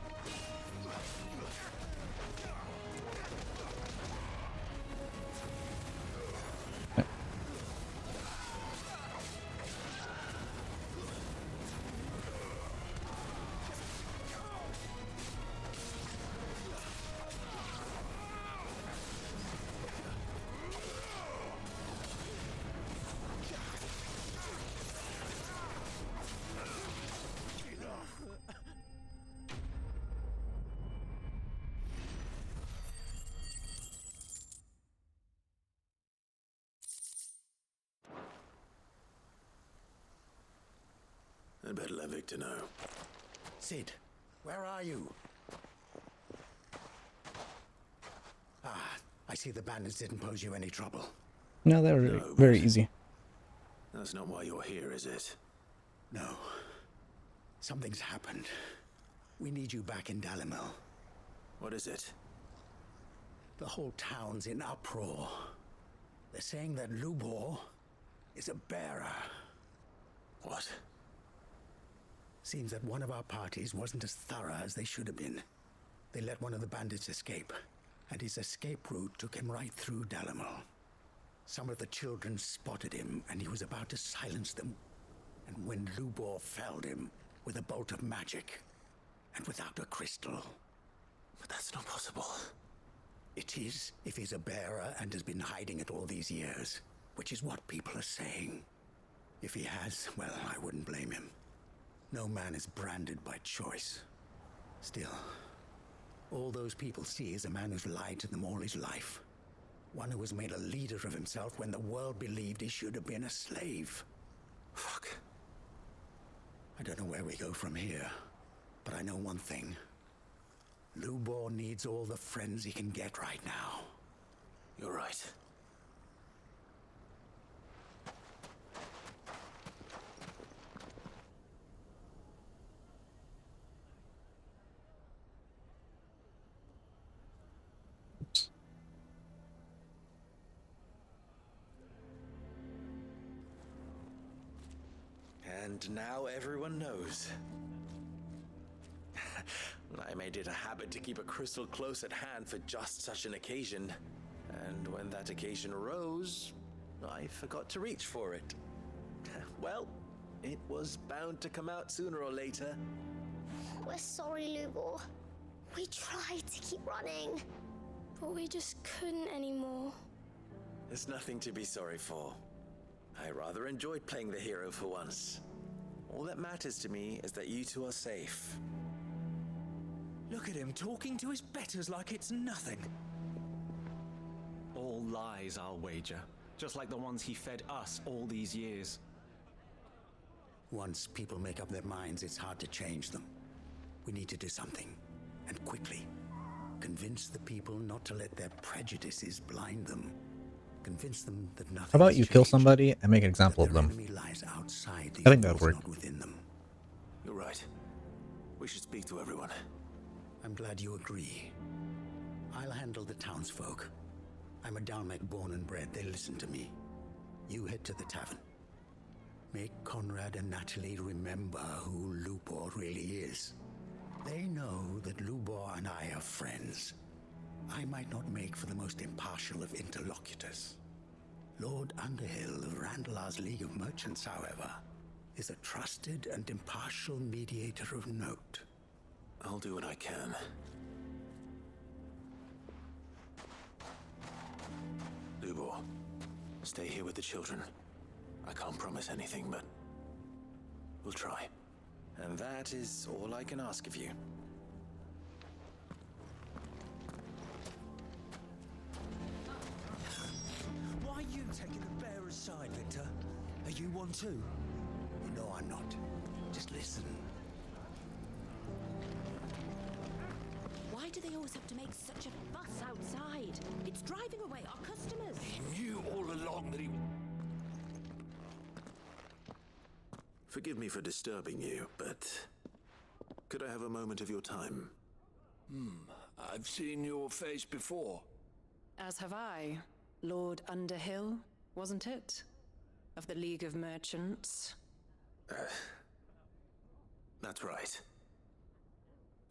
I'd better let Victor know. Sid, where are you? Ah, I see the bandits didn't pose you any trouble. No, they were very easy. That's not why you're here, is it? No. Something's happened. We need you back in Dalimil. What is it? The whole town's in uproar. They're saying that Lubor is a bearer. What? Seems that one of our parties wasn't as thorough as they should have been. They let one of the bandits escape, and his escape route took him right through Dalimil. Some of the children spotted him, and he was about to silence them. And when Lubor felled him with a bolt of magic, and without a crystal. But that's not possible. It is, if he's a bearer and has been hiding it all these years, which is what people are saying. If he has, well, I wouldn't blame him. No man is branded by choice. Still, all those people see is a man who's lied to them all his life. One who was made a leader of himself when the world believed he should have been a slave. Fuck. I don't know where we go from here, but I know one thing. Lubor needs all the friends he can get right now. You're right. And now everyone knows. I made it a habit to keep a crystal close at hand for just such an occasion. And when that occasion arose, I forgot to reach for it. Well, it was bound to come out sooner or later. We're sorry, Lubor. We tried to keep running, but we just couldn't anymore. There's nothing to be sorry for. I rather enjoyed playing the hero for once. All that matters to me is that you two are safe. Look at him talking to his betters like it's nothing. All lies, I'll wager. Just like the ones he fed us all these years. Once people make up their minds, it's hard to change them. We need to do something, and quickly. Convince the people not to let their prejudices blind them. Convince them that nothing. How about you kill somebody and make an example of them? Lies outside I think that would work. not within them. You're right. We should speak to everyone. I'm glad you agree. I'll handle the townsfolk. I'm a Dalmec born and bred. They listen to me. You head to the tavern. Make Conrad and Natalie remember who Lubor really is. They know that Lubor and I are friends. I might not make for the most impartial of interlocutors. Lord Underhill of Randalar's League of Merchants, however, is a trusted and impartial mediator of note. I'll do what I can. Lubor, stay here with the children. I can't promise anything, but we'll try. And that is all I can ask of you. Why are you taking the bearer's side, Victor? Are you one too? No, I'm not. Just listen. Why do they always have to make such a fuss outside? It's driving away our customers. He knew all along that he... Forgive me for disturbing you, but could I have a moment of your time? I've seen your face before. As have I. Lord Underhill, wasn't it? Of the League of Merchants. That's right.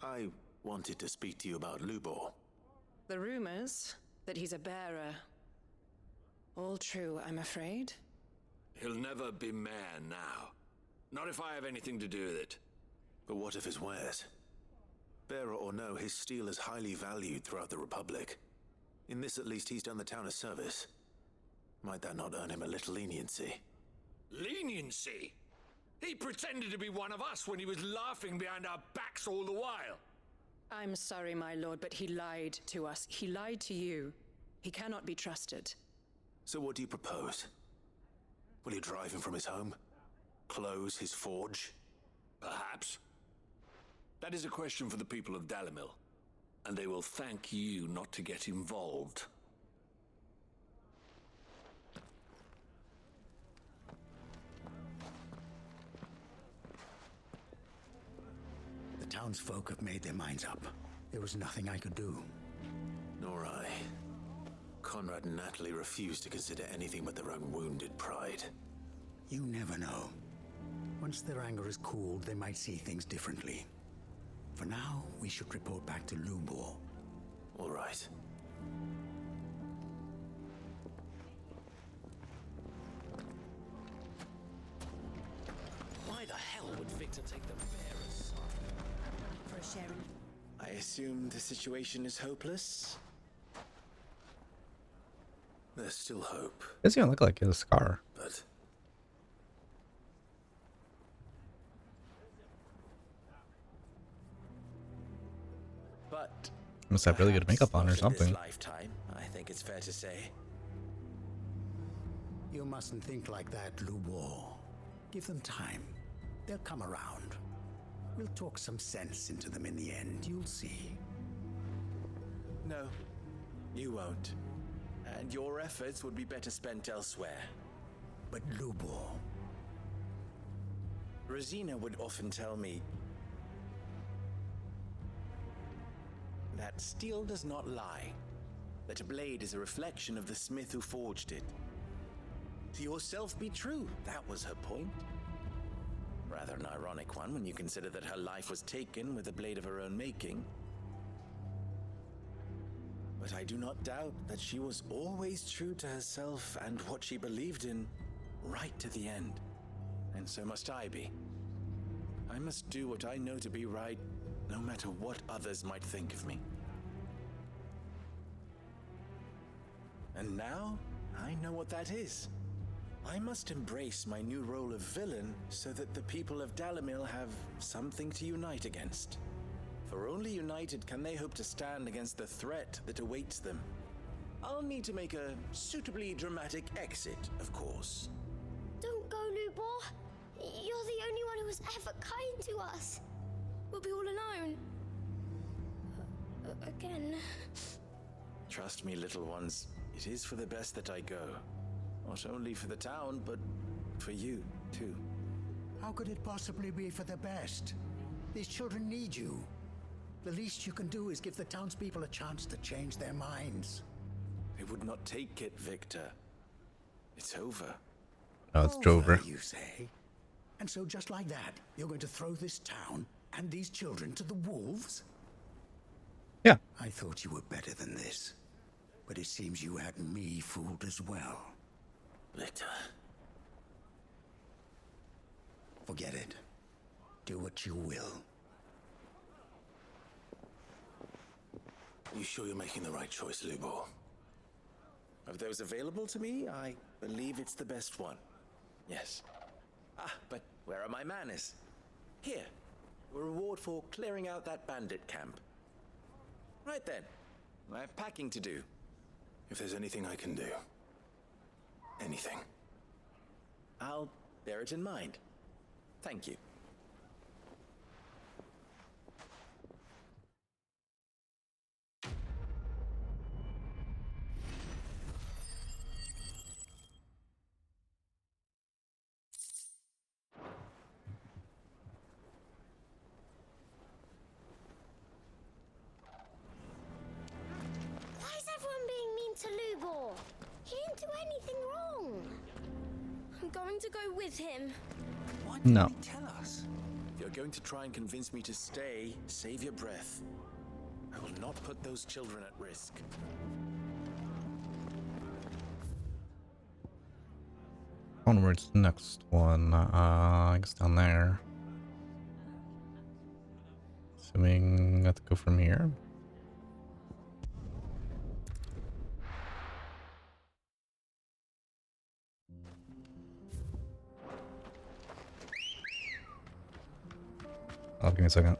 I wanted to speak to you about Lubor. The rumors that he's a bearer. All true, I'm afraid. He'll never be mayor now. Not if I have anything to do with it. But what of his wares? Bearer or no, his steel is highly valued throughout the Republic. In this, at least, he's done the town a service. Might that not earn him a little leniency? Leniency? He pretended to be one of us when he was laughing behind our backs all the while. I'm sorry, my lord, but he lied to us. He lied to you. He cannot be trusted. So what do you propose? Will you drive him from his home? Close his forge? Perhaps. That is a question for the people of Dalimil, and they will thank you not to get involved. The townsfolk have made their minds up. There was nothing I could do. Nor I. Conrad and Natalie refused to consider anything but their own wounded pride. You never know. Once their anger is cooled, they might see things differently. For now, we should report back to Lubor. All right. Why the hell would Victor take the bearer's side? For a share in... I assume the situation is hopeless? There's still hope. Doesn't even look like he has a scar. But... Must have really good makeup on or something. Lifetime, I think it's fair to say. You mustn't think like that, Lubor. Give them time. They'll come around. We'll talk some sense into them in the end, you'll see. No, you won't. And your efforts would be better spent elsewhere. But Lubor... Rosina would often tell me that steel does not lie, that a blade is a reflection of the smith who forged it. To yourself be true, that was her point. Rather an ironic one when you consider that her life was taken with a blade of her own making. But I do not doubt that she was always true to herself and what she believed in, right to the end. And so must I be. I must do what I know to be right, no matter what others might think of me. And now, I know what that is. I must embrace my new role of villain so that the people of Dalimil have something to unite against. For only united can they hope to stand against the threat that awaits them. I'll need to make a suitably dramatic exit, of course. Don't go, Lubor. You're the only one who was ever kind to us. We'll be all alone. Again. Trust me, little ones. It is for the best that I go. Not only for the town, but for you, too. How could it possibly be for the best? These children need you. The least you can do is give the townspeople a chance to change their minds. They would not take it, Victor. It's over. Oh, it's over. You say? And so just like that, you're going to throw this town and these children to the wolves? Yeah. I thought you were better than this. But it seems you had me fooled as well. Victor. Forget it. Do what you will. You sure you're making the right choice, Lubor? Of those available to me, I believe it's the best one. Yes. Ah, but where are my manners? Here. A reward for clearing out that bandit camp. Right then. I have packing to do. If there's anything I can do. Anything. I'll bear it in mind. Thank you. Why is everyone being mean to Lubor? He didn't do anything wrong. I'm going to go with him. Why No. didn't he tell us? If you're going to try and convince me to stay, save your breath. I will not put those children at risk. Onwards to the next one. I guess down there. Assuming I have to go from here. Oh, give me a second.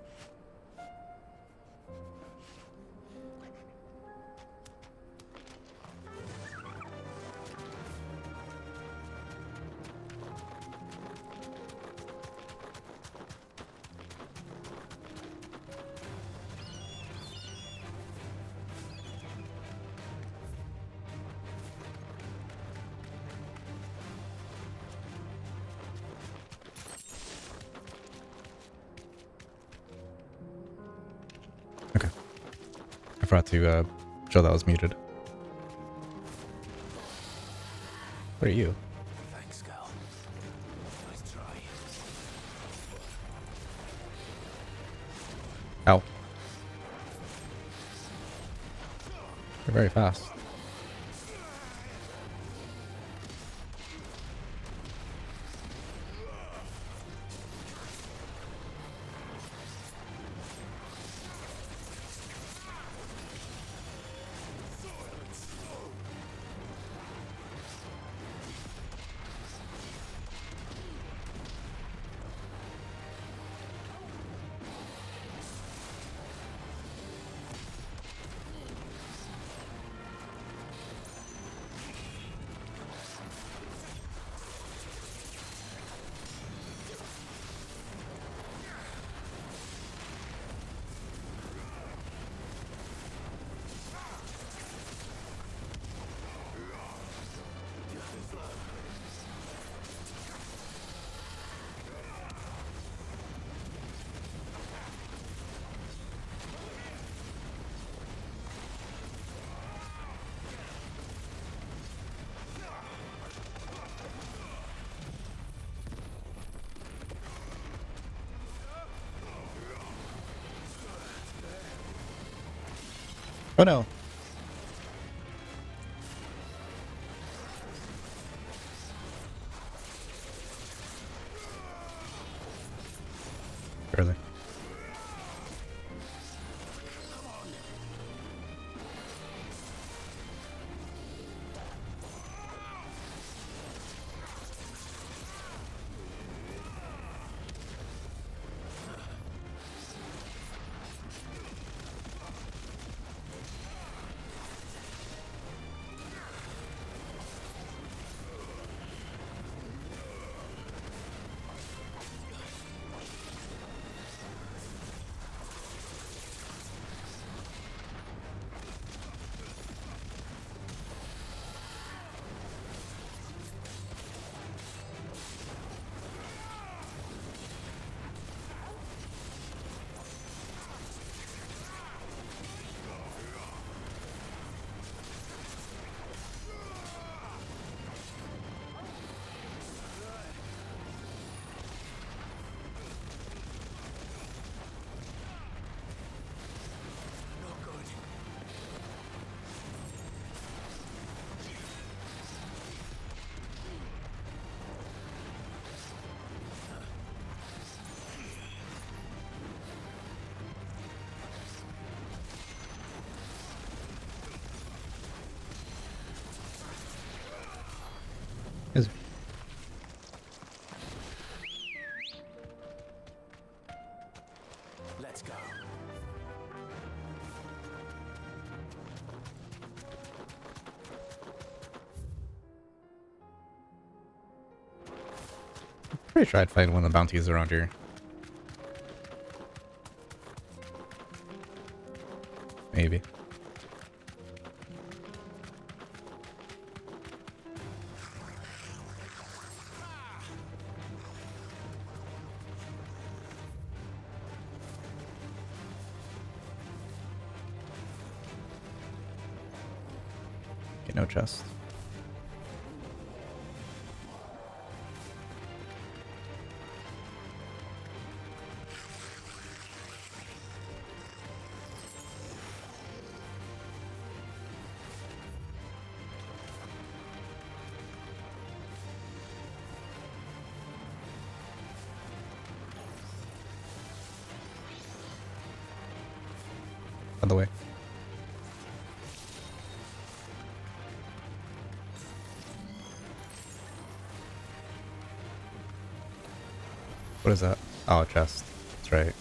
I forgot to show that was muted. What are you? Thanks, Gal. Nice try. Ow. You're very fast. Oh no. Barely. Let's go. Pretty sure I'd find one of the bounties around here. Maybe. Okay, no chest. By the way. What is that? Oh, a chest. That's right.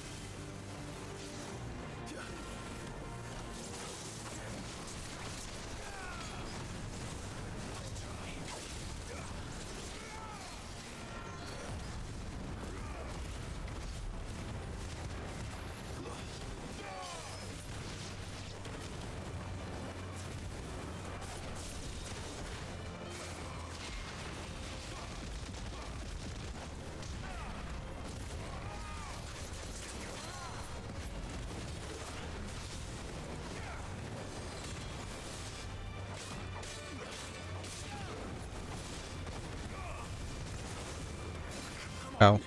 Ow.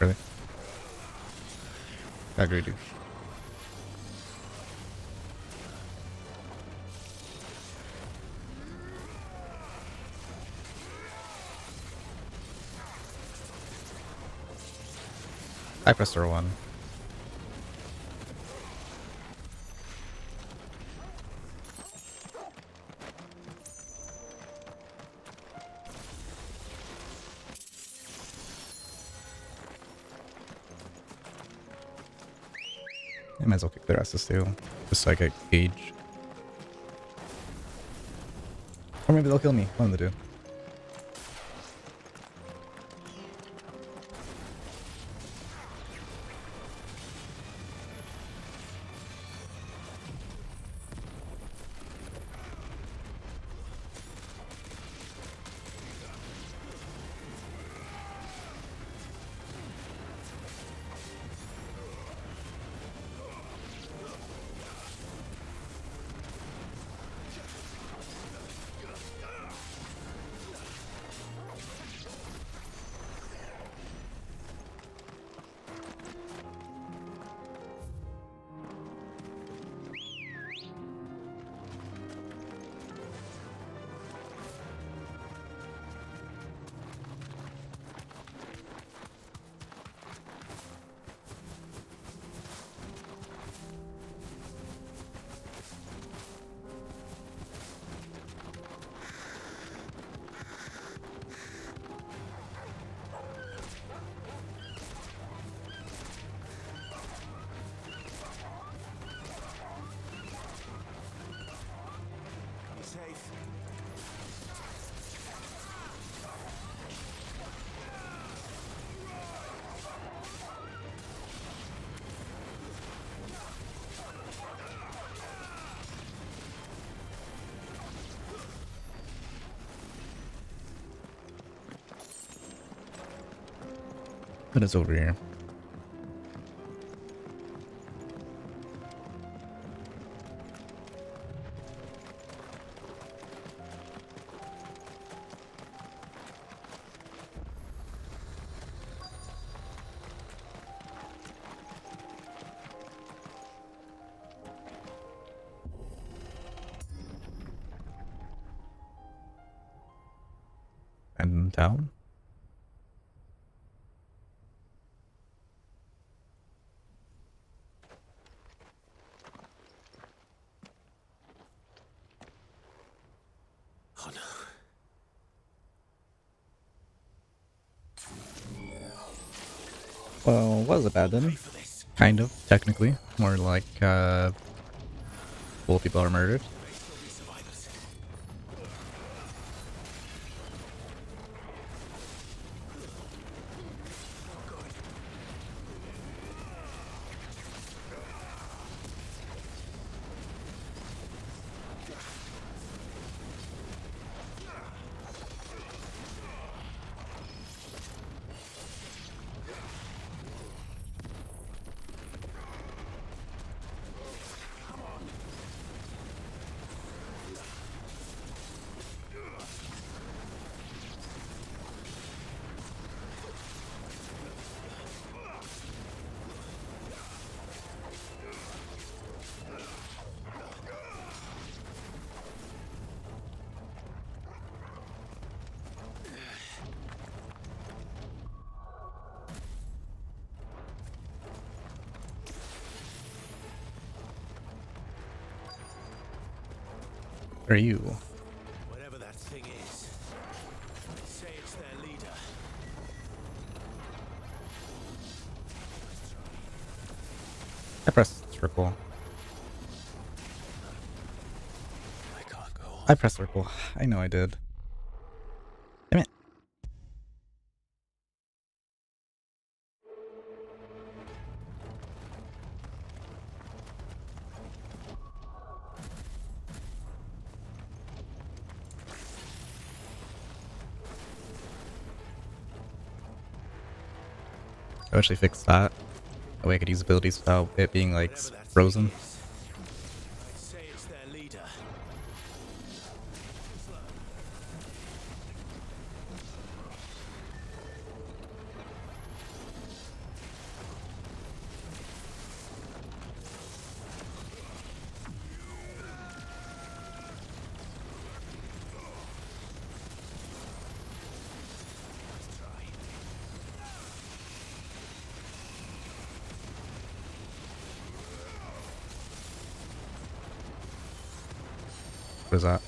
Really? I agree, dude. I pressed R1. I might as well kick their asses too, just so I get gauge. Or maybe they'll kill me, one of the two. What is over here? And down. Oh no. Well, was it bad then? Kind of, technically. More like, full people are murdered. Are you? Whatever that thing is, say it's their leader. I pressed circle. I can't go on. I pressed circle. I know I did. Damn it. I actually fixed that. That way I could use abilities without it being like frozen. I'd say it's their leader. What is that?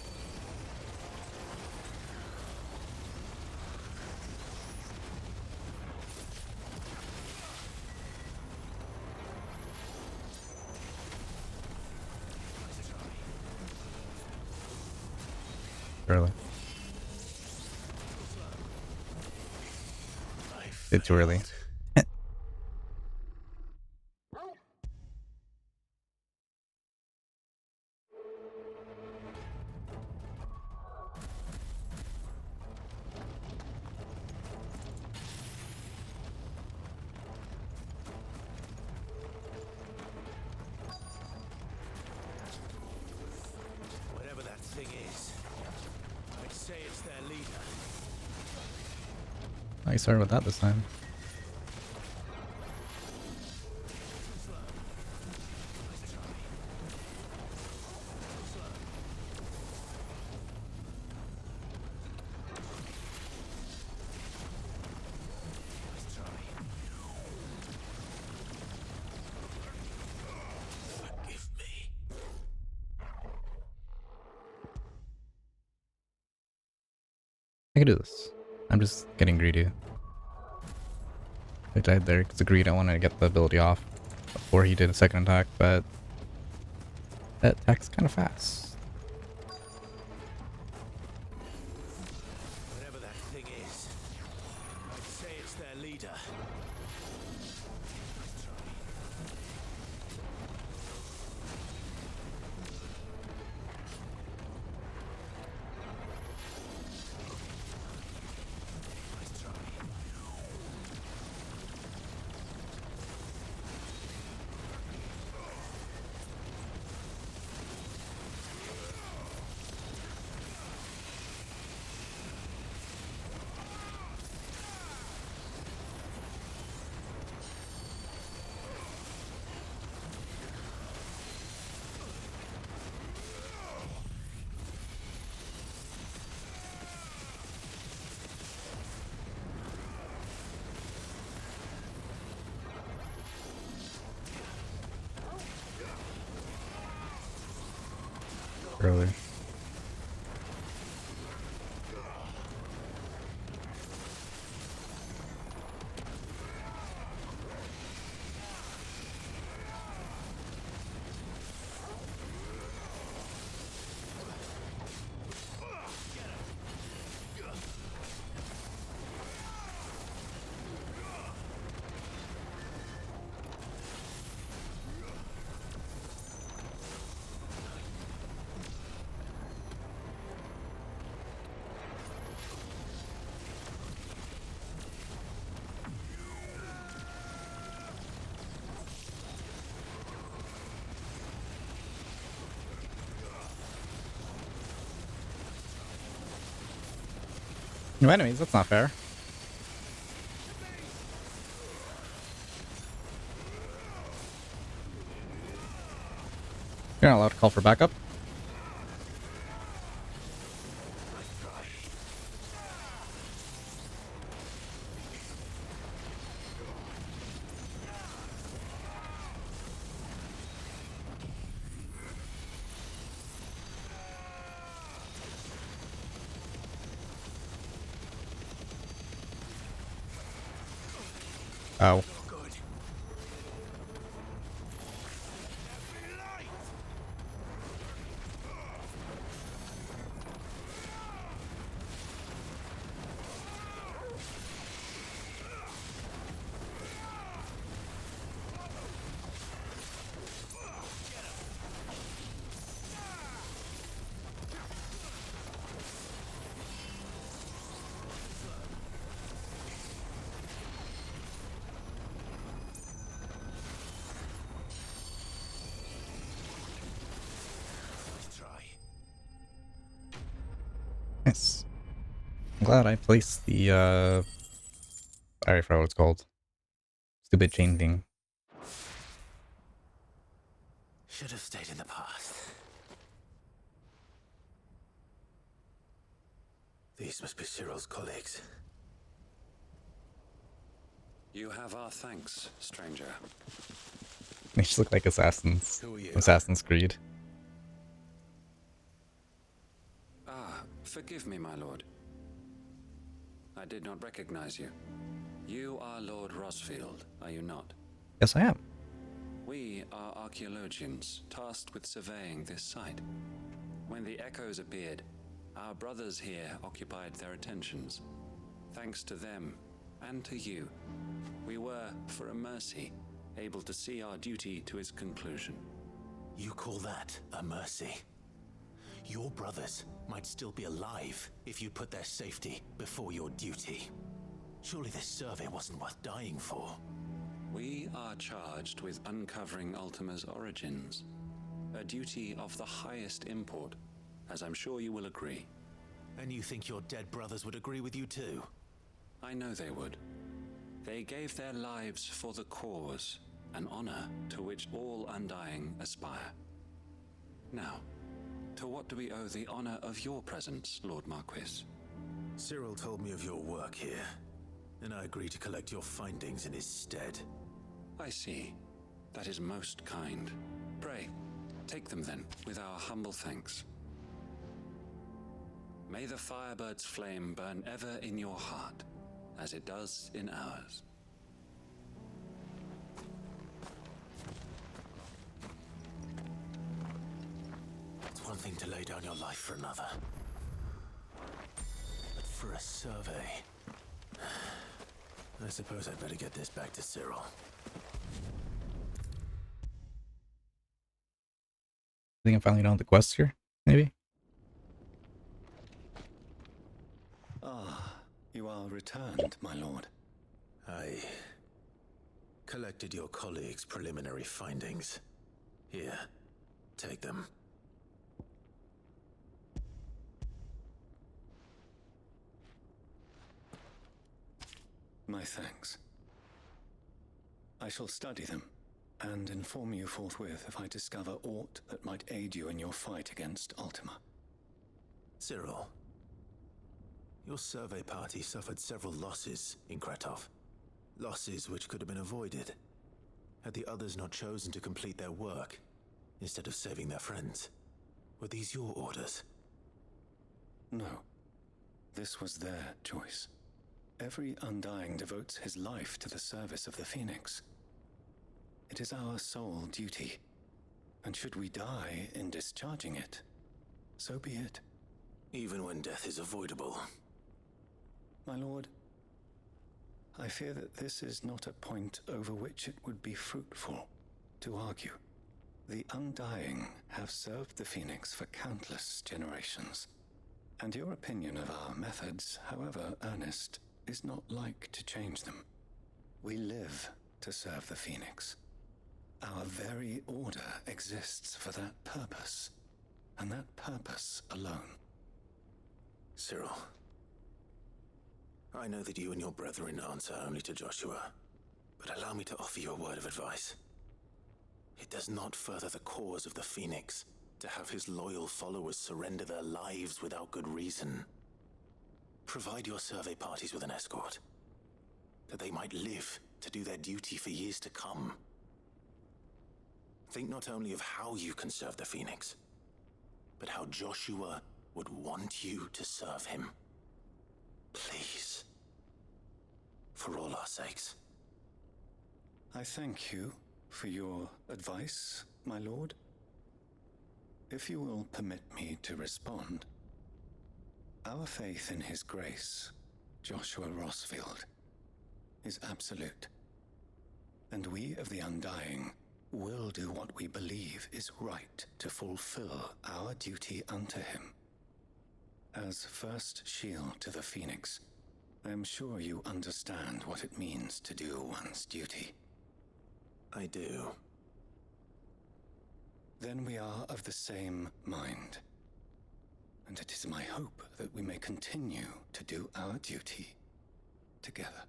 Early. It's too early. Whatever that thing is, I'd say it's their leader. I started with that this time. I can do this. I'm just getting greedy. I died there because of greed. I wanted to get the ability off before he did a second attack, but that attack's kind of fast. Whatever that thing is, I'd say it's their leader. earlier. No enemies, that's not fair. You're not allowed to call for backup. Oh. Nice. I'm glad I placed the, I already forgot what it's called. Stupid chain thing. Should have stayed in the past. These must be Cyril's colleagues. You have our thanks, stranger. They just look like assassins. Who are you? Assassin's Creed. Ah, forgive me, my lord. I did not recognize you. You are Lord Rosfield, are you not? Yes, I am. We are archaeologians tasked with surveying this site. When the echoes appeared, our brothers here occupied their attentions. Thanks to them, and to you, we were, for a mercy, able to see our duty to its conclusion. You call that a mercy? Your brothers might still be alive if you put their safety before your duty. Surely this survey wasn't worth dying for. We are charged with uncovering Ultima's origins, a duty of the highest import, as I'm sure you will agree. And you think your dead brothers would agree with you too? I know they would. They gave their lives for the cause, an honor to which all Undying aspire. Now, to what do we owe the honor of your presence, Lord Marquis? Cyril told me of your work here, and I agree to collect your findings in his stead. I see. That is most kind. Pray, take them then, with our humble thanks. May the Firebird's flame burn ever in your heart, as it does in ours. It's one thing to lay down your life for another. But for a survey... I suppose I'd better get this back to Cyril. I think I'm finally done with the quest here, maybe? Ah, you are returned, my lord. I collected your colleagues' preliminary findings. Here, take them. My thanks. I shall study them, and inform you forthwith if I discover aught that might aid you in your fight against Ultima. Cyril, your survey party suffered several losses in Kratov. Losses which could have been avoided, had the others not chosen to complete their work, instead of saving their friends. Were these your orders? No. This was their choice. Every Undying devotes his life to the service of the Phoenix. It is our sole duty, and should we die in discharging it, so be it. Even when death is avoidable. My lord, I fear that this is not a point over which it would be fruitful to argue. The Undying have served the Phoenix for countless generations, and your opinion of our methods, however earnest, is not like to change them. We live to serve the Phoenix. Our very order exists for that purpose, and that purpose alone. Cyril, I know that you and your brethren answer only to Joshua, but allow me to offer you a word of advice. It does not further the cause of the Phoenix to have his loyal followers surrender their lives without good reason. Provide your survey parties with an escort, that they might live to do their duty for years to come. Think not only of how you can serve the Phoenix, but how Joshua would want you to serve him. Please. For all our sakes. I thank you for your advice, my lord. If you will permit me to respond, our faith in his grace, Joshua Rossfield, is absolute. And we of the Undying will do what we believe is right to fulfill our duty unto him. As first shield to the Phoenix, I am sure you understand what it means to do one's duty. I do. Then we are of the same mind. And it is my hope that we may continue to do our duty together.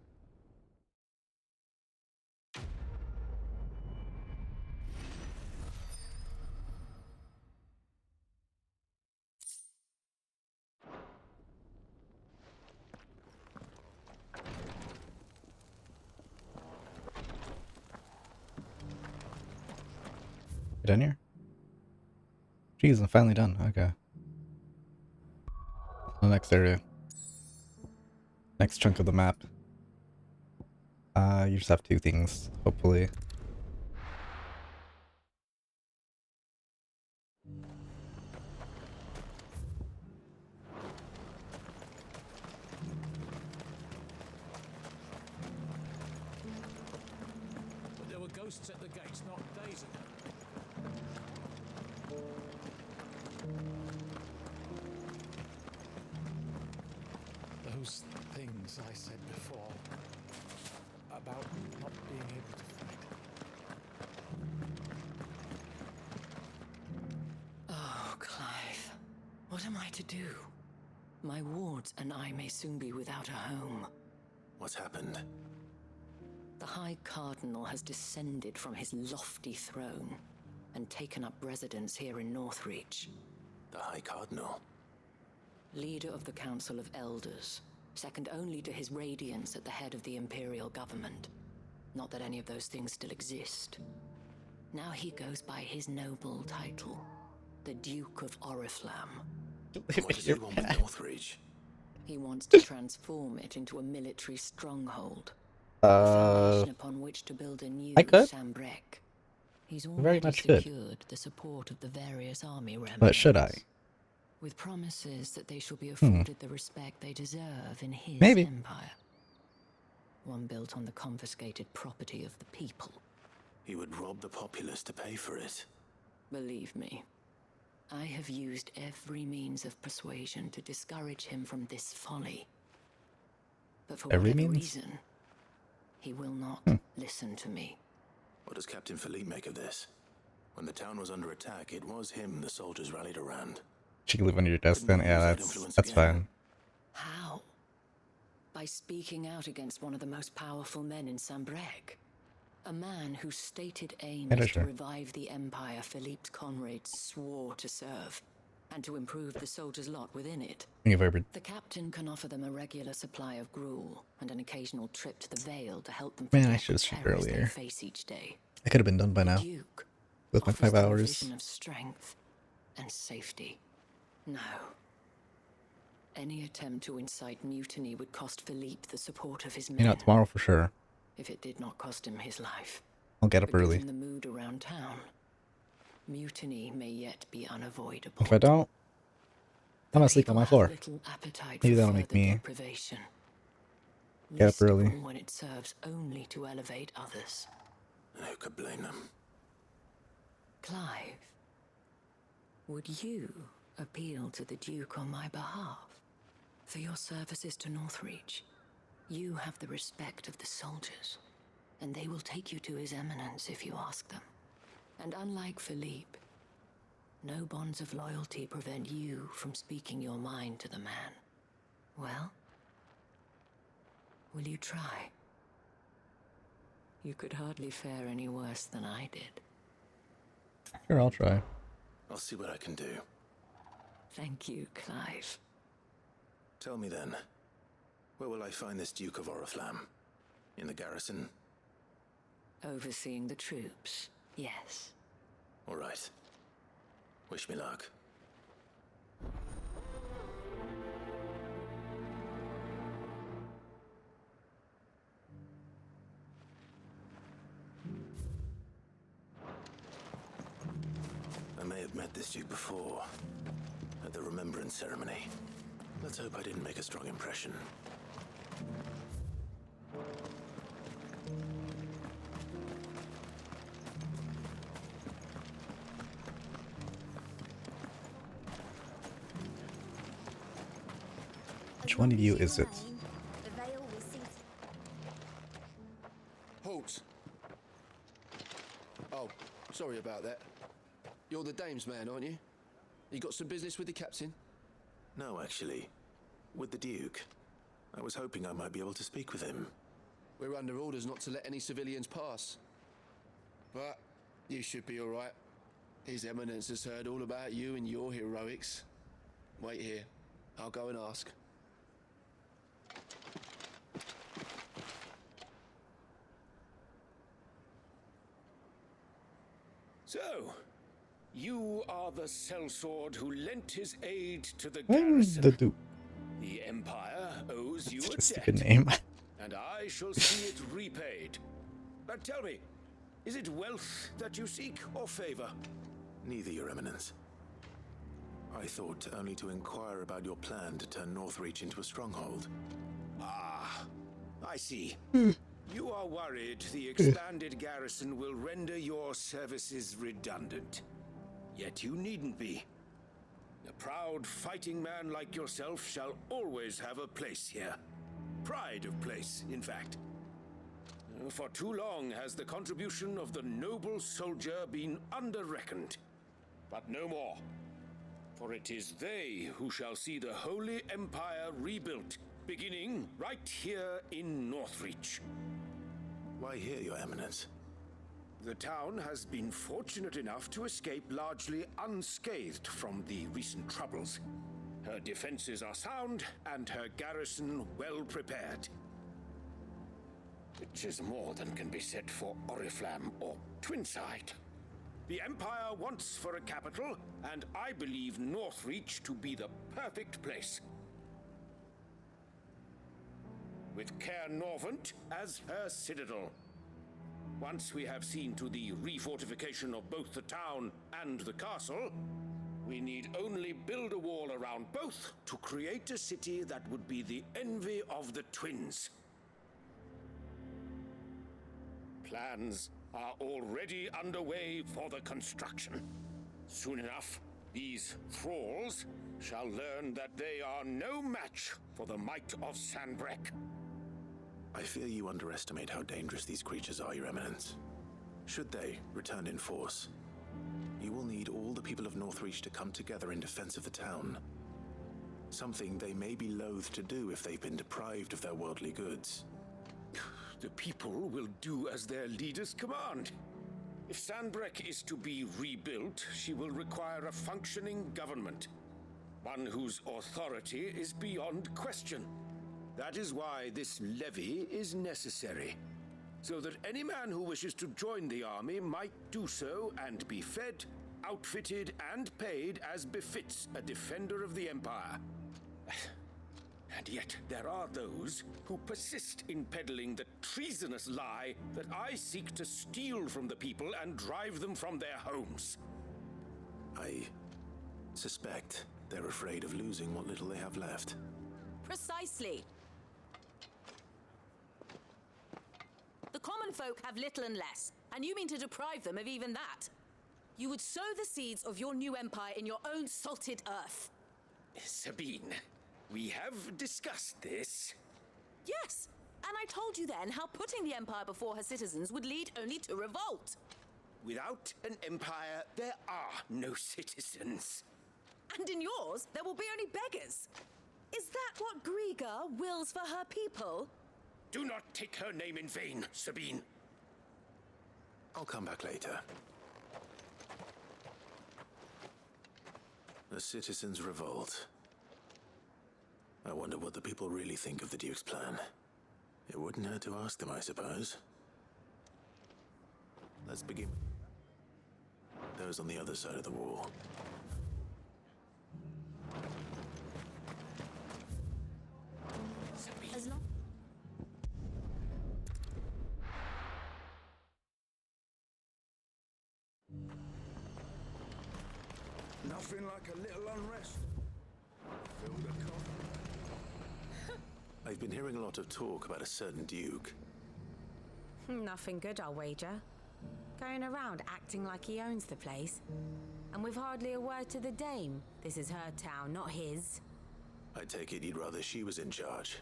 You done here? Jeez, I'm finally done. Okay. The next area. Next chunk of the map. You just have two things, hopefully. But there were ghosts at the gates not days ago. Those things I said before about not being able to fight. Oh, Clive. What am I to do? My wards and I may soon be without a home. What's happened? The High Cardinal has descended from his lofty throne and taken up residence here in Northreach. The High Cardinal? Leader of the Council of Elders, second only to his Radiance at the head of the Imperial government. Not that any of those things still exist. Now he goes by his noble title, the Duke of Oriflamme. What does he want with Northreach? He wants to transform it into a military stronghold. A foundation upon which to build a new Sambrek. He's Very already much should. secured the support of the various army remnants. But should I? With promises that they shall be afforded the respect they deserve in his Maybe. empire. One built on the confiscated property of the people. He would rob the populace to pay for it. Believe me, I have used every means of persuasion to discourage him from this folly. But for Every whatever means? reason, he will not listen to me. What does Captain Philippe make of this? When the town was under attack, it was him the soldiers rallied around. She can live under your desk then? Yeah, that's fine. How? By speaking out against one of the most powerful men in Sambrek. A man whose stated aim Yeah, is sure. to revive the empire Philippe's comrades swore to serve, and to improve the soldiers' lot within it. Thank you, Vibrant. The captain can offer them a regular supply of gruel, and an occasional trip to the Vale to help them Man, I forget should have the streamed terrors they earlier. face each day. I could have been done by now. Duke With my offers 5 them a hours. vision of strength, and safety. No. Any attempt to incite mutiny would cost Philippe the support of his men. You know, tomorrow for sure. If it did not cost him his life. I'll get up But early. given the mood around town, mutiny may yet be unavoidable. If I don't, I'm gonna sleep on my floor. Little appetite Maybe for that'll make further me deprivation. get up Least of early. all when it serves only to elevate others. Who could blame them? Clive, would you appeal to the Duke on my behalf? For your services to Northreach, you have the respect of the soldiers, and they will take you to His Eminence if you ask them. And unlike Philippe, no bonds of loyalty prevent you from speaking your mind to the man. Well, will you try? You could hardly fare any worse than I did. Sure, I'll try. I'll see what I can do. Thank you, Clive. Tell me then, where will I find this Duke of Oriflamme? In the garrison? Overseeing the troops, yes. All right. Wish me luck. I may have met this Duke before, at the Remembrance Ceremony. Let's hope I didn't make a strong impression. Which one of you is it? Halt! Oh, sorry about that. You're the dame's man, aren't you? You got some business with the captain? No, actually. With the Duke. I was hoping I might be able to speak with him. We're under orders not to let any civilians pass. But you should be all right. His Eminence has heard all about you and your heroics. Wait here. I'll go and ask. So, you are the sellsword who lent his aid to the Where's garrison. the Duke? The Empire owes you That's a just a debt, good name. and I shall see it repaid. But tell me, is it wealth that you seek or favor? Neither, Your Eminence. I thought only to inquire about your plan to turn Northreach into a stronghold. Ah, I see. You are worried the expanded garrison will render your services redundant. Yet you needn't be. A proud fighting man like yourself shall always have a place here. Pride of place, in fact. For too long has the contribution of the noble soldier been under-reckoned. But no more. For it is they who shall see the Holy Empire rebuilt, beginning right here in Northreach. Why here, Your Eminence? The town has been fortunate enough to escape largely unscathed from the recent troubles. Her defenses are sound, and her garrison well prepared. Which is more than can be said for Oriflamme or Twinside. The Empire wants for a capital, and I believe Northreach to be the perfect place. With Caer Norvent as her citadel. Once we have seen to the refortification of both the town and the castle, we need only build a wall around both to create a city that would be the envy of the twins. Plans are already underway for the construction. Soon enough, these thralls shall learn that they are no match for the might of Sanbreque. I fear you underestimate how dangerous these creatures are, Your Eminence. Should they return in force, you will need all the people of Northreach to come together in defense of the town. Something they may be loath to do if they've been deprived of their worldly goods. The people will do as their leaders command. If Sanbreque is to be rebuilt, she will require a functioning government. One whose authority is beyond question. That is why this levy is necessary. So that any man who wishes to join the army might do so and be fed outfitted and paid as befits a defender of the Empire. And yet there are those who persist in peddling the treasonous lie that I seek to steal from the people and drive them from their homes. I suspect they're afraid of losing what little they have left. Precisely. The common folk have little and less, and you mean to deprive them of even that? You would sow the seeds of your new empire in your own salted earth. Sabine, we have discussed this. Yes, and I told you then how putting the empire before her citizens would lead only to revolt. Without an empire, there are no citizens. And in yours, there will be only beggars. Is that what Griga wills for her people? Do not take her name in vain, Sabine. I'll come back later. The citizens revolt. I wonder what the people really think of the Duke's plan. It wouldn't hurt to ask them, I suppose. Let's begin. Those on the other side of the wall. As long Nothing like a little unrest. Fill the coffin. I've been hearing a lot of talk about a certain Duke. Nothing good, I'll wager. Going around acting like he owns the place. And with hardly a word to the dame. This is her town, not his. I take it you'd rather she was in charge.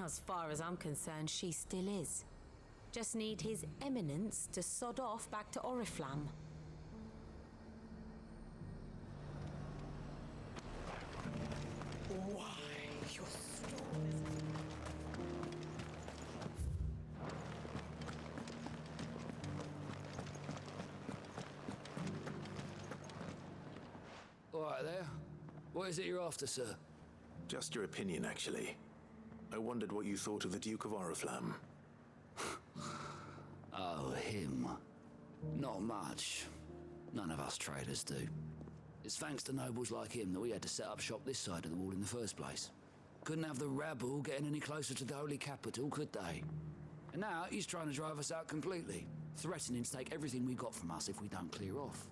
As far as I'm concerned, she still is. Just need his eminence to sod off back to Oriflamme. Why, your stories. All right there. What is it you're after, sir? Just your opinion, actually. I wondered what you thought of the Duke of Oriflamme. Oh, him. Not much. None of us traders do. It's thanks to nobles like him that we had to set up shop this side of the wall in the first place. Couldn't have the rabble getting any closer to the holy capital, could they? And now he's trying to drive us out completely, threatening to take everything we got from us if we don't clear off.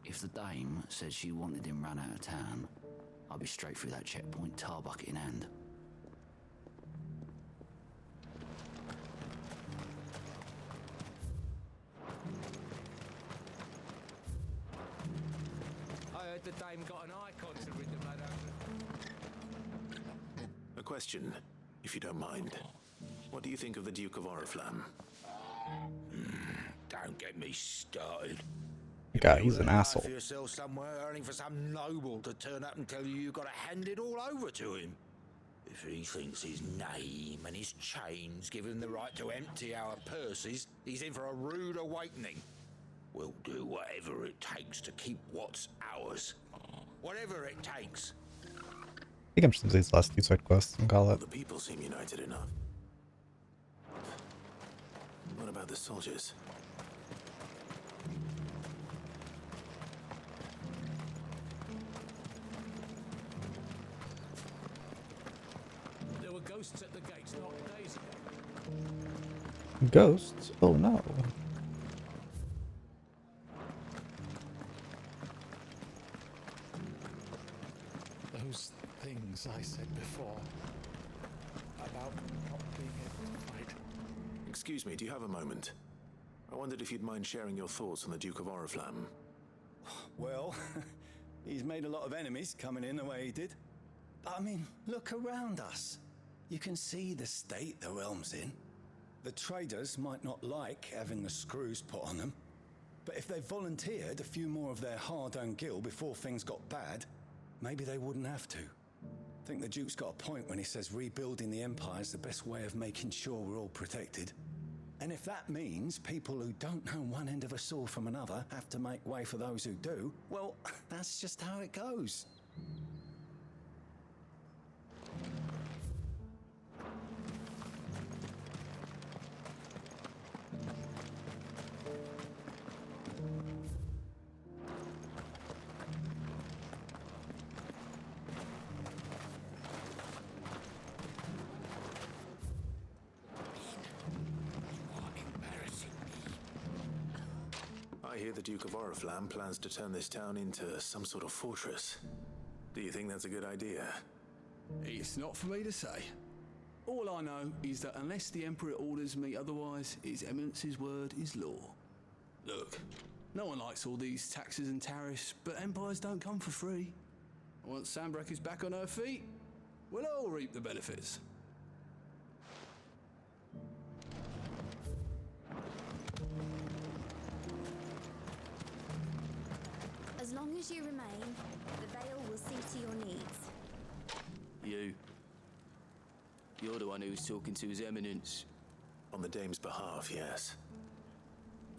If the dame said she wanted him run out of town, I'll be straight through that checkpoint, tar bucket in hand. I heard the dame got an icon to rid the mad out. A question, if you don't mind. What do you think of the Duke of Oriflamme? Don't get me started. God, he's an asshole. For yourself somewhere earning for some noble to turn up and tell you you've got to hand it all over to him. If he thinks his name and his chains give him the right to empty our purses, he's in for a rude awakening. We'll do whatever it takes to keep what's ours. Whatever it takes. I think I'm just gonna do these last two side quests and call Well, it. the people seem united enough. What about the soldiers? There were ghosts at the gates not days ago. Ghosts? Oh no. Those things I said before about not being able to fight. Excuse me, do you have a moment? I wondered if you'd mind sharing your thoughts on the Duke of Oriflamme. Well, he's made a lot of enemies coming in the way he did. But I mean, look around us. You can see the state the realm's in. The traders might not like having the screws put on them, but if they volunteered a few more of their hard-earned gil before things got bad, maybe they wouldn't have to. I think the Duke's got a point when he says rebuilding the Empire is the best way of making sure we're all protected. And if that means people who don't know one end of a sword from another have to make way for those who do, well, that's just how it goes. hear the Duke of Oriflamme plans to turn this town into some sort of fortress. Do you think that's a good idea? It's not for me to say. All I know is that unless the Emperor orders me otherwise, His Eminence's word is law. Look, no one likes all these taxes and tariffs, but empires don't come for free. Once Sandbreck is back on her feet, we'll all reap the benefits. As long as you remain, the Veil will see to your needs. You're the one who's talking to His Eminence. On the Dame's behalf, yes.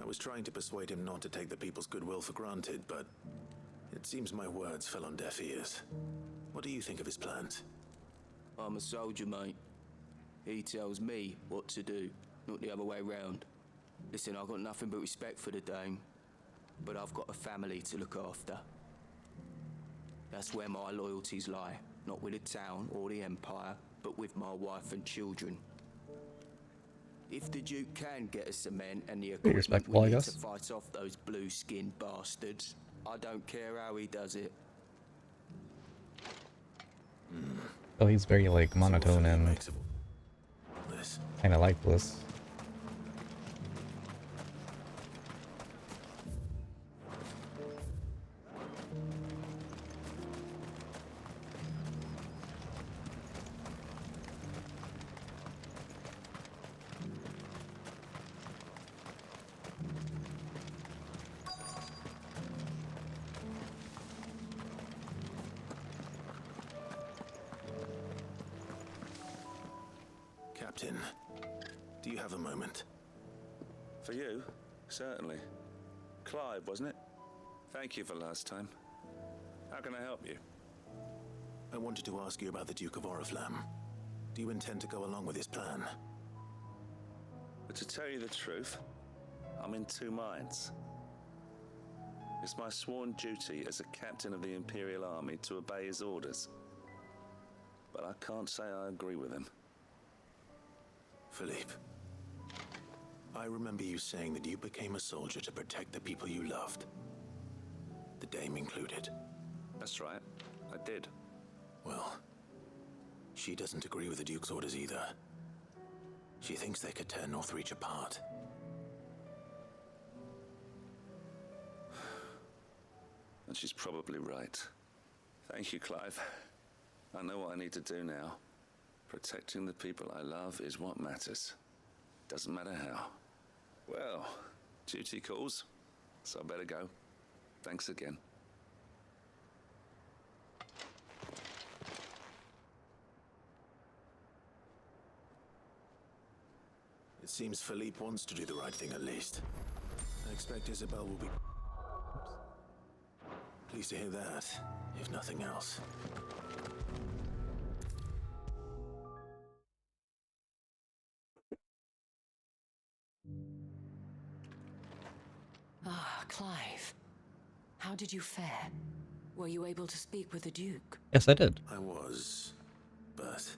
I was trying to persuade him not to take the people's goodwill for granted, but it seems my words fell on deaf ears. What do you think of his plans? I'm a soldier, mate. He tells me what to do, not the other way round. Listen, I've got nothing but respect for the Dame, but I've got a family to look after. That's where my loyalties lie, not with the town or the Empire, but with my wife and children. If the Duke can get us the men and the equipment respectable, I we need guess. to fight off those blue-skinned bastards, I don't care how he does it. Oh, he's very like monotone and kind of lifeless. Captain, do you have a moment? For you? Certainly. Clive, wasn't it? Thank you for last time. How can I help you? I wanted to ask you about the Duke of Oriflamme. Do you intend to go along with his plan? But to tell you the truth, I'm in two minds. It's my sworn duty as a captain of the Imperial Army to obey his orders. But I can't say I agree with him. Philippe, I remember you saying that you became a soldier to protect the people you loved. The Dame included. That's right, I did. Well, she doesn't agree with the Duke's orders either. She thinks they could tear Northreach apart. And she's probably right. Thank you, Clive. I know what I need to do now. Protecting the people I love is what matters. Doesn't matter how. Well, duty calls, so I better go. Thanks again. It seems Philippe wants to do the right thing at least. I expect Isabel will be pleased to hear that, if nothing else. Ah, Clive. How did you fare? Were you able to speak with the Duke? Yes, I did. I was, but...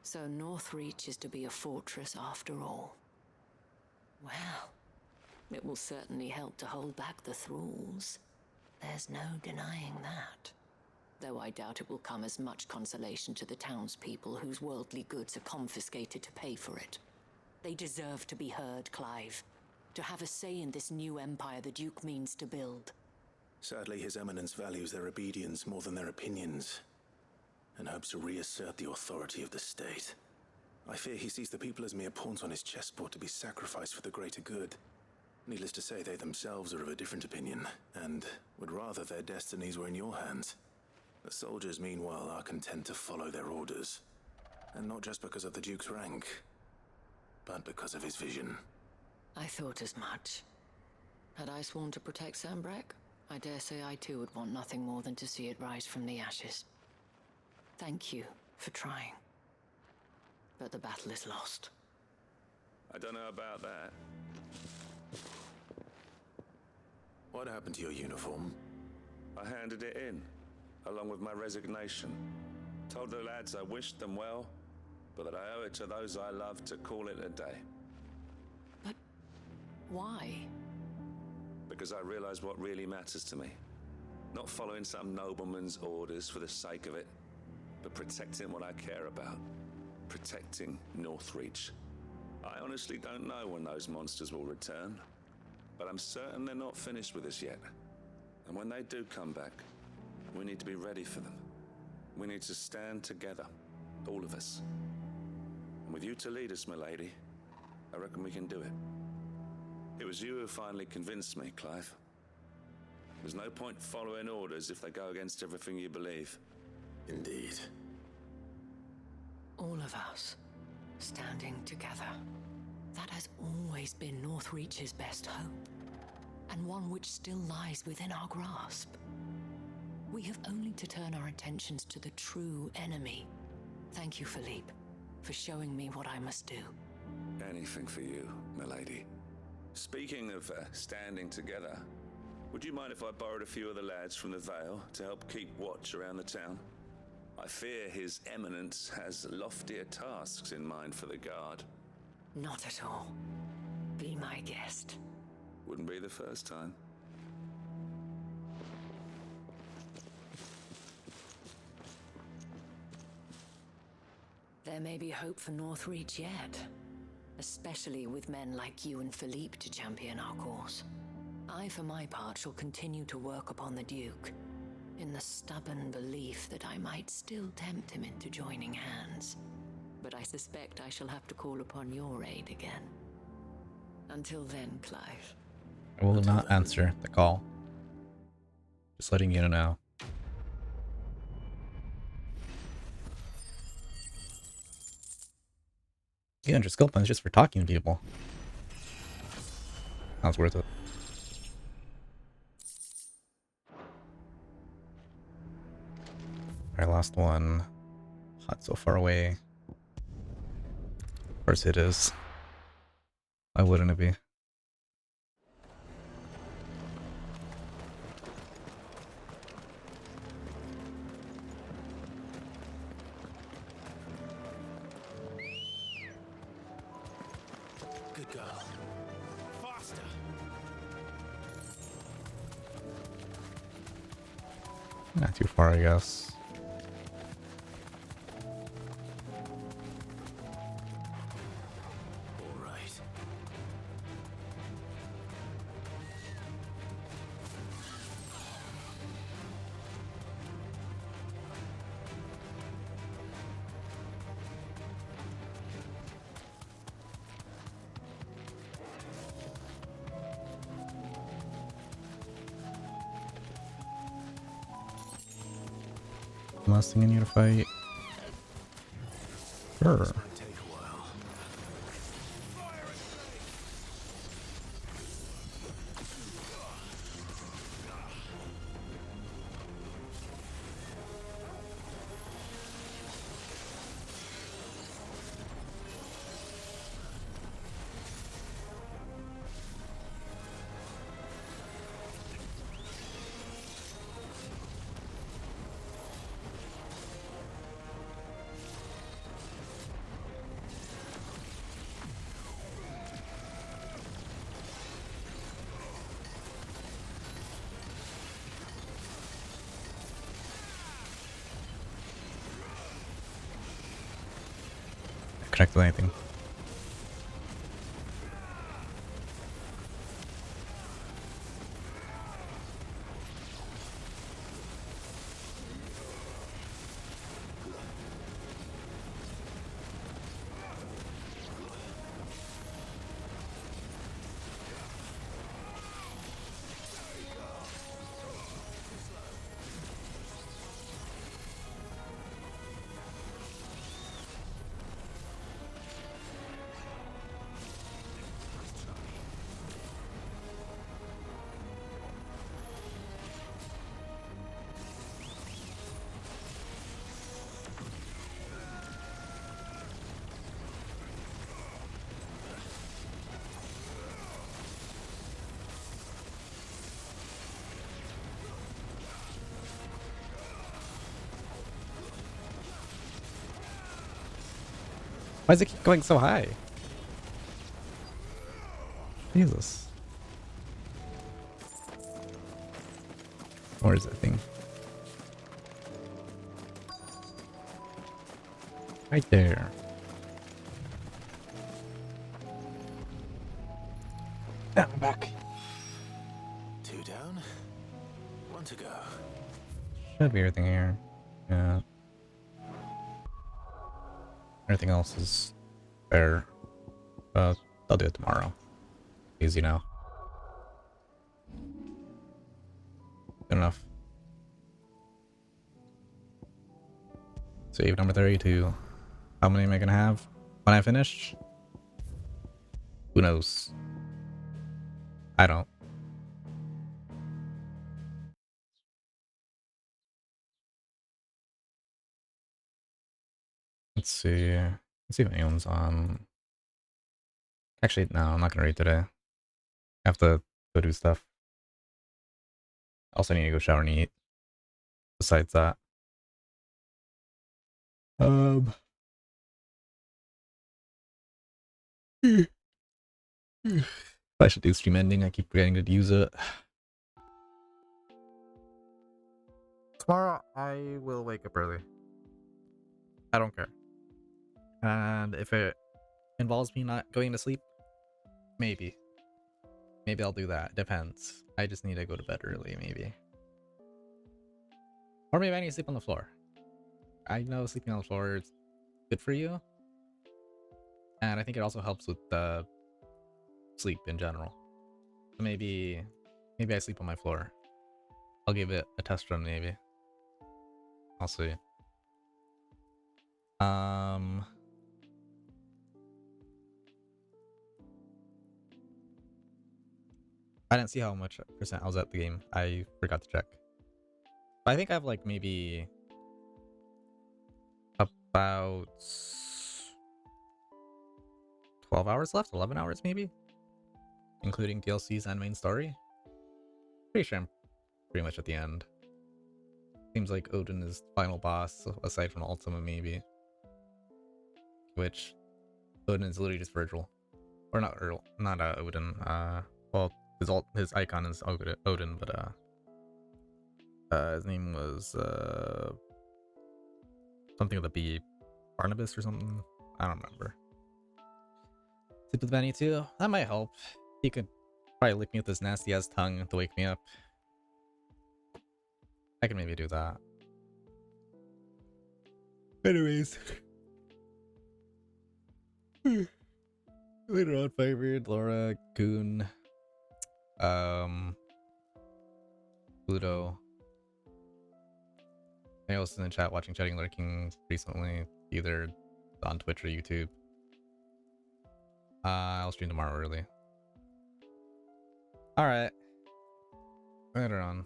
So Northreach is to be a fortress after all. Well, it will certainly help to hold back the thralls. There's no denying that. Though I doubt it will come as much consolation to the townspeople whose worldly goods are confiscated to pay for it. They deserve to be heard, Clive. To have a say in this new empire the Duke means to build. Sadly, His Eminence values their obedience more than their opinions, and hopes to reassert the authority of the state. I fear he sees the people as mere pawns on his chessboard to be sacrificed for the greater good. Needless to say, they themselves are of a different opinion, and would rather their destinies were in your hands. The soldiers, meanwhile, are content to follow their orders. And not just because of the Duke's rank, but because of his vision. I thought as much. Had I sworn to protect Sandbreck, I dare say I too would want nothing more than to see it rise from the ashes. Thank you for trying. But the battle is lost. I don't know about that. What happened to your uniform? I handed it in, along with my resignation. Told the lads I wished them well, but that I owe it to those I love to call it a day. But why? Because I realize what really matters to me. Not following some nobleman's orders for the sake of it, but protecting what I care about. Protecting Northreach. I honestly don't know when those monsters will return, but I'm certain they're not finished with us yet. And when they do come back, we need to be ready for them. We need to stand together, all of us. And with you to lead us, milady, I reckon we can do it. It was you who finally convinced me, Clive. There's no point following orders if they go against everything you believe. Indeed. All of us, standing together. That has always been Northreach's best hope, and one which still lies within our grasp. We have only to turn our attentions to the true enemy. Thank you, Philippe, for showing me what I must do. Anything for you, milady. Speaking of standing together, would you mind if I borrowed a few of the lads from the Vale to help keep watch around the town? I fear His Eminence has loftier tasks in mind for the guard. Not at all. Be my guest. Wouldn't be the first time. There may be hope for Northreach yet, especially with men like you and Philippe to champion our cause. I, for my part, shall continue to work upon the Duke, in the stubborn belief that I might still tempt him into joining hands. But I suspect I shall have to call upon your aid again. Until then, Clive. I will not answer the call. Just letting you know now. 800 skill points just for talking to people. Sounds worth it. Alright, last one. Hot so far away. Of course it is. Why wouldn't it be? Good girl. Faster! Not too far, I guess. All right. Last thing I need to fight. Sure. Connect with anything. Why does it keep going so high? Jesus. Where is that thing? Right there. Yeah, I'm back. 2 down, 1 to go. Should be everything here. Yeah. Everything else is fair. I'll do it tomorrow. Easy now. Good enough. Save number 32. How many am I gonna have when I finish? Who knows? I don't. Let's see. Let's see if anyone's on. Actually, no, I'm not gonna read today. I have to go do stuff. Also, need to go shower and eat. Besides that, I should do stream ending. I keep forgetting to use it. Tomorrow, I will wake up early. I don't care. And if it involves me not going to sleep, maybe. Maybe I'll do that. Depends. I just need to go to bed early, maybe. Or maybe I need to sleep on the floor. I know sleeping on the floor is good for you. And I think it also helps with the sleep in general. So maybe I sleep on my floor. I'll give it a test run, maybe. I'll see. I didn't see how much percent I was at the game. I forgot to check. But I think I have like maybe about 12 hours left, 11 hours maybe, including DLCs and main story. Pretty sure I'm pretty much at the end. Seems like Odin is final boss, aside from Ultima maybe. Which Odin is literally just Virgil, or not Earl, not Odin. Well, his icon is Odin, but his name was something with a B, Barnabas or something. I don't remember. Sleep with Benny too. That might help. He could probably lick me with his nasty ass tongue to wake me up. I can maybe do that. Anyways. Later on, Firebird, Laura, Goon, Pluto. I was in the chat watching Chatting Lurking recently, either on Twitch or YouTube. I'll stream tomorrow early. Alright. Later on.